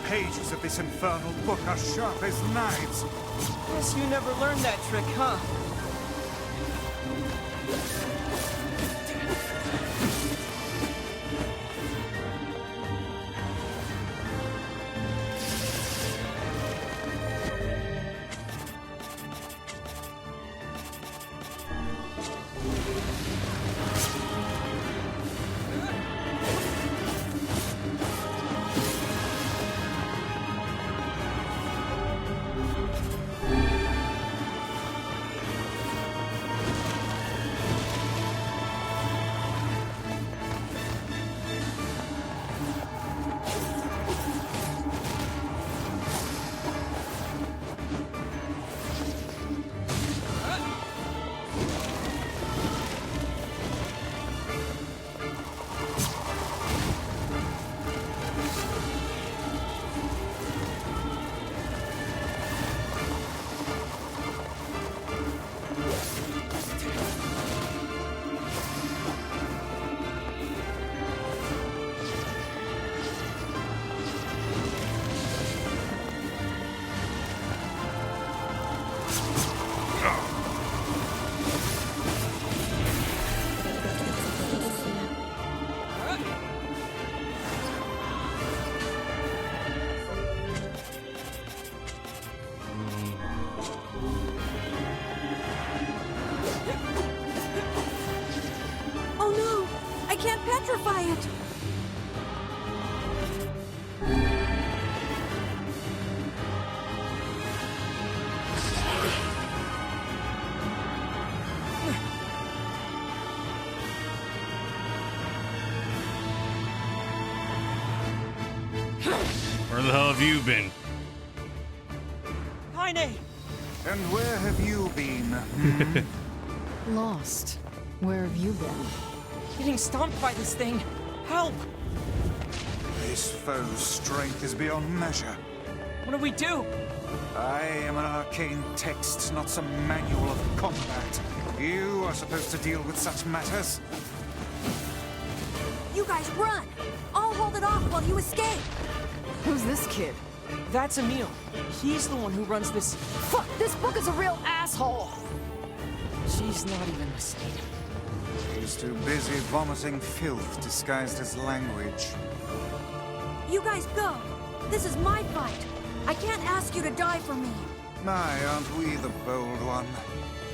Pages of this infernal book are sharp as knives. Guess you never learned that trick, huh? Petrify it! Where the hell have you been? Kaine! And where have you been? Lost. Where have you been? Getting stomped by this thing. Help! This foe's strength is beyond measure. What do we do? I am an arcane text, not some manual of combat. You are supposed to deal with such matters. You guys run! I'll hold it off while you escape! Who's this kid? That's Emil. He's the one who runs this... Fuck! This book is a real asshole! She's not even listening. He's too busy vomiting filth disguised as language. You guys go! This is my fight! I can't ask you to die for me! My, aren't we the bold one?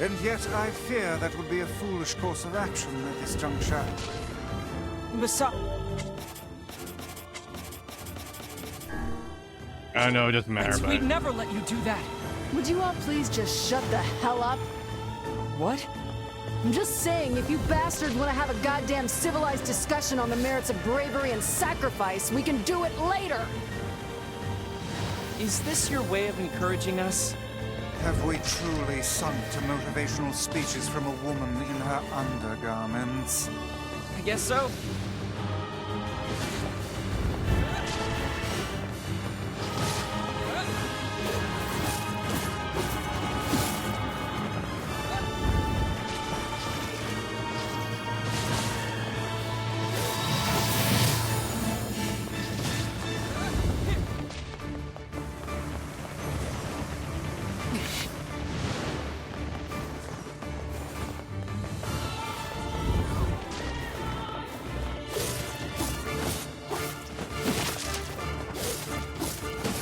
And yet I fear that would be a foolish course of action at this juncture. Besides... I know it doesn't matter, but We'd never let you do that. Would you all please just shut the hell up? What? I'm just saying, if you bastards want to have a goddamn civilized discussion on the merits of bravery and sacrifice, we can do it later! Is this your way of encouraging us? Have we truly sunk to motivational speeches from a woman in her undergarments? I guess so.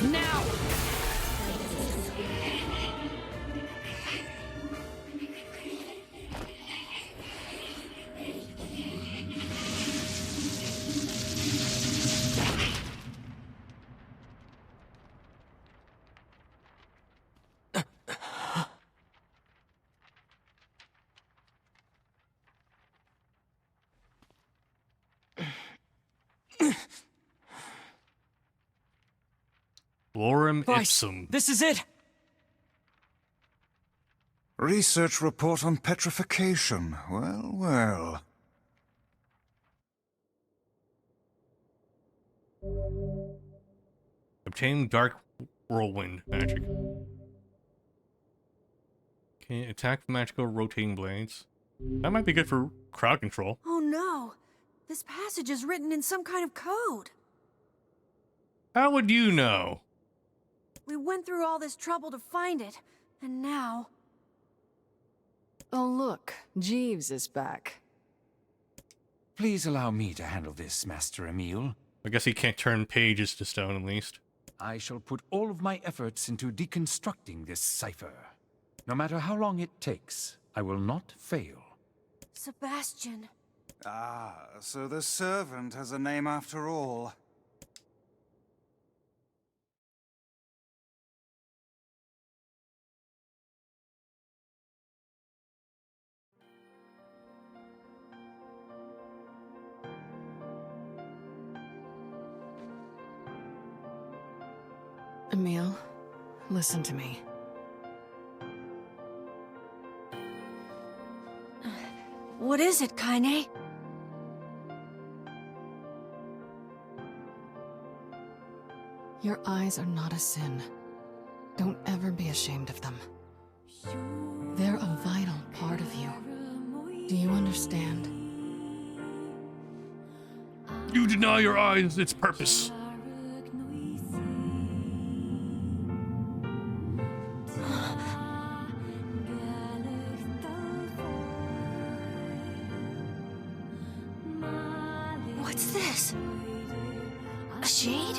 Now! Lorem Vice, ipsum. this is it! Research report on petrification. Well, well. Obtain dark whirlwind magic. Okay, attack with magical rotating blades. That might be good for crowd control. Oh no! This passage is written in some kind of code! How would you know? We went through all this trouble to find it, and now... Oh look, Jeeves is back. Please allow me to handle this, Master Emil. I guess he can't turn pages to stone, at least. I shall put all of my efforts into deconstructing this cipher. No matter how long it takes, I will not fail. Sebastian... Ah, so the servant has a name after all. Emil, listen to me. What is it, Kaine? Your eyes are not a sin. Don't ever be ashamed of them. They're a vital part of you. Do you understand? You deny your eyes its purpose. What's this? A shade?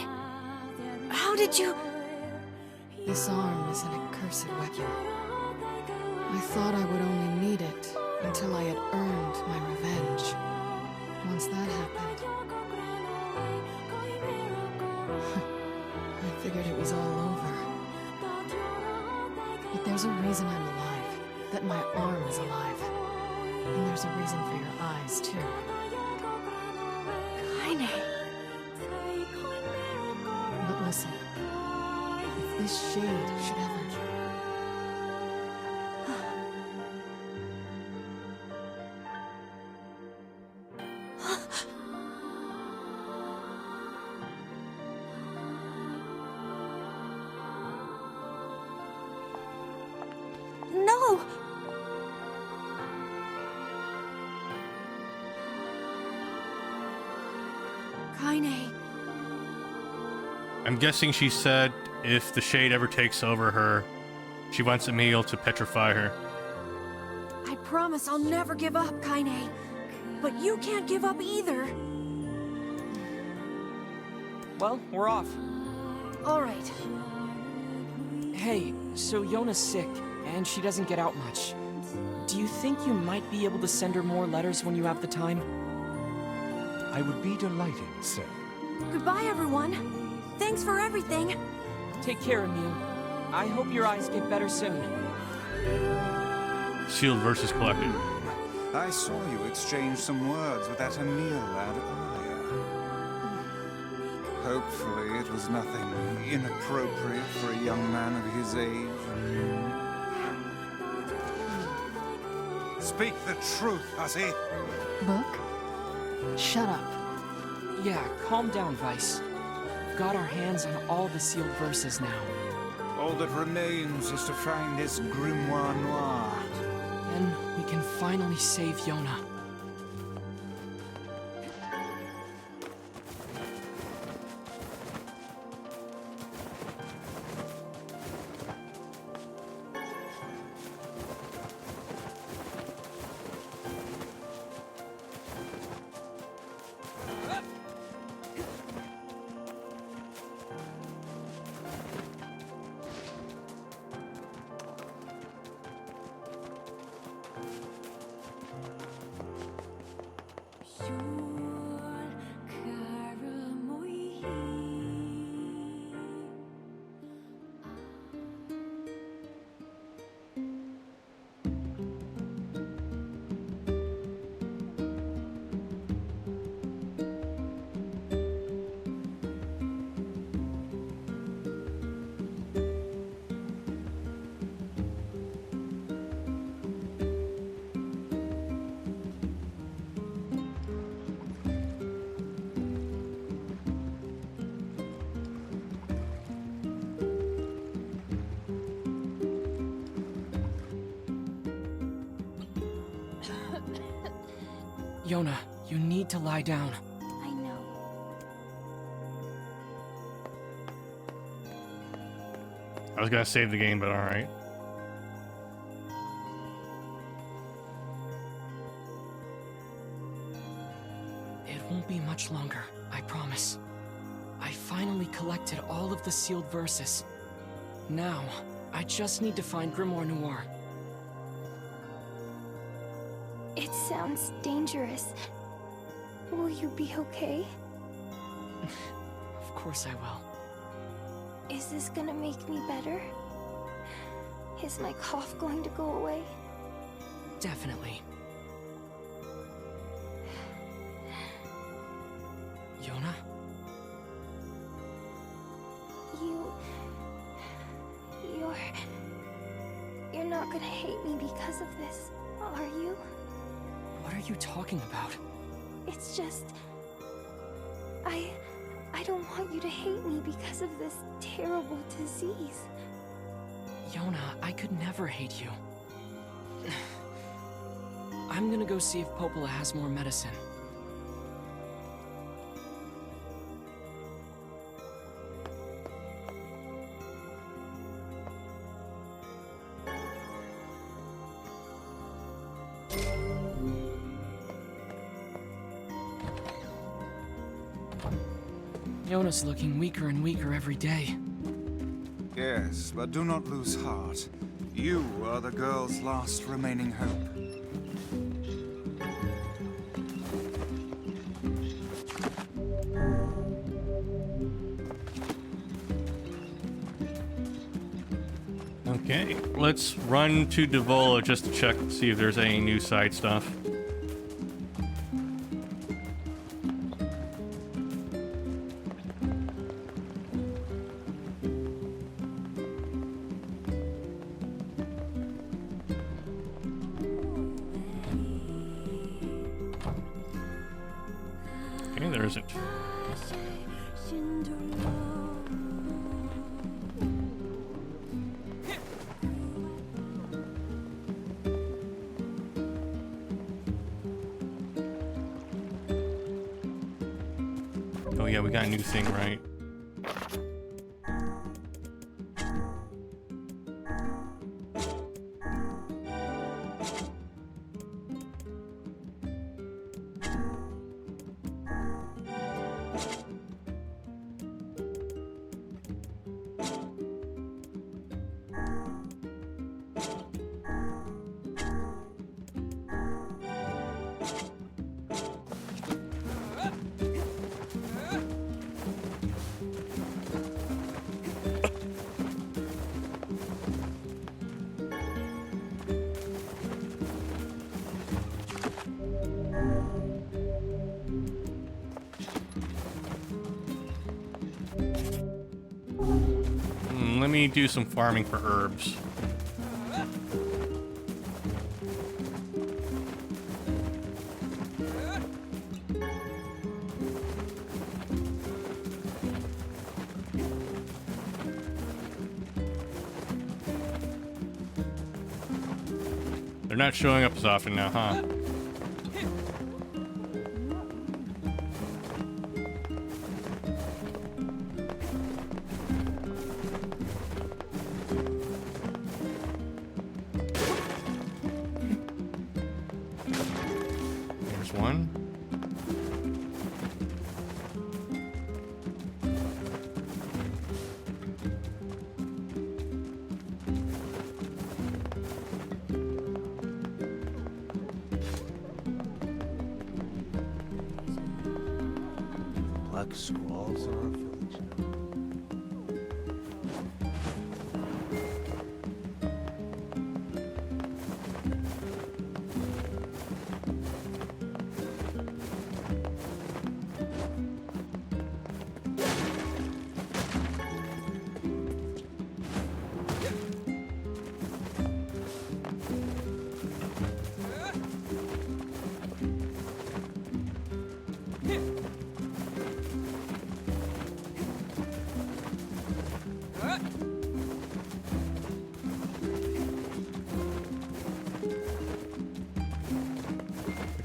How did you... This arm is an accursed weapon. I thought I would only need it until I had earned my revenge. once that happened, I figured it was all over. But there's a reason I'm alive, that my arm is alive. And there's a reason for your eyes, too. Kaine. But listen, if this shade should ever... No! Kaine. I'm guessing she said if the shade ever takes over her, she wants Emil to petrify her. I promise I'll never give up, Kaine. But you can't give up either. Well, we're off. All right. Hey, so Yona's sick, and she doesn't get out much. Do you think you might be able to send her more letters when you have the time? I would be delighted, sir. Goodbye, everyone. Thanks for everything. Take care, Emil. I hope your eyes get better soon. Sealed versus collected. I saw you exchange some words with that Emil lad earlier. Hopefully it was nothing inappropriate for a young man of his age. Speak the truth, hussy. Book? Shut up. Yeah, calm down, Weiss. We've got our hands on all the sealed verses now. All that remains is to find this grimoire noir. Then we can finally save Yona. Yona, you need to lie down. I know. I was gonna save the game, but alright. It won't be much longer, I promise. I finally collected all of the sealed verses. Now, I just need to find Grimoire Noir. It sounds dangerous. Will you be okay? Of course I will. Is this gonna make me better? Is my cough going to go away? Definitely. Yona? You're not gonna hate me because of this, are you? What are you talking about? It's just... I don't want you to hate me because of this terrible disease. Yona, I could never hate you. I'm gonna go see if Popola has more medicine. Yona's looking weaker and weaker every day. Yes, but do not lose heart. You are the girl's last remaining hope. Okay, let's run to Devola just to check to see if there's any new side stuff. Okay, there isn't. Oh yeah, we got a new thing, right? Let me do some farming for herbs. They're not showing up as often now, huh? There's one. Black squalls in our village now.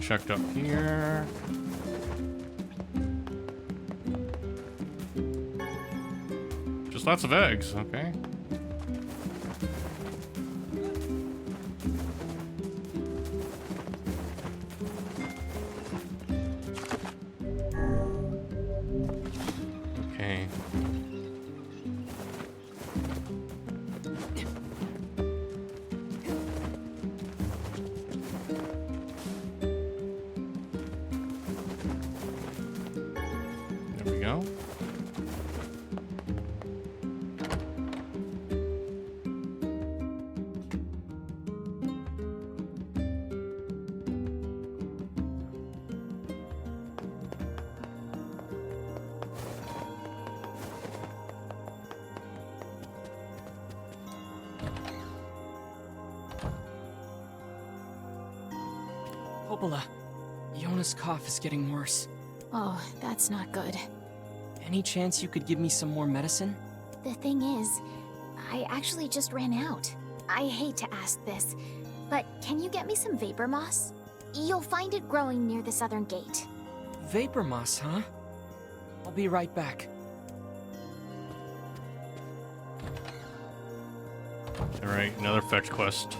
Checked up here. Just lots of eggs, okay. Okay. There we go. Popola, Yona's cough is getting worse. Oh, that's not good. Any chance you could give me some more medicine? The thing is, I actually just ran out. I hate to ask this, but can you get me some vapor moss? You'll find it growing near the southern gate. Vapor moss, huh? I'll be right back. Alright, another fetch quest.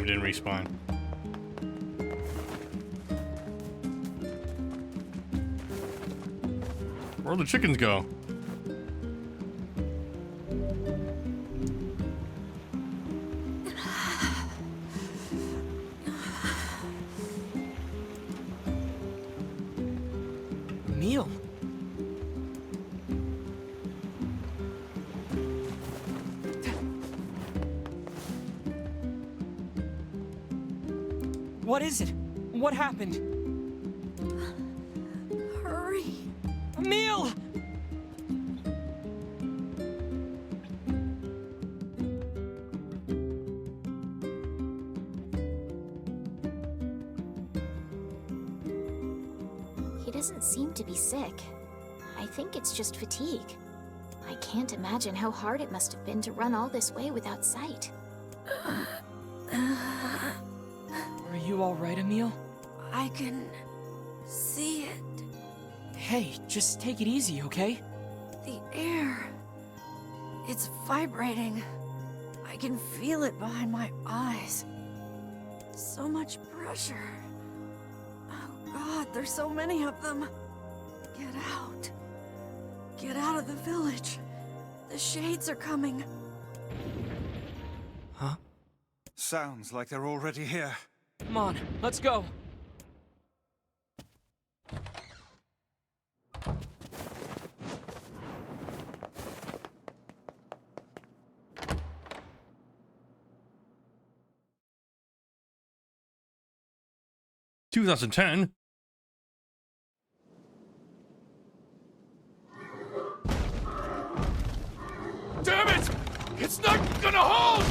didn't respawn. Where'd the chickens go? Emil. What is it? What happened? Hurry. Emil! He doesn't seem to be sick. I think it's just fatigue. I can't imagine how hard it must have been to run all this way without sight. Are you alright, Emil? I can see it. Hey, just take it easy, okay? The air. It's vibrating. I can feel it behind my eyes. So much pressure. Oh God, there's so many of them. Get out. Get out of the village. The shades are coming. Huh? Sounds like they're already here. Come on, let's go. (2010). Damn it! It's not gonna hold!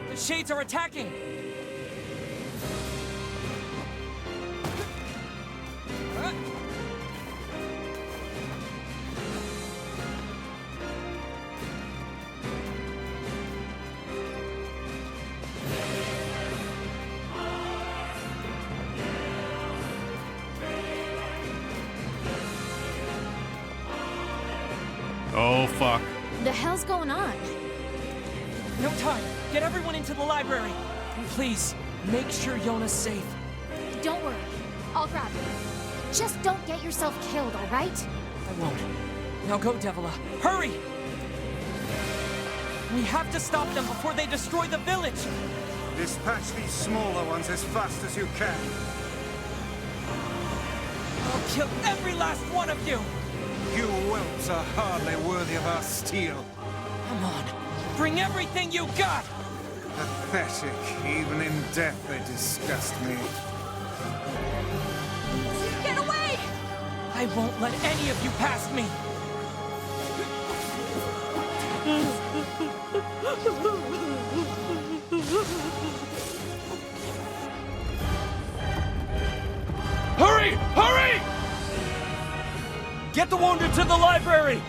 The shades are attacking! Oh, fuck. The hell's going on? No time! Get everyone into the library! And please, make sure Yona's safe. Don't worry. I'll grab you. Just don't get yourself killed, alright? I won't. Now go, Devila. Hurry! We have to stop them before they destroy the village! Dispatch these smaller ones as fast as you can. I'll kill every last one of you! You whelps are hardly worthy of our steel. Come on, bring everything you got! Pathetic. Even in death they disgust me. Get away! I won't let any of you past me! Hurry! Hurry! Get the wounded to the library!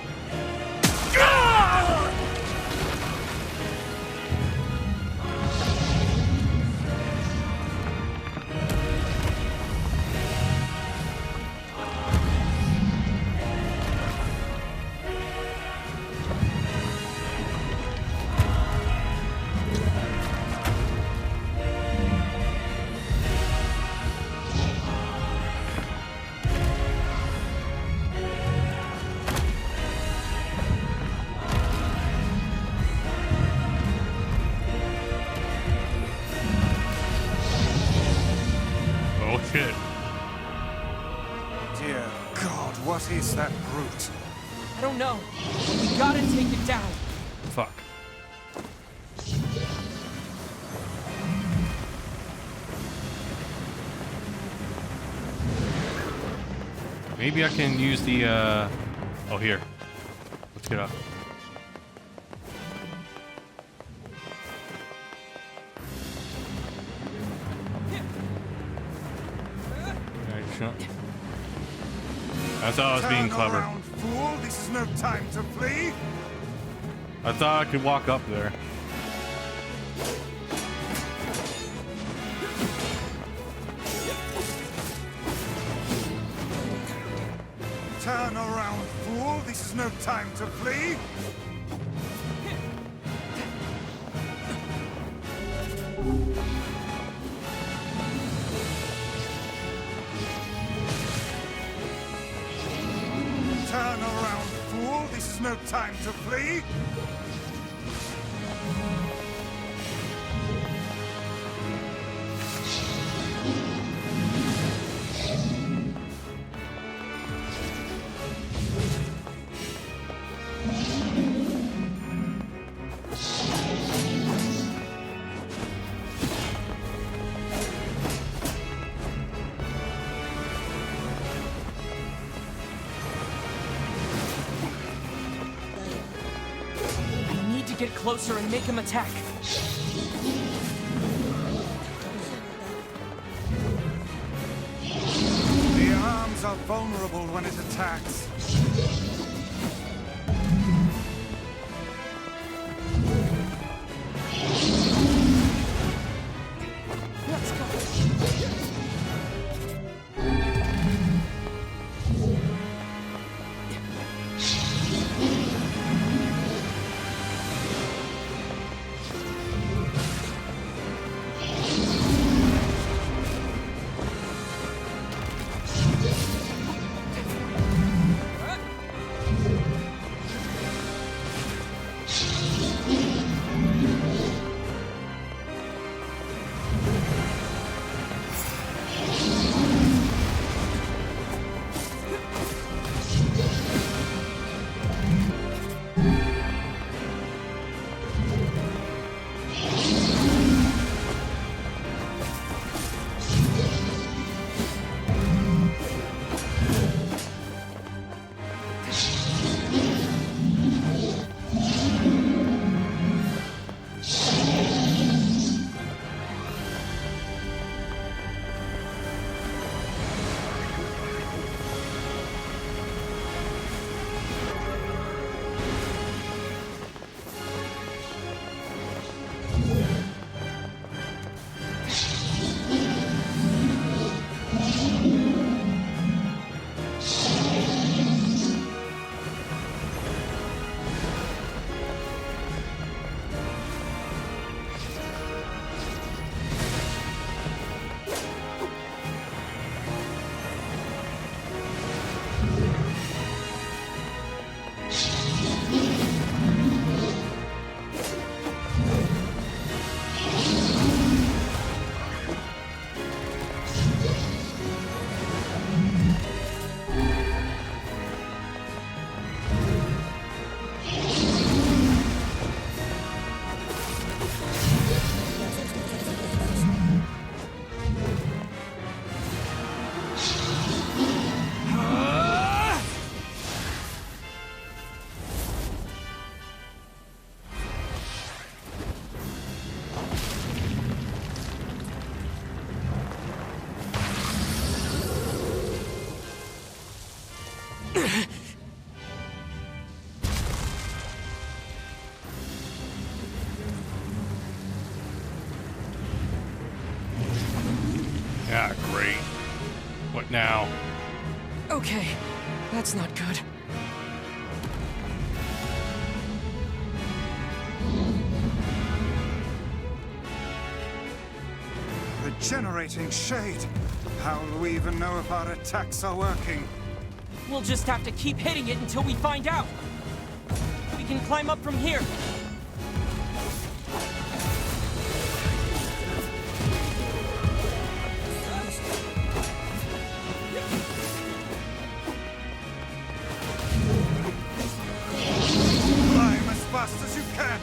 Oh, shit. Dear God, what is that brute? I don't know. We gotta take it down. Fuck. Maybe I can use the, oh, here. Let's get up. I thought I was being clever. Turn around, fool. This is no time to flee. I thought I could walk up there. Turn around, fool! This is no time to flee! Turn around, fool! This is no time to flee! Get closer and make him attack. The arms are vulnerable when it attacks. Let's go. Yeah, great. What now? Okay, that's not good. Regenerating shade. How will we even know if our attacks are working? We'll just have to keep hitting it until we find out. We can climb up from here. Climb as fast as you can.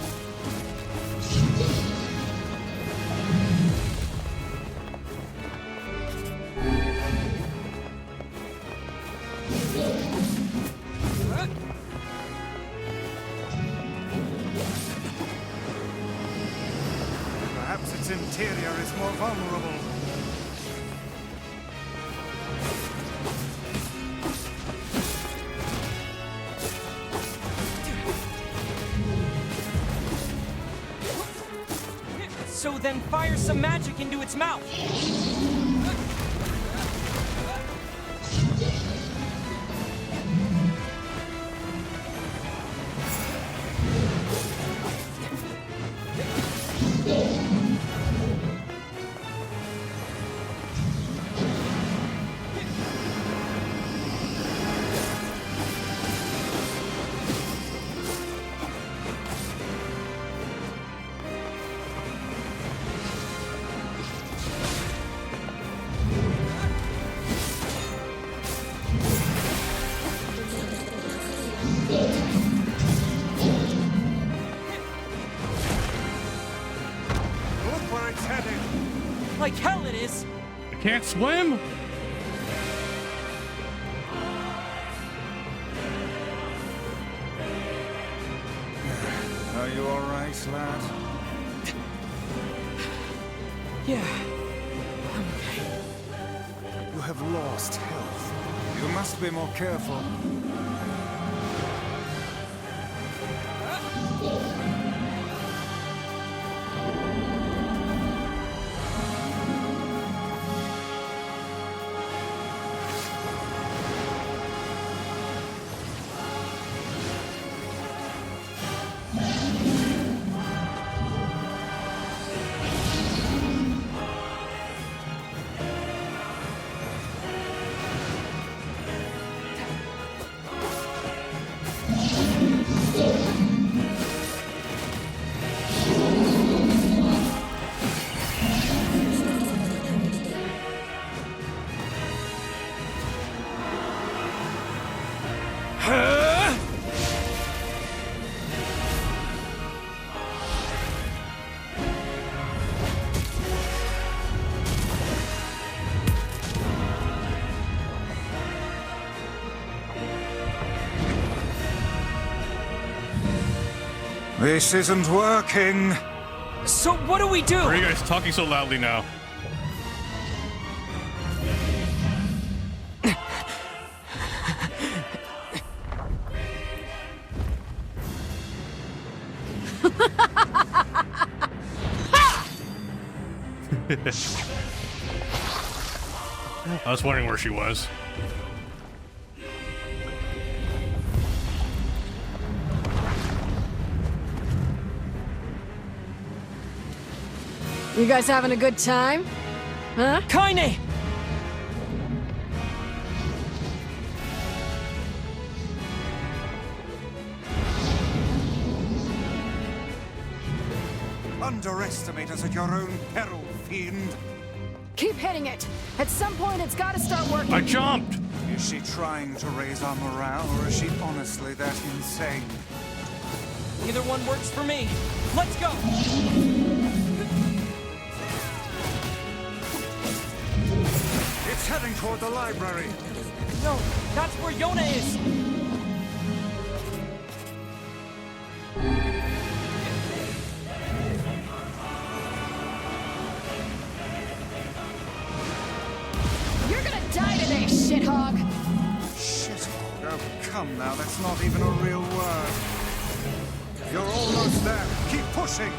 Perhaps its interior is more vulnerable. So then fire some magic into its mouth. can't swim? Are you alright, lad? Yeah, I'm okay. You have lost health. You must be more careful. This isn't working. So what do we do? Why are you guys talking so loudly now? I was wondering where she was. You guys having a good time? Huh? Kaine! Underestimate us at your own peril, fiend. Keep hitting it. At some point, it's got to start working. I jumped. Is she trying to raise our morale, or is she honestly that insane? Either one works for me. Let's go! It's heading toward the library. No, that's where Yona is. You're gonna die today, shithog! Shithog? Oh, come now, that's not even a real word. You're almost there. Keep pushing.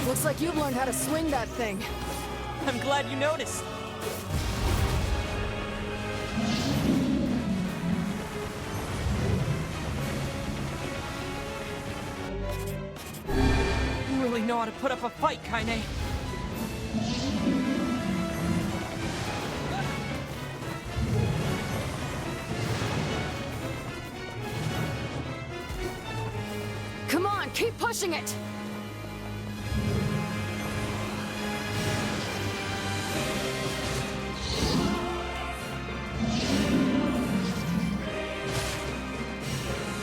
Looks like you've learned how to swing that thing. I'm glad you noticed. You really know how to put up a fight, Kaine. Come on, keep pushing it!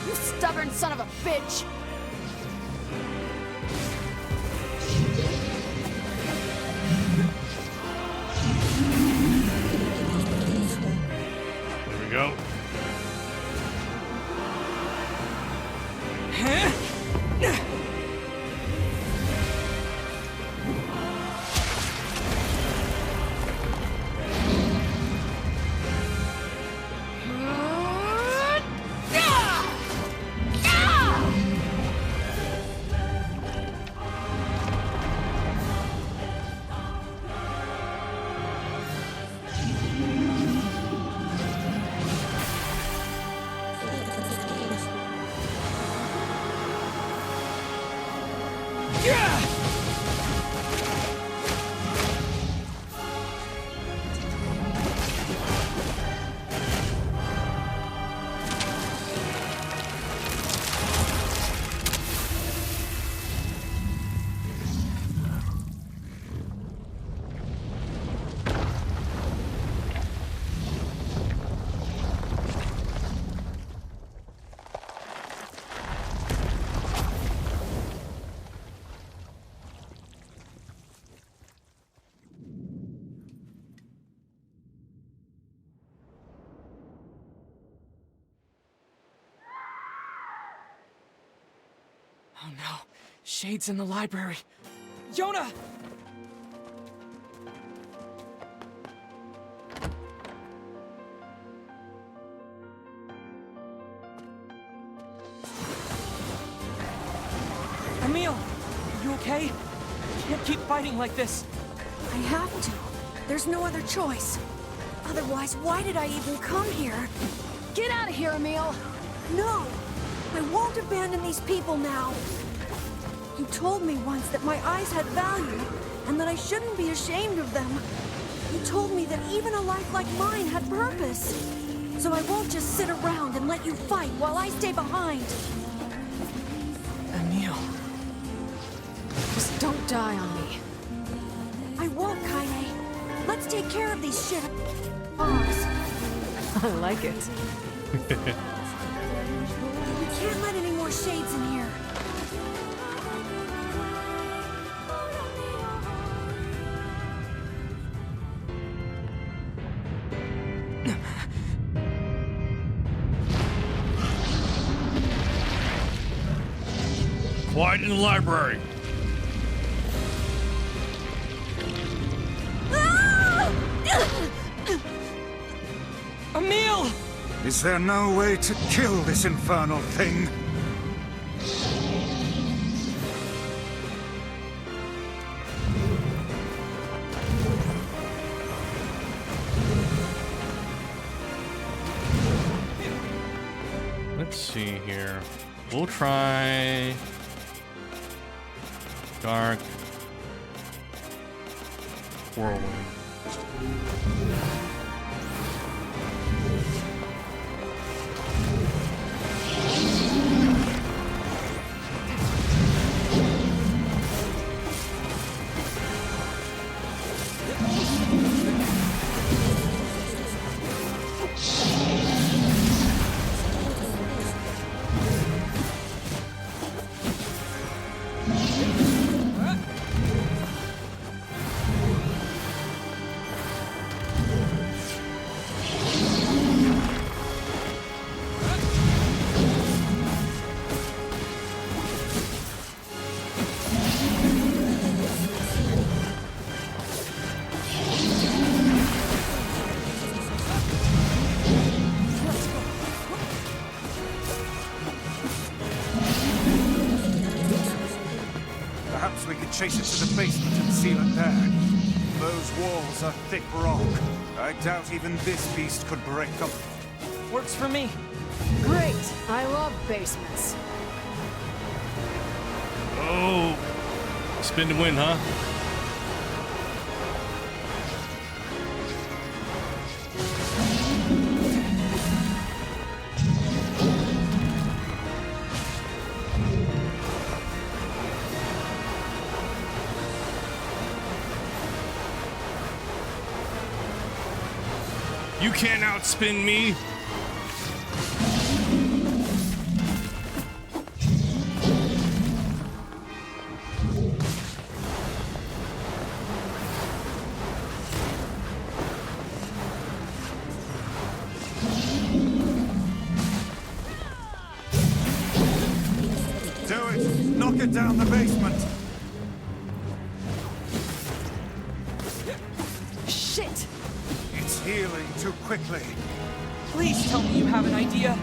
You stubborn son of a bitch! There we go. Oh no. Shades in the library. Yona! Emil! You okay? You can't keep fighting like this. I have to. There's no other choice. Otherwise, why did I even come here? Get out of here, Emil! No! I won't abandon these people now. You told me once that my eyes had value, and that I shouldn't be ashamed of them. You told me that even a life like mine had purpose. So I won't just sit around and let you fight while I stay behind. Emil. Just don't die on me. I won't, Kaine. Let's take care of these shit. Bombs. I like it. We can't let any more shades in here. Quiet in the library. Emil! Is there no way to kill this infernal thing? Let's see here. We'll try Dark Whirlwind. Perhaps we could chase it to the basement and seal it there. Those walls are thick rock. I doubt even this beast could break them. Works for me. Great. I love basements. Oh, spin to win, huh? You can't outspin me. Do it! Knock it down the basement! Shit! It's healing too quickly. Please tell me you have an idea.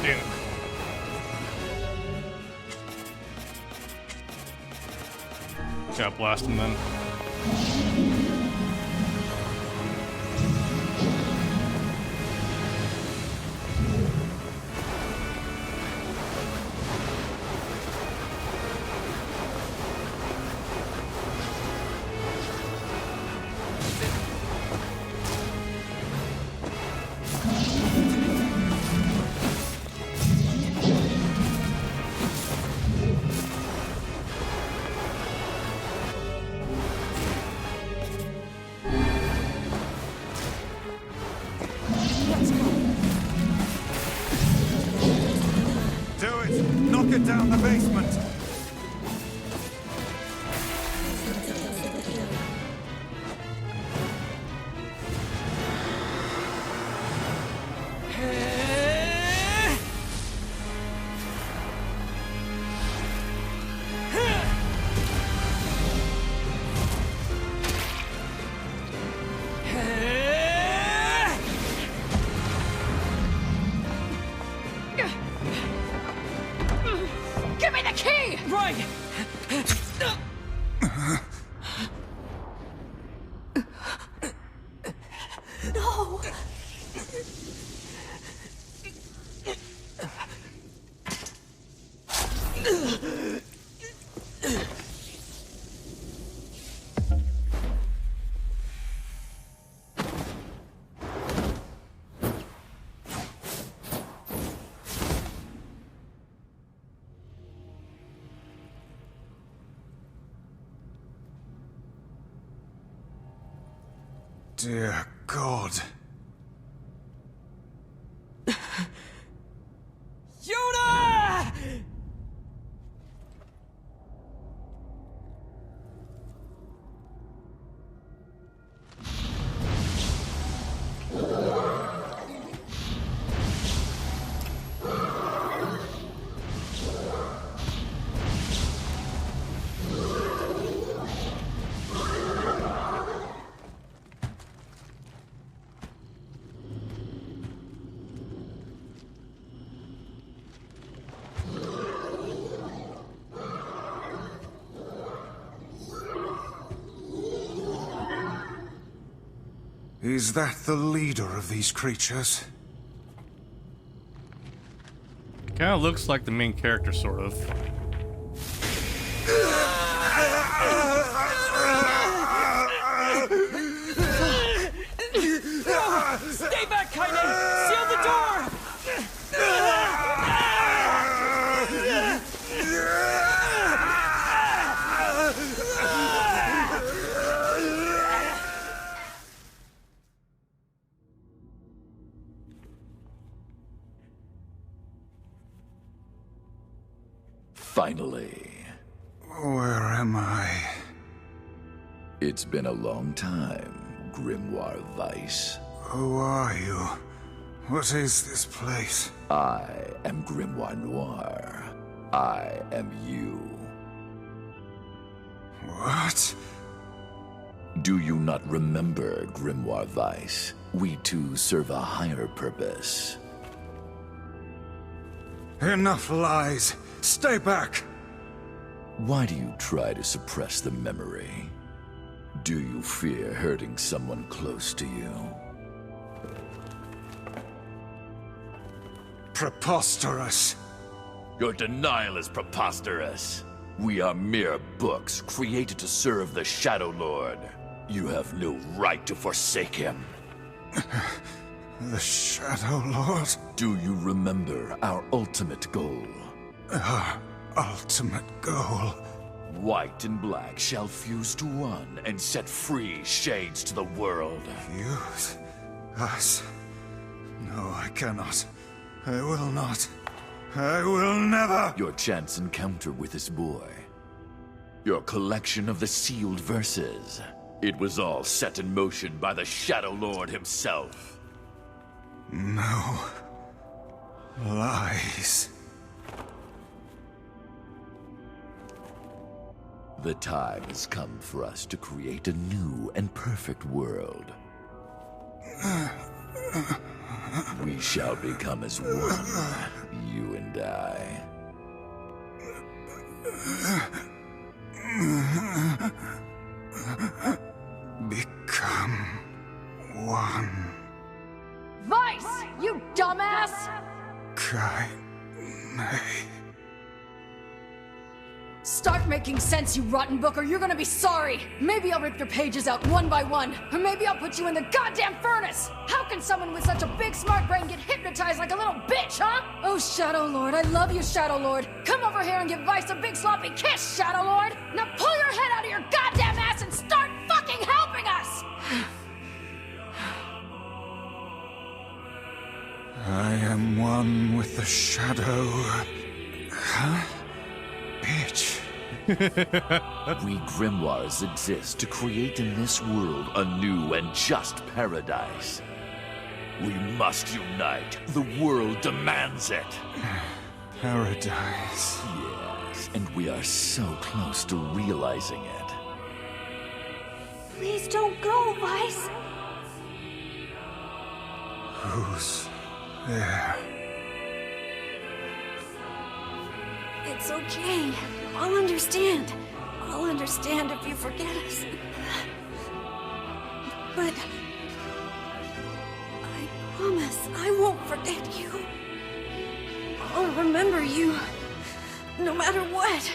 Damn. Got blast him then. it down the basement! Give me the key! Right! No! Dear God. Yuna! Is that the leader of these creatures? Kinda looks like the main character, sort of. Stay back, Kainen! Seal the door! Finally. Where am I? It's been a long time, Grimoire Weiss. Who are you? What is this place? I am Grimoire Noir. I am you. What? Do you not remember, Grimoire Weiss? We two serve a higher purpose. Enough lies! Stay back! Why do you try to suppress the memory? Do you fear hurting someone close to you? Preposterous! Your denial is preposterous. We are mere books created to serve the Shadow Lord. You have no right to forsake him. The Shadow Lord? Do you remember our ultimate goal? Our ultimate goal? White and black shall fuse to one and set free shades to the world. Fuse? Us? No, I cannot. I will not. I will never! Your chance encounter with this boy. Your collection of the sealed verses. It was all set in motion by the Shadow Lord himself. No. Lies. The time has come for us to create a new and perfect world. We shall become as one, you and I. Become one. Weiss, you dumbass! Start making sense, you rotten book, or you're gonna be sorry! Maybe I'll rip your pages out one by one, or maybe I'll put you in the goddamn furnace! How can someone with such a big smart brain get hypnotized like a little bitch, huh? Oh, Shadow Lord, I love you, Shadow Lord! Come over here and give Weiss a big sloppy kiss, Shadow Lord! Now pull your head out of your goddamn ass and start fucking helping us! I am one with the Shadow, Huh? Bitch. We grimoires exist to create in this world a new and just paradise. We must unite. The world demands it. Paradise. Yes, and we are so close to realizing it. Please don't go, Vice. Who's there? It's okay. I'll understand. I'll understand if you forget us. But I promise I won't forget you. I'll remember you, no matter what.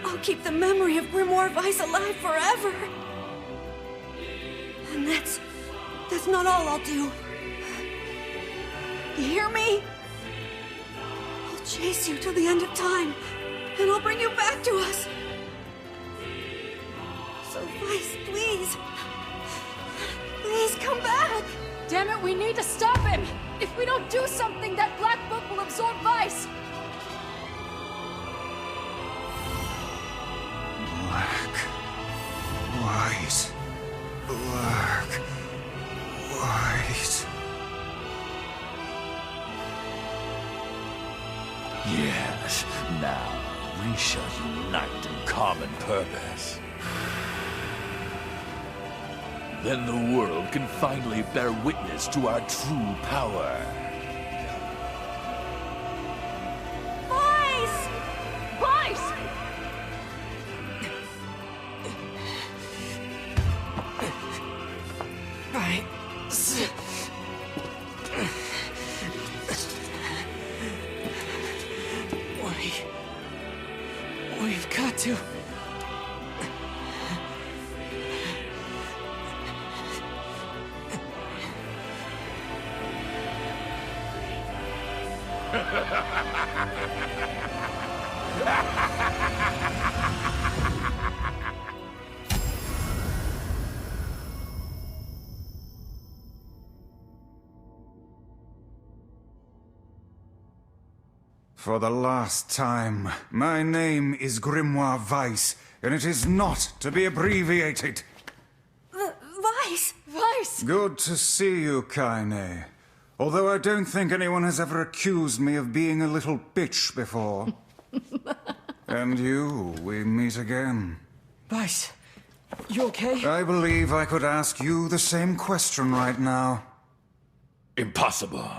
I'll keep the memory of Grimoire Vice alive forever. And that's not all I'll do. You hear me? I'll chase you to the end of time, and I'll bring you back to us. So Vice, please. Please come back. Damn it, we need to stop him! If we don't do something, that black book will absorb Vice! Black. White. Black. White. Yes, now we shall unite in common purpose. Then the world can finally bear witness to our true power. Vice! Vice! Vice. We've got to... For the last time, my name is Grimoire Vice, and it is not to be abbreviated. Vice! Vice! Good to see you, Kaine. Although I don't think anyone has ever accused me of being a little bitch before. And you, we meet again. Vice, you okay? I believe I could ask you the same question right now. Impossible.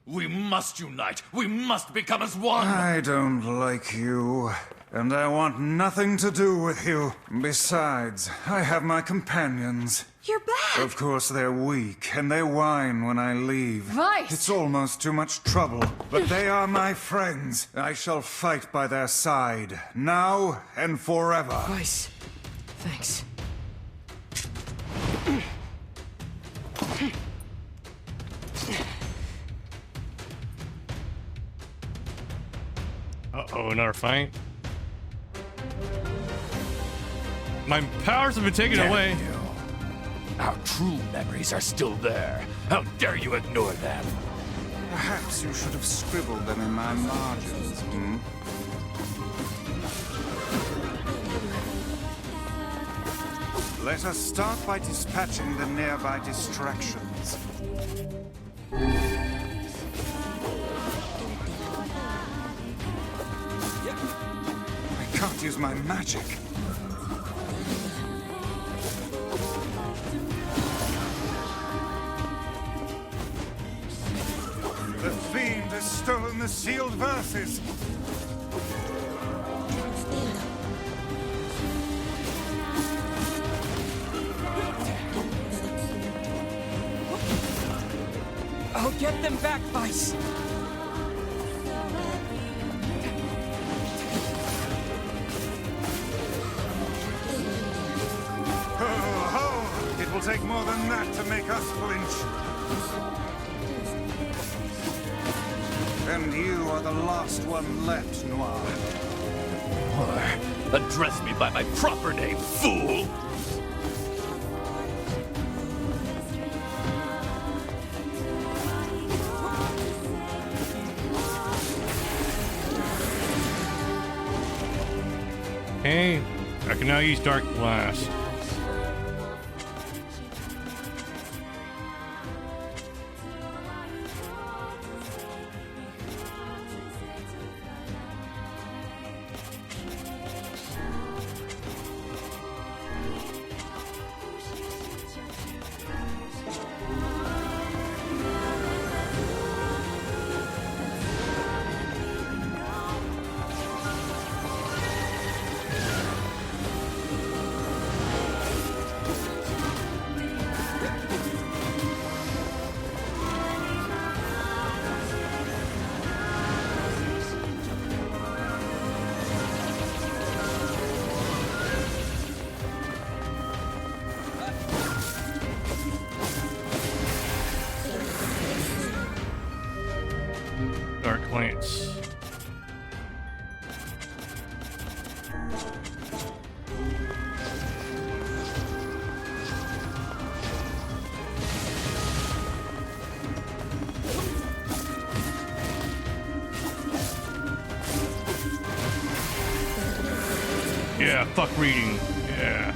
We must unite. We must become as one. I don't like you, and I want nothing to do with you. Besides, I have my companions. You're back! Of course, they're weak, and they whine when I leave. Vice! It's almost too much trouble, but they are my friends. I shall fight by their side, now and forever. Vice, thanks. Uh-oh, another fight. My powers have been taken away. Our true memories are still there. How dare you ignore them? Perhaps you should have scribbled them in my margins, hmm? Let us start by dispatching the nearby distractions. I can't use my magic. The fiend has stolen the sealed verses. I'll get them back, Vice. Ho! It will take more than that to make us flinch. And you are the last one left, Noir. Or address me by my proper name, fool! Okay, I can now use dark glass. Dark Lance. Yeah, fuck reading. Yeah.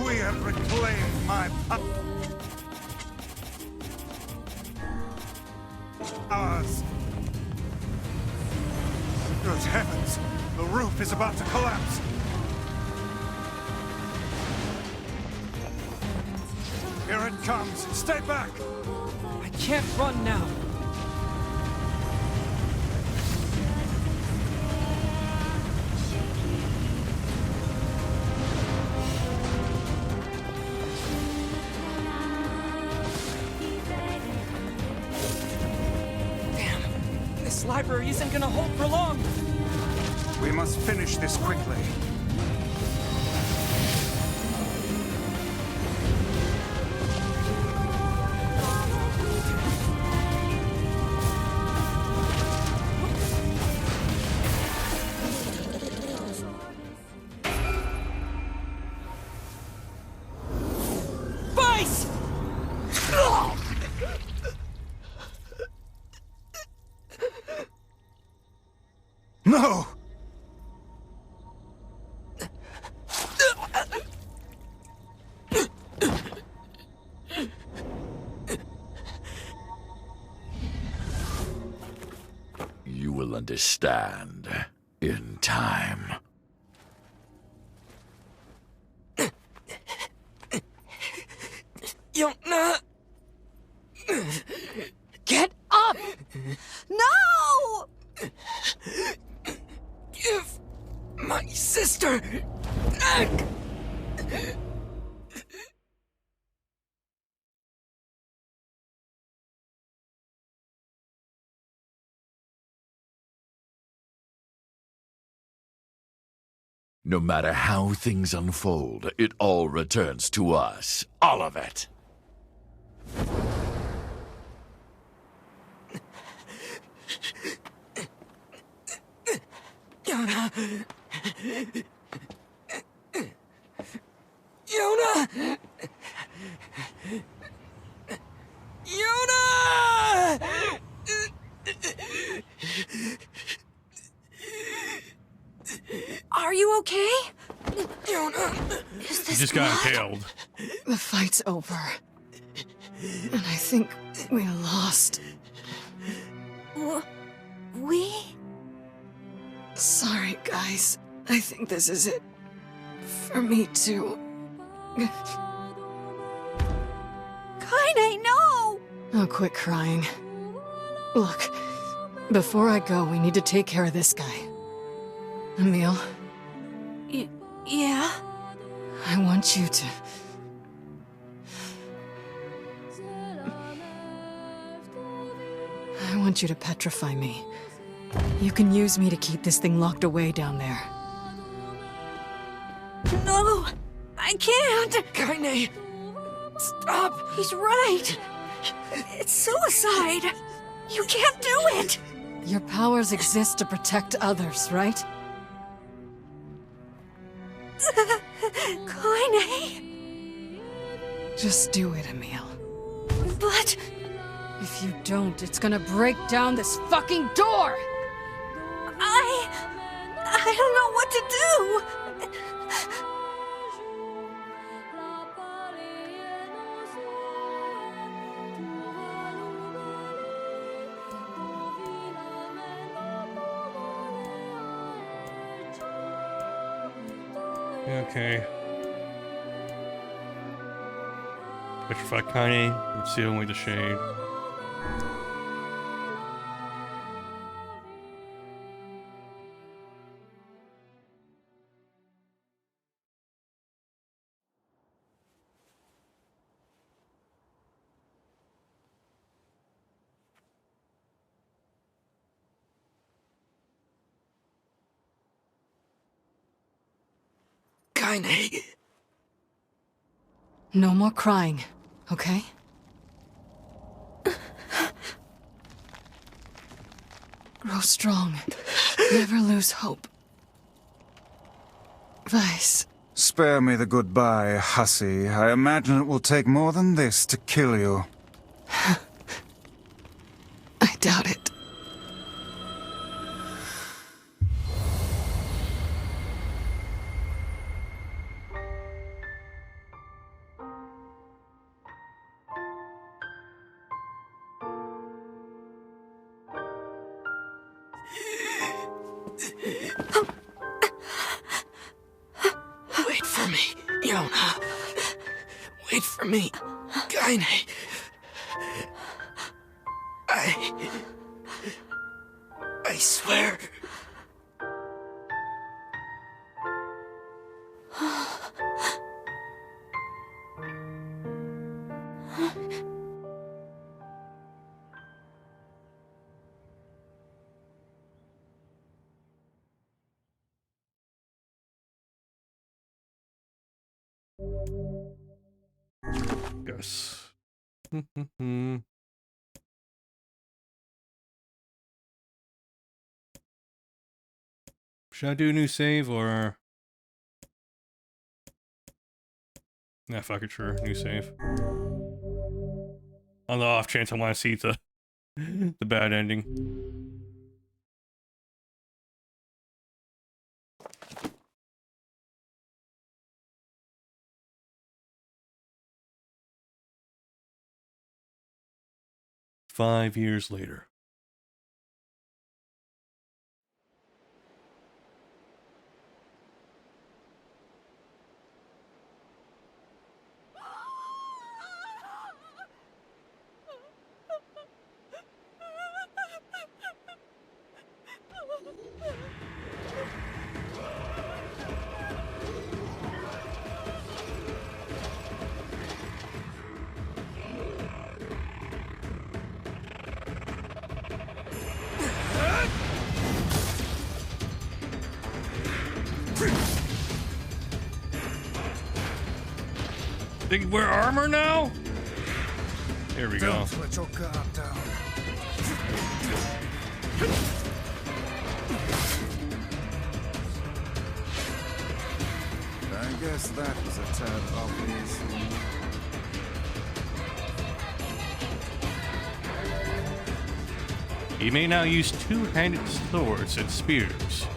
We have reclaimed my powers. Good heavens! The roof is about to collapse! Here it comes! Stay back! I can't run now. Damn, this library isn't gonna hold for long. We must finish this quickly. Vice! No! You will understand in time. Yona! Get up! No! Give my sister back! No matter how things unfold, it all returns to us. All of it. Yona! Yona! Yona! Are you okay? You just got impaled. The fight's over. And I think we lost. We? Sorry, guys. I think this is it. For me, too. Kaine, no! Oh, quit crying. Look, before I go, we need to take care of this guy. Emil? Yeah? I want you to... I want you to petrify me. You can use me to keep this thing locked away down there. No! I can't! Kaine! Stop! He's right! It's suicide! You can't do it! Your powers exist to protect others, right? Kaine! Just do it, Emil. But... If you don't, it's gonna break down this fucking door! I don't know what to do! Okay. Petrify Kaine, and seal away the shade. Kaine. No more crying, okay? Grow strong. Never lose hope. Vice. Spare me the goodbye, hussy. I imagine it will take more than this to kill you. I doubt it. Wait for me, Yona. Wait for me, Kaine. I swear. Yes. Should I do a new save or? Nah, fuck it, sure. New save. On the off chance I want to see the the bad ending. Five years later. They can wear armor now? Here we go. Don't let your guard down. I guess that was a tad obvious. He may now use two-handed swords and spears.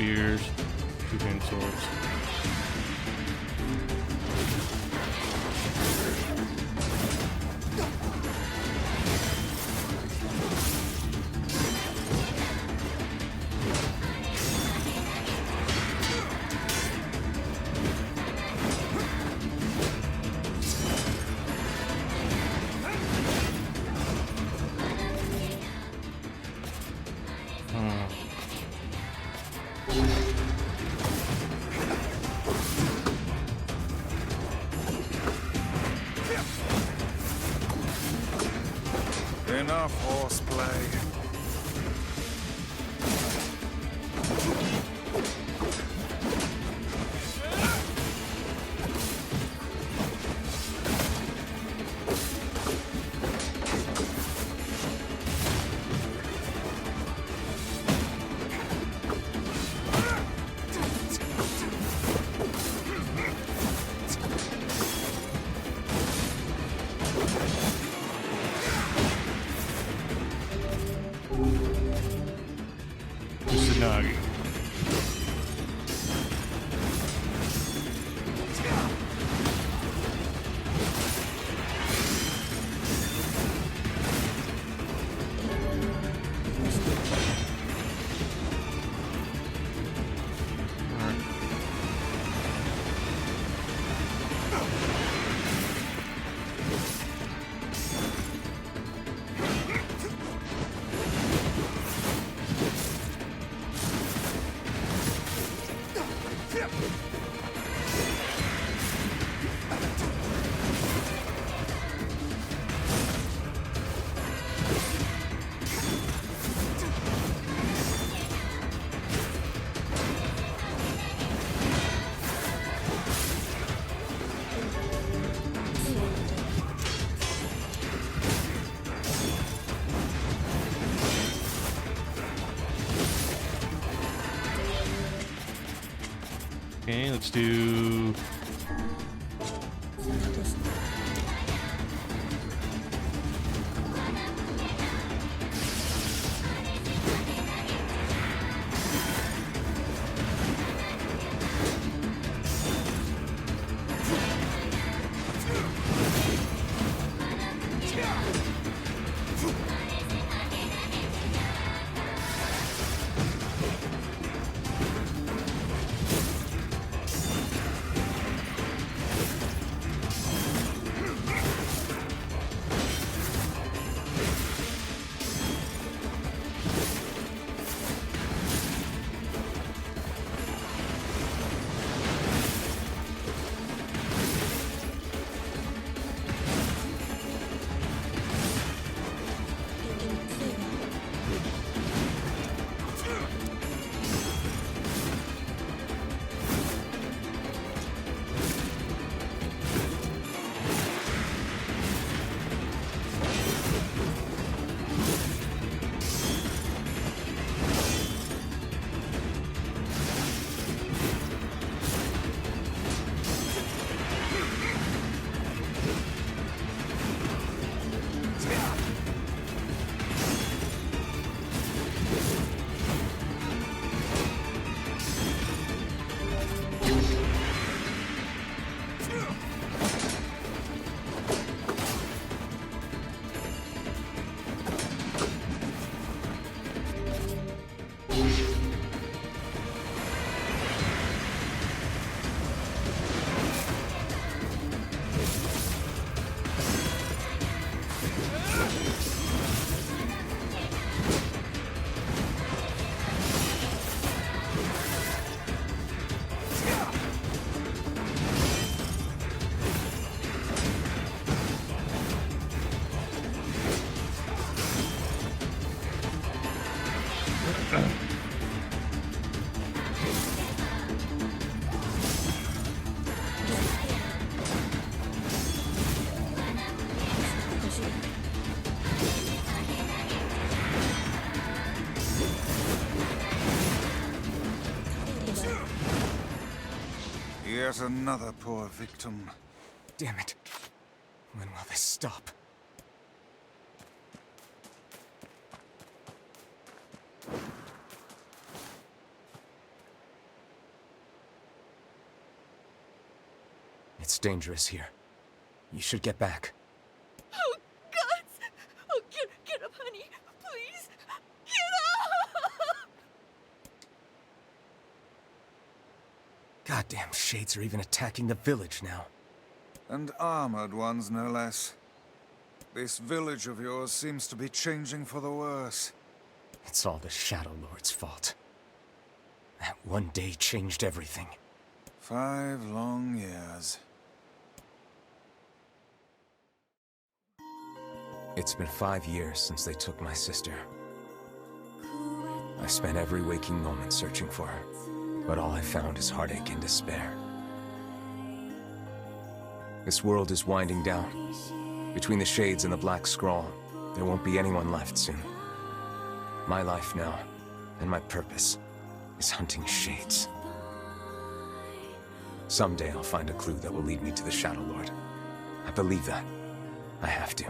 spears, two-handed swords. Enough horseplay. Kusanagi. Okay, let's do... Yet another poor victim. Damn it. When will this stop? dangerous here. You should get back. Oh, God! Oh, get up, honey. Please. Get up! Goddamn shades are even attacking the village now. And armored ones, no less. This village of yours seems to be changing for the worse. It's all the Shadow Lord's fault. That one day changed everything. 5 long years. It's been 5 years since they took my sister. I spent every waking moment searching for her, but all I found is heartache and despair. This world is winding down. Between the shades and the black scrawl, there won't be anyone left soon. My life now, and my purpose, is hunting shades. Someday I'll find a clue that will lead me to the Shadow Lord. I believe that. I have to.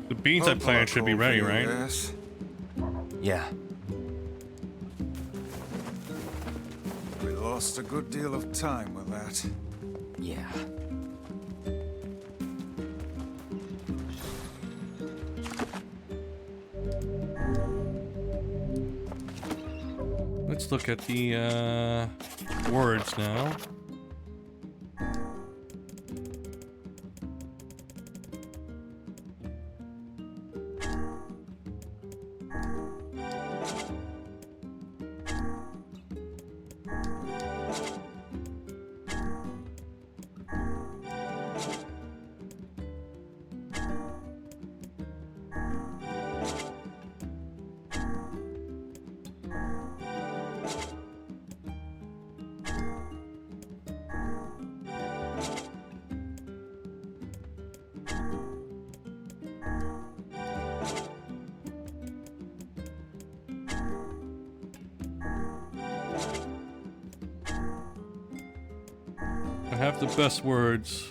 The beans I planted should be ready, right? Yes. Yeah. We lost a good deal of time with that. Yeah. Let's look at the words now. I have the best words.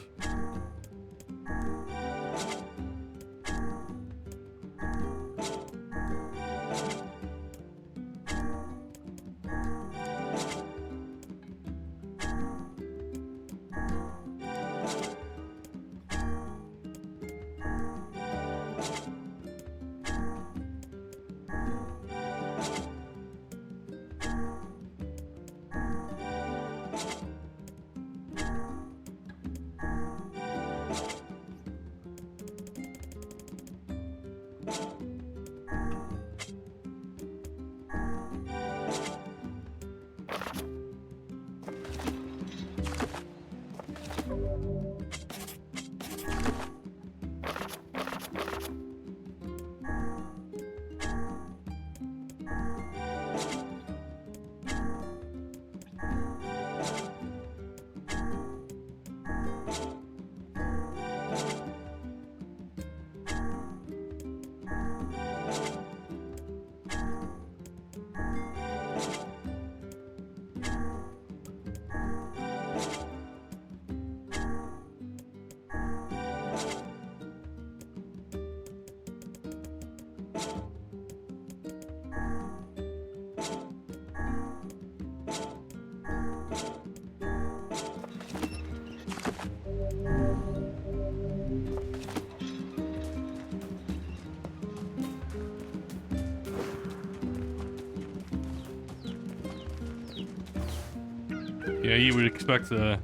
Yeah, you would expect the...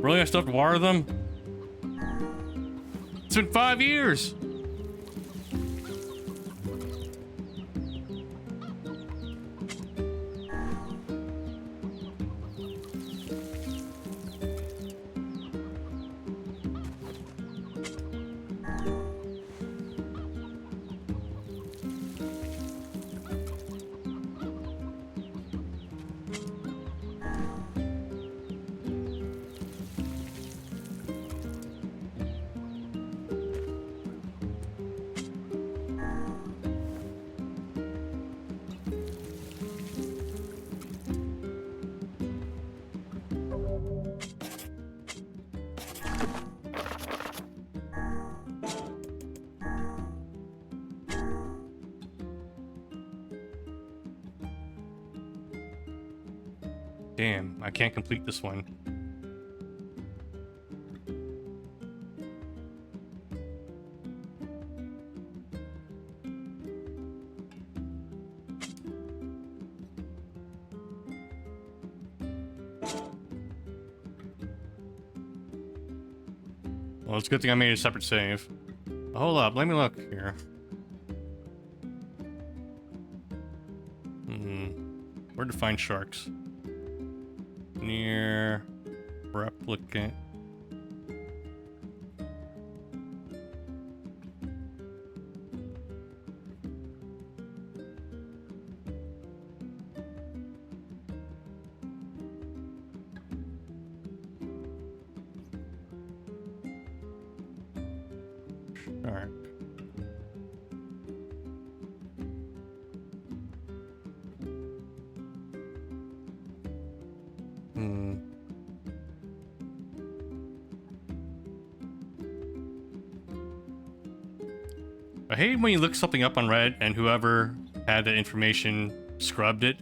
Really? I still have to wire them? It's been 5 years! Damn, I can't complete this one. Well, it's a good thing I made a separate save. Hold up, let me look here. Where to find sharks? NieR Replicant. Shark. I hate when you look something up on Reddit and whoever had the information scrubbed it.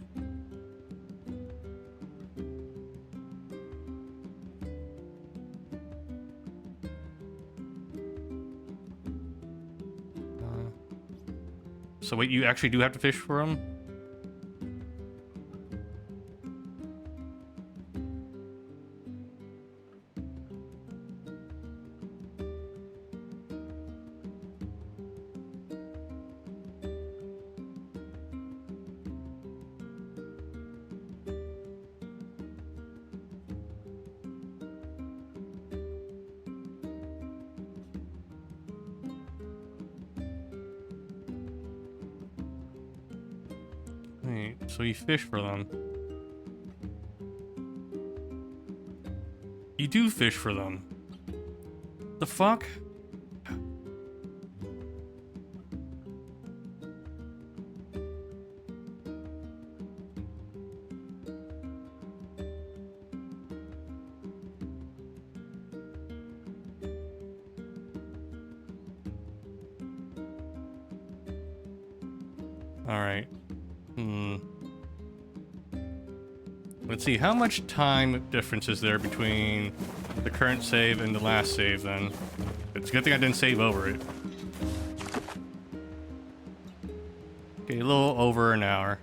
So wait, you actually do have to fish for them? Wait, so you fish for them. You do fish for them. The fuck? All right. Let's see, how much time difference is there between the current save and the last save then? It's a good thing I didn't save over it. Okay, a little over an hour.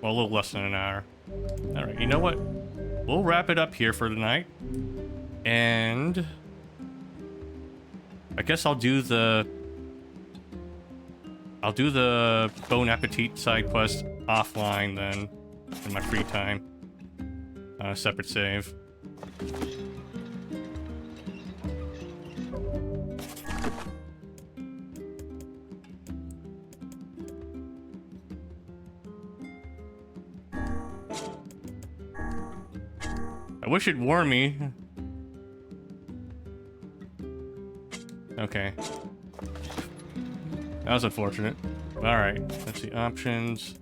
Well, a little less than an hour. Alright, you know what? We'll wrap it up here for tonight. And I guess I'll do the Bon Appetit side quest offline then, in my free time. Separate save. I wish it'd warn me. Okay. That was unfortunate. Alright, let's see, options.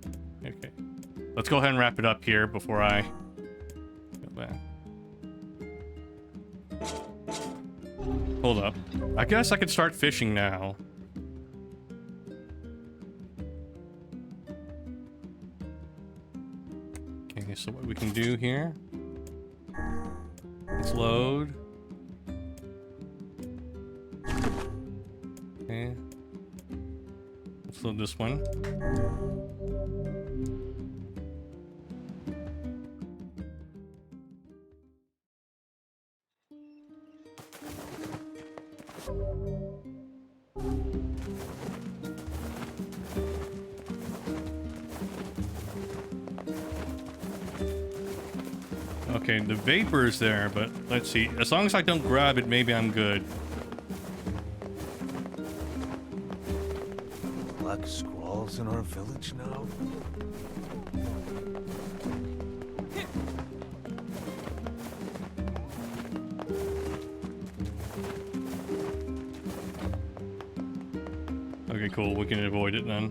Okay. Let's go ahead and wrap it up here before I go back. Hold up. I guess I could start fishing now. Okay, so what we can do here. Let's load. Okay. Let's load this one. Okay, the vapor is there, but let's see. As long as I don't grab it, maybe I'm good. Black squalls in our village now? Okay, cool. We can avoid it then.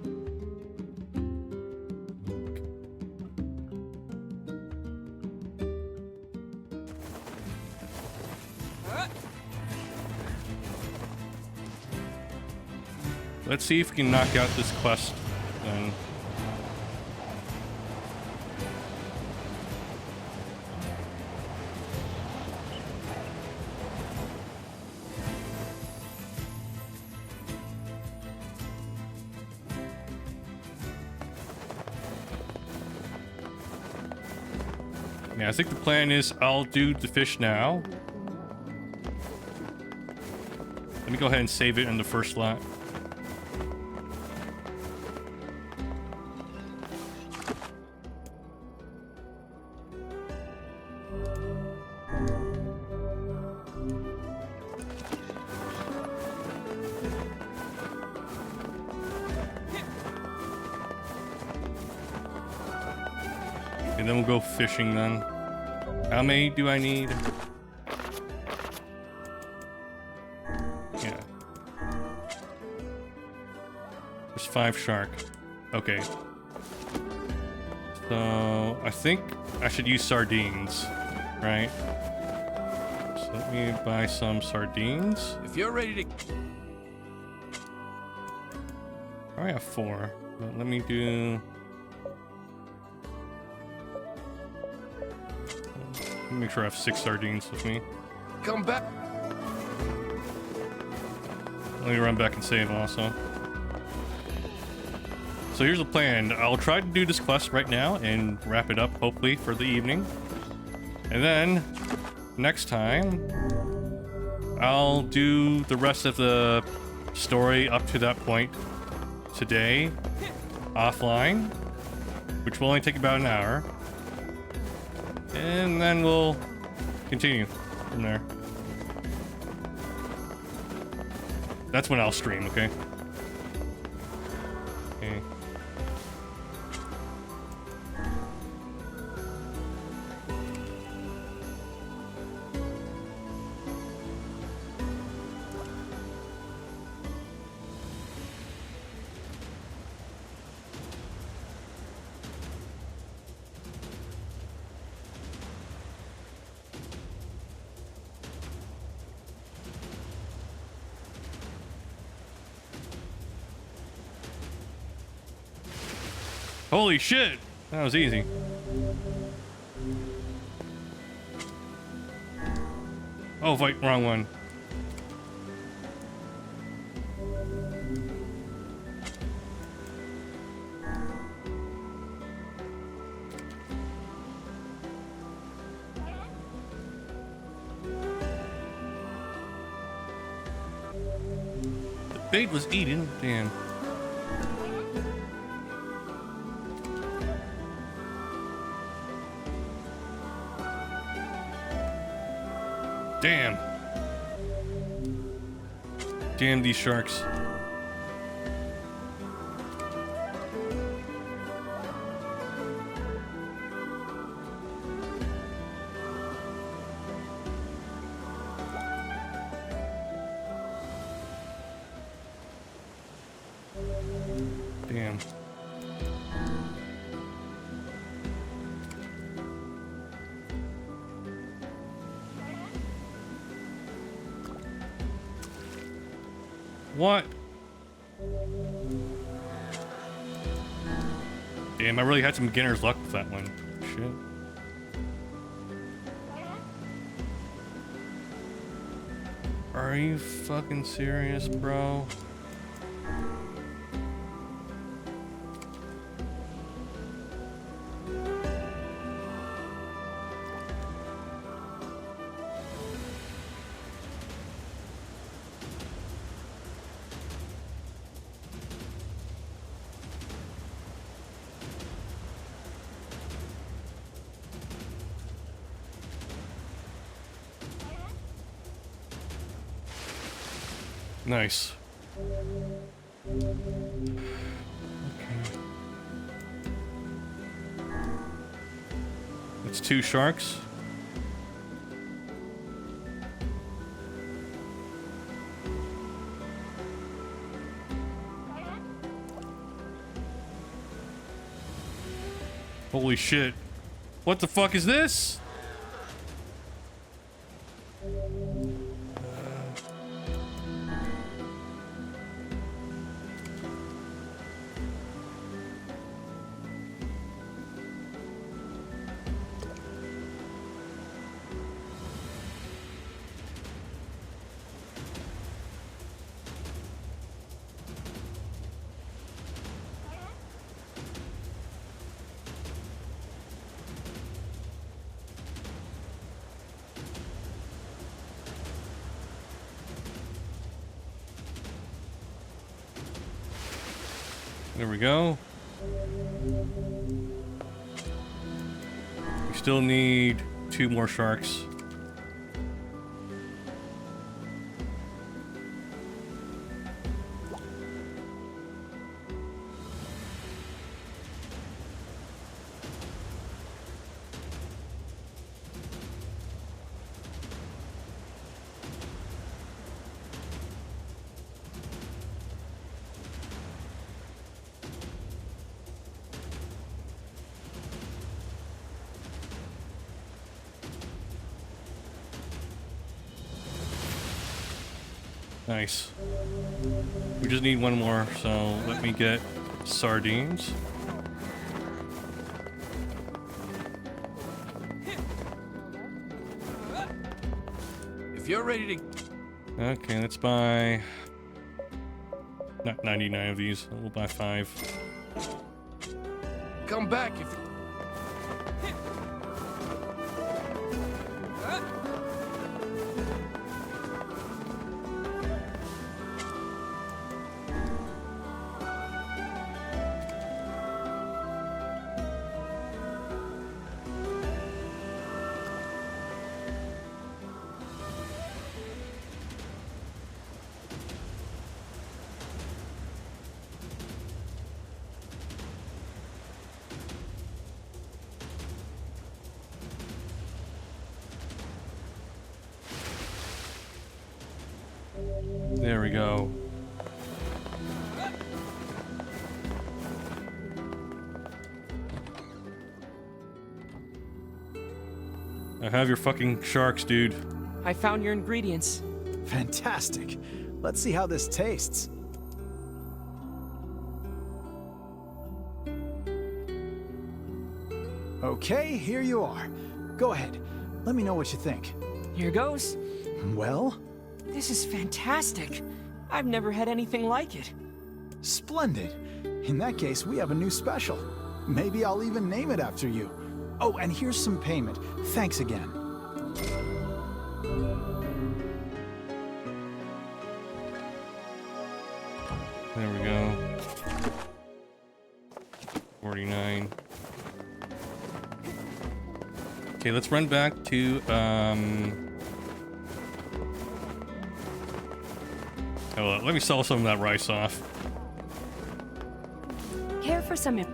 Let's see if we can knock out this quest then. Yeah, I think the plan is I'll do the fish now. Let me go ahead and save it in the first slot. And then we'll go fishing then. How many do I need? Yeah. There's 5 shark. Okay. So I think I should use sardines, right? So let me buy some sardines. If you're ready to... I already have 4, but let me do... Let me make sure I have 6 sardines with me. Come back. Let me run back and save also. So here's the plan. I'll try to do this quest right now and wrap it up, hopefully, for the evening. And then, next time, I'll do the rest of the story up to that point today, offline, which will only take about an hour. And then we'll continue from there. That's when I'll stream, okay? Okay. Holy shit! That was easy. Oh, wait, wrong one. The bait was eaten. Damn. Damn. Damn these sharks. Damn. What? Damn, I really had some beginner's luck with that one. Shit. Are you fucking serious, bro? Nice. Okay. It's 2 sharks. Holy shit. What the fuck is this? There we go. We still need 2 more sharks. Nice. We just need 1 more, so let me get sardines. If you're ready to... Okay, let's buy... not 99 of these. We'll buy 5. Come back if... There we go. I have your fucking sharks, dude. I found your ingredients. Fantastic. Let's see how this tastes. Okay, here you are. Go ahead. Let me know what you think. Here goes. Well? This is fantastic. I've never had anything like it. Splendid. In that case, we have a new special. Maybe I'll even name it after you. Oh, and here's some payment. Thanks again. There we go. 49. Okay, let's run back to, oh, let me sell some of that rice off. Care for some...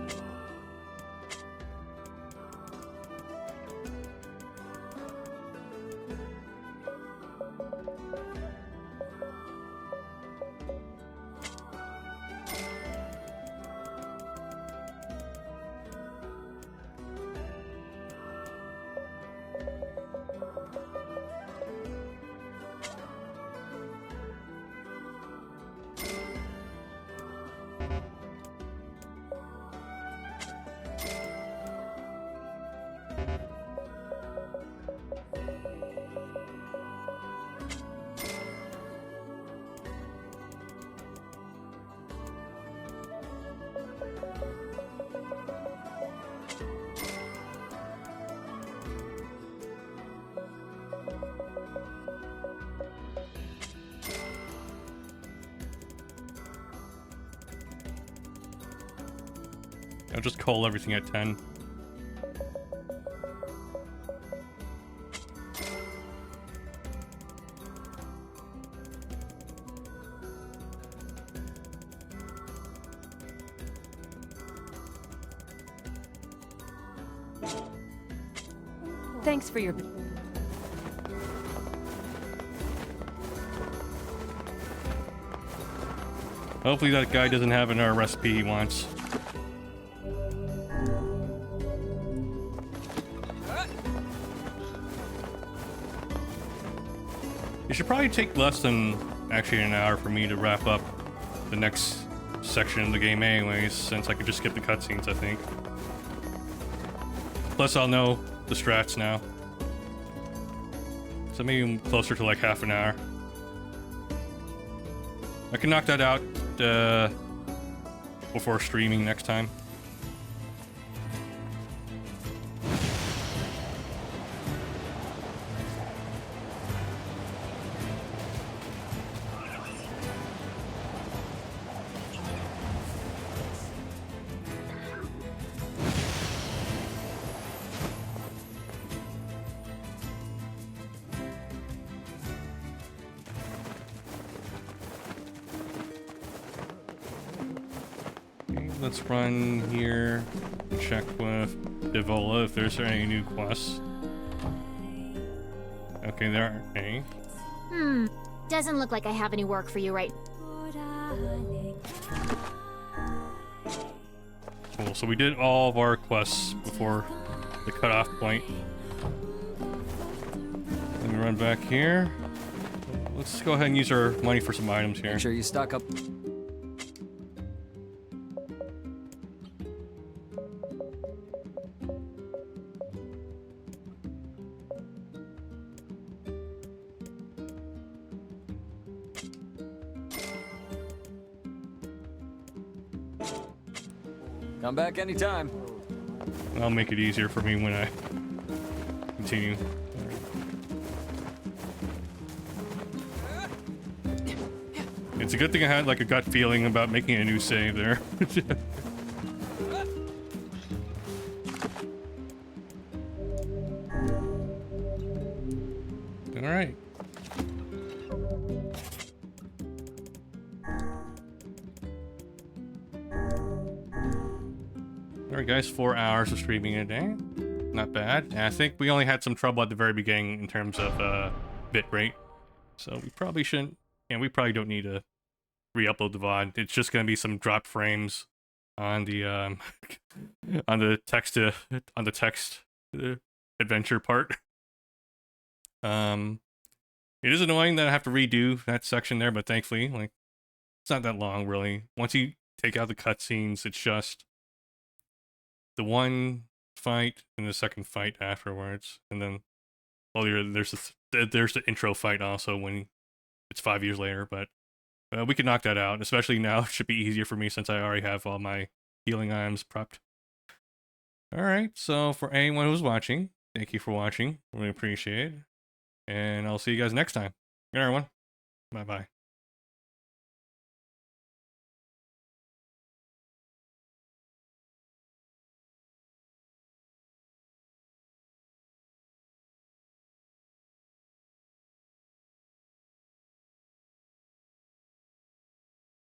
I'll just call everything at 10. Thanks for your... Hopefully that guy doesn't have another recipe he wants. It should probably take less than actually an hour for me to wrap up the next section of the game anyways, since I could just skip the cutscenes, I think. Plus I'll know the strats now. So maybe closer to like half an hour. I can knock that out before streaming next time. let's run here and check with Devola if there's any new quests. Okay, there aren't any. Doesn't look like I have any work for you right. Cool, so we did all of our quests before the cutoff point. Let me run back here. Let's go ahead and use our money for some items here. Make sure you stock up. Come back anytime. That'll make it easier for me when I continue. It's a good thing I had like a gut feeling about making a new save there. All right. Alright guys, 4 hours of streaming a day. Not bad. And I think we only had some trouble at the very beginning in terms of bitrate. So we probably shouldn't, we probably don't need to re-upload the VOD. It's just gonna be some dropped frames on the on the text adventure part. It is annoying that I have to redo that section there, but thankfully, like, it's not that long really. Once you take out the cutscenes, it's just the one fight and the second fight afterwards, and then there's the intro fight also when it's 5 years later. But we can knock that out. Especially now, it should be easier for me since I already have all my healing items prepped. All right, so for anyone who's watching, thank you for watching. Really appreciate it, and I'll see you guys next time. Good night, everyone. Bye bye.